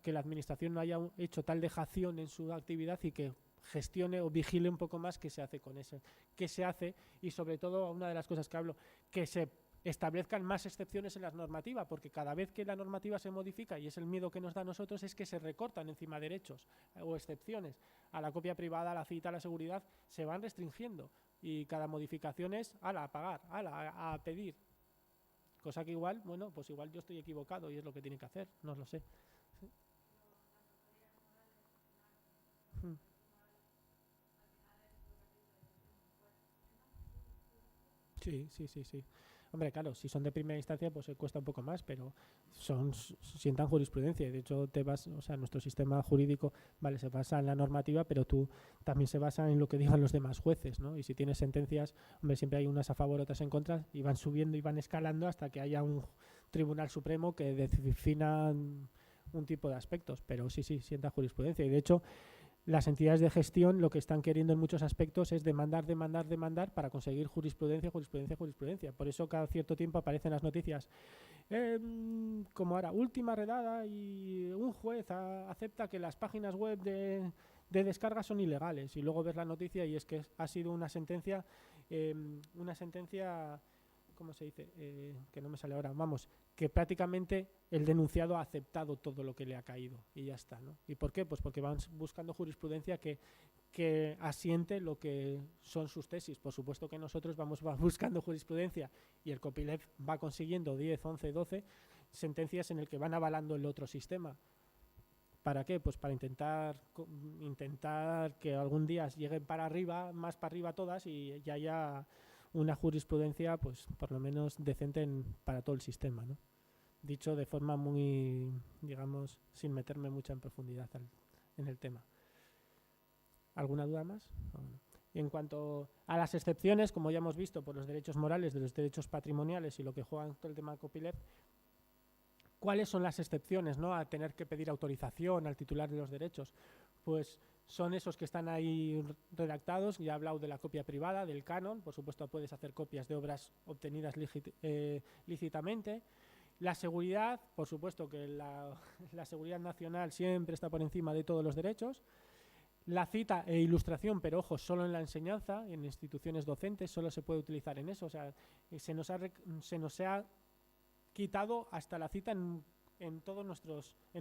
la administración no haya hecho tal dejación en su actividad y que gestione o vigile un poco más qué se hace con eso, qué se hace, y sobre todo una de las cosas que hablo, que se establezcan más excepciones en la normativa, porque cada vez que la normativa se modifica, y es el miedo que nos da a nosotros, es que se recortan encima derechos o excepciones a la copia privada, a la cita, a la seguridad, se van restringiendo, y cada modificación es a pagar, a pedir, cosa que igual, bueno, pues igual yo estoy equivocado y es lo que tiene que hacer, no lo sé. Sí, sí, sí, sí. Hombre, claro, si son de primera instancia, pues cuesta un poco más, pero sientan jurisprudencia. Y de hecho, nuestro sistema jurídico, vale, se basa en la normativa, pero tú también se basa en lo que digan los demás jueces, ¿no? Y si tienes sentencias, hombre, siempre hay unas a favor, otras en contra, y van subiendo y van escalando hasta que haya un Tribunal Supremo que defina un tipo de aspectos. Pero sí, sienta jurisprudencia. Y de hecho, las entidades de gestión lo que están queriendo en muchos aspectos es demandar para conseguir jurisprudencia. Por eso cada cierto tiempo aparecen las noticias, como ahora, última redada y un juez acepta que las páginas web de descarga son ilegales. Y luego ves la noticia y es que ha sido una sentencia, ¿cómo se dice? Que no me sale ahora, vamos, que prácticamente el denunciado ha aceptado todo lo que le ha caído y ya está, ¿no? ¿Y por qué? Pues porque van buscando jurisprudencia que asiente lo que son sus tesis. Por supuesto que nosotros vamos buscando jurisprudencia y el copyleft va consiguiendo 10, 11, 12 sentencias en el que van avalando el otro sistema. ¿Para qué? Pues para intentar que algún día lleguen más para arriba todas y ya haya una jurisprudencia, pues por lo menos decente para todo el sistema, ¿no? Dicho de forma muy, digamos, sin meterme mucho en profundidad en el tema. ¿Alguna duda más? Y en cuanto a las excepciones, como ya hemos visto, por los derechos morales, de los derechos patrimoniales y lo que juega todo el tema de copyleft, ¿cuáles son las excepciones, ¿no?, a tener que pedir autorización al titular de los derechos? Pues son esos que están ahí redactados. Ya he hablado de la copia privada, del canon. Por supuesto, puedes hacer copias de obras obtenidas lícitamente. La seguridad, por supuesto que la seguridad nacional siempre está por encima de todos los derechos. La cita e ilustración, pero ojo, solo en la enseñanza, en instituciones docentes, solo se puede utilizar en eso. O sea, se nos ha quitado hasta la cita en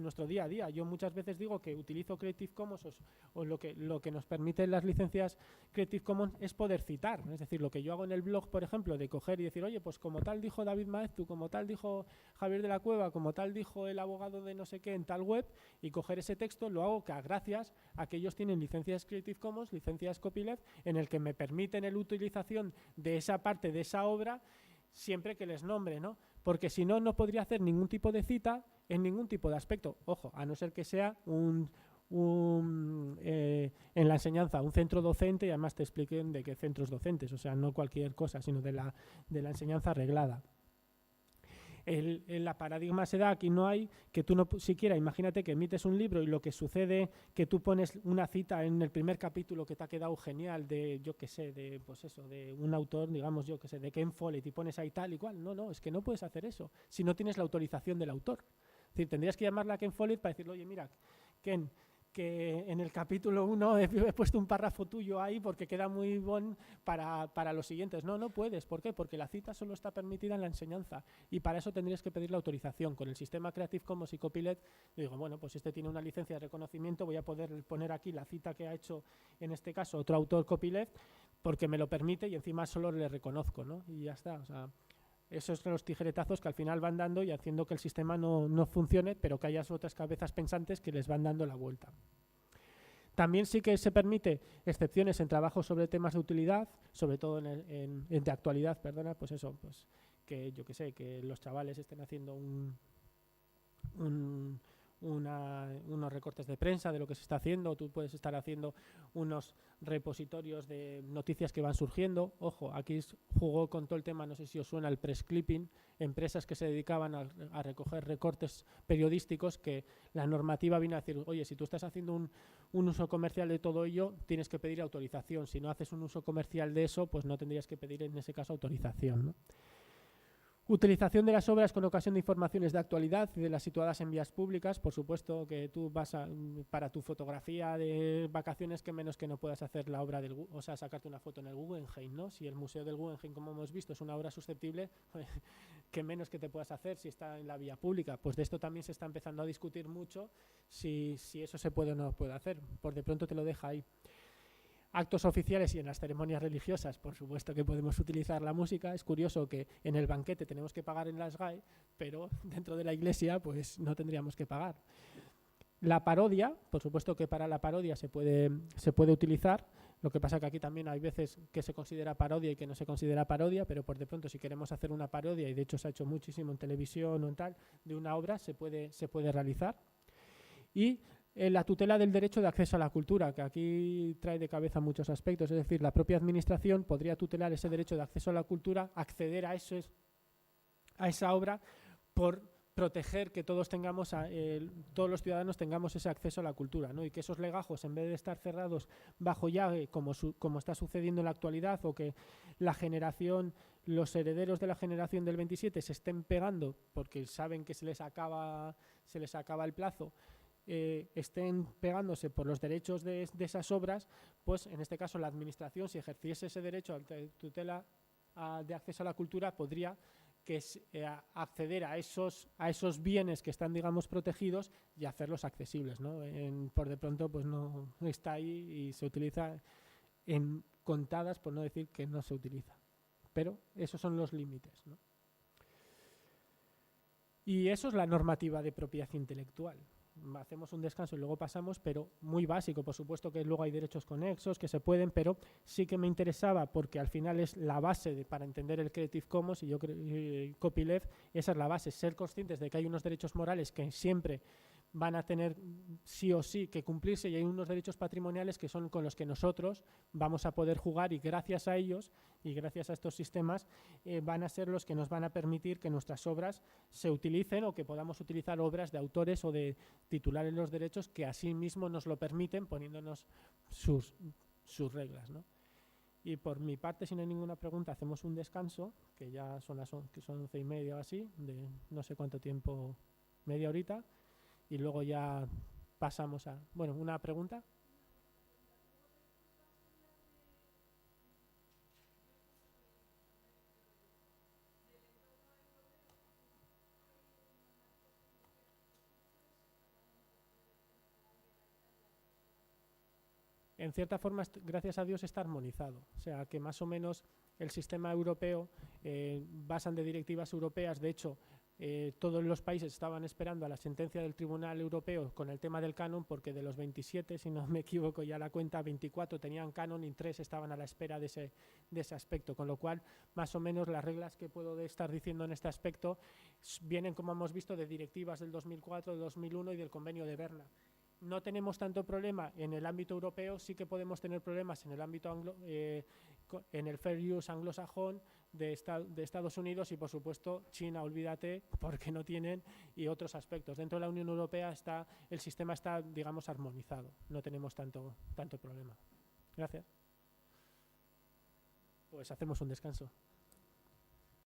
nuestro día a día. Yo muchas veces digo que utilizo Creative Commons o lo que nos permiten las licencias Creative Commons es poder citar. Es decir, lo que yo hago en el blog, por ejemplo, de coger y decir, oye, pues como tal dijo David Maeztu, como tal dijo Javier de la Cueva, como tal dijo el abogado de no sé qué en tal web, y coger ese texto, lo hago gracias a que ellos tienen licencias Creative Commons, licencias copyleft, en el que me permiten la utilización de esa parte de esa obra siempre que les nombre, ¿no? Porque si no, no podría hacer ningún tipo de cita en ningún tipo de aspecto. Ojo, a no ser que sea en la enseñanza un centro docente y además te expliquen de qué centros docentes, o sea, no cualquier cosa, sino de la enseñanza reglada. La paradigma se da, aquí no hay, que tú no siquiera, imagínate que emites un libro y lo que sucede que tú pones una cita en el primer capítulo que te ha quedado genial de, yo qué sé, de un autor, digamos, yo qué sé, de Ken Follett, y pones ahí tal y cual. No, es que no puedes hacer eso si no tienes la autorización del autor. Es decir, tendrías que llamarla a Ken Follett para decirle, oye, mira, Ken, que en el capítulo 1 he puesto un párrafo tuyo ahí porque queda muy bon para los siguientes. No puedes. ¿Por qué? Porque la cita solo está permitida en la enseñanza y para eso tendrías que pedir la autorización. Con el sistema Creative Commons y Copyleft, digo, bueno, pues este tiene una licencia de reconocimiento, voy a poder poner aquí la cita que ha hecho, en este caso, otro autor Copyleft, porque me lo permite y encima solo le reconozco, ¿no? Y ya está, o sea, esos son los tijeretazos que al final van dando y haciendo que el sistema no funcione, pero que haya otras cabezas pensantes que les van dando la vuelta. También sí que se permite excepciones en trabajos sobre temas de utilidad, sobre todo de actualidad, perdona, pues eso, pues que yo que sé, que los chavales estén haciendo unos recortes de prensa de lo que se está haciendo, tú puedes estar haciendo unos repositorios de noticias que van surgiendo. Ojo, aquí jugó con todo el tema, no sé si os suena el press clipping, empresas que se dedicaban a recoger recortes periodísticos, que la normativa vino a decir, oye, si tú estás haciendo un uso comercial de todo ello, tienes que pedir autorización. Si no haces un uso comercial de eso, pues no tendrías que pedir en ese caso autorización, ¿no? Utilización de las obras con ocasión de informaciones de actualidad y de las situadas en vías públicas. Por supuesto que tú vas para tu fotografía de vacaciones, que menos que no puedas hacer la obra o sea, sacarte una foto en el Guggenheim, ¿no? Si el Museo del Guggenheim, como hemos visto, es una obra susceptible, pues, que menos que te puedas hacer si está en la vía pública. Pues de esto también se está empezando a discutir mucho, si eso se puede o no puede hacer. Por de pronto te lo deja ahí. Actos oficiales y en las ceremonias religiosas, por supuesto que podemos utilizar la música. Es curioso que en el banquete tenemos que pagar en las SGAE, pero dentro de la iglesia pues no tendríamos que pagar. La parodia, por supuesto que para la parodia se puede utilizar, Lo que pasa que aquí también hay veces que se considera parodia y que no se considera parodia, pero por de pronto si queremos hacer una parodia, y de hecho se ha hecho muchísimo en televisión o en tal, de una obra se puede realizar. Y la tutela del derecho de acceso a la cultura, que aquí trae de cabeza muchos aspectos, es decir, la propia administración podría tutelar ese derecho de acceso a la cultura, acceder a esa obra por proteger que todos tengamos, todos los ciudadanos tengamos ese acceso a la cultura, ¿no? Y que esos legajos, en vez de estar cerrados bajo llave, como está sucediendo en la actualidad, o que los herederos de la generación del 27 se estén pegando porque saben que se les acaba el plazo, estén pegándose por los derechos de esas obras, pues en este caso la administración, si ejerciese ese derecho a tutela de acceso a la cultura, podría acceder a esos bienes que están, digamos, protegidos y hacerlos accesibles, ¿no? Por de pronto pues no está ahí y se utiliza en contadas, por no decir que no se utiliza, pero esos son los límites, ¿no? Y eso es la normativa de propiedad intelectual. Hacemos un descanso y luego pasamos, pero muy básico. Por supuesto que luego hay derechos conexos que se pueden, pero sí que me interesaba porque al final es la base para entender el Creative Commons y yo creo copyleft, esa es la base, ser conscientes de que hay unos derechos morales que siempre van a tener sí o sí que cumplirse y hay unos derechos patrimoniales que son con los que nosotros vamos a poder jugar y gracias a ellos y gracias a estos sistemas van a ser los que nos van a permitir que nuestras obras se utilicen o que podamos utilizar obras de autores o de titulares de los derechos que así mismo nos lo permiten poniéndonos sus reglas, ¿no? Y por mi parte, si no hay ninguna pregunta, hacemos un descanso, que ya son que son 11:30 o así, de no sé cuánto tiempo, media horita. Y luego ya pasamos a... Bueno, ¿una pregunta? En cierta forma, gracias a Dios, está armonizado. O sea, que más o menos el sistema europeo basan de directivas europeas. De hecho, todos los países estaban esperando a la sentencia del Tribunal Europeo con el tema del canon, porque de los 27, si no me equivoco ya la cuenta, 24 tenían canon y 3 estaban a la espera de ese aspecto, con lo cual más o menos las reglas que puedo estar diciendo en este aspecto vienen, como hemos visto, de directivas del 2004, del 2001 y del convenio de Berna. No tenemos tanto problema en el ámbito europeo, sí que podemos tener problemas en el ámbito en el fair use anglosajón de Estados Unidos y por supuesto China, olvídate, porque no tienen, y otros aspectos. Dentro de la Unión Europea el sistema está, digamos, armonizado, no tenemos tanto problema. Gracias. Pues hacemos un descanso.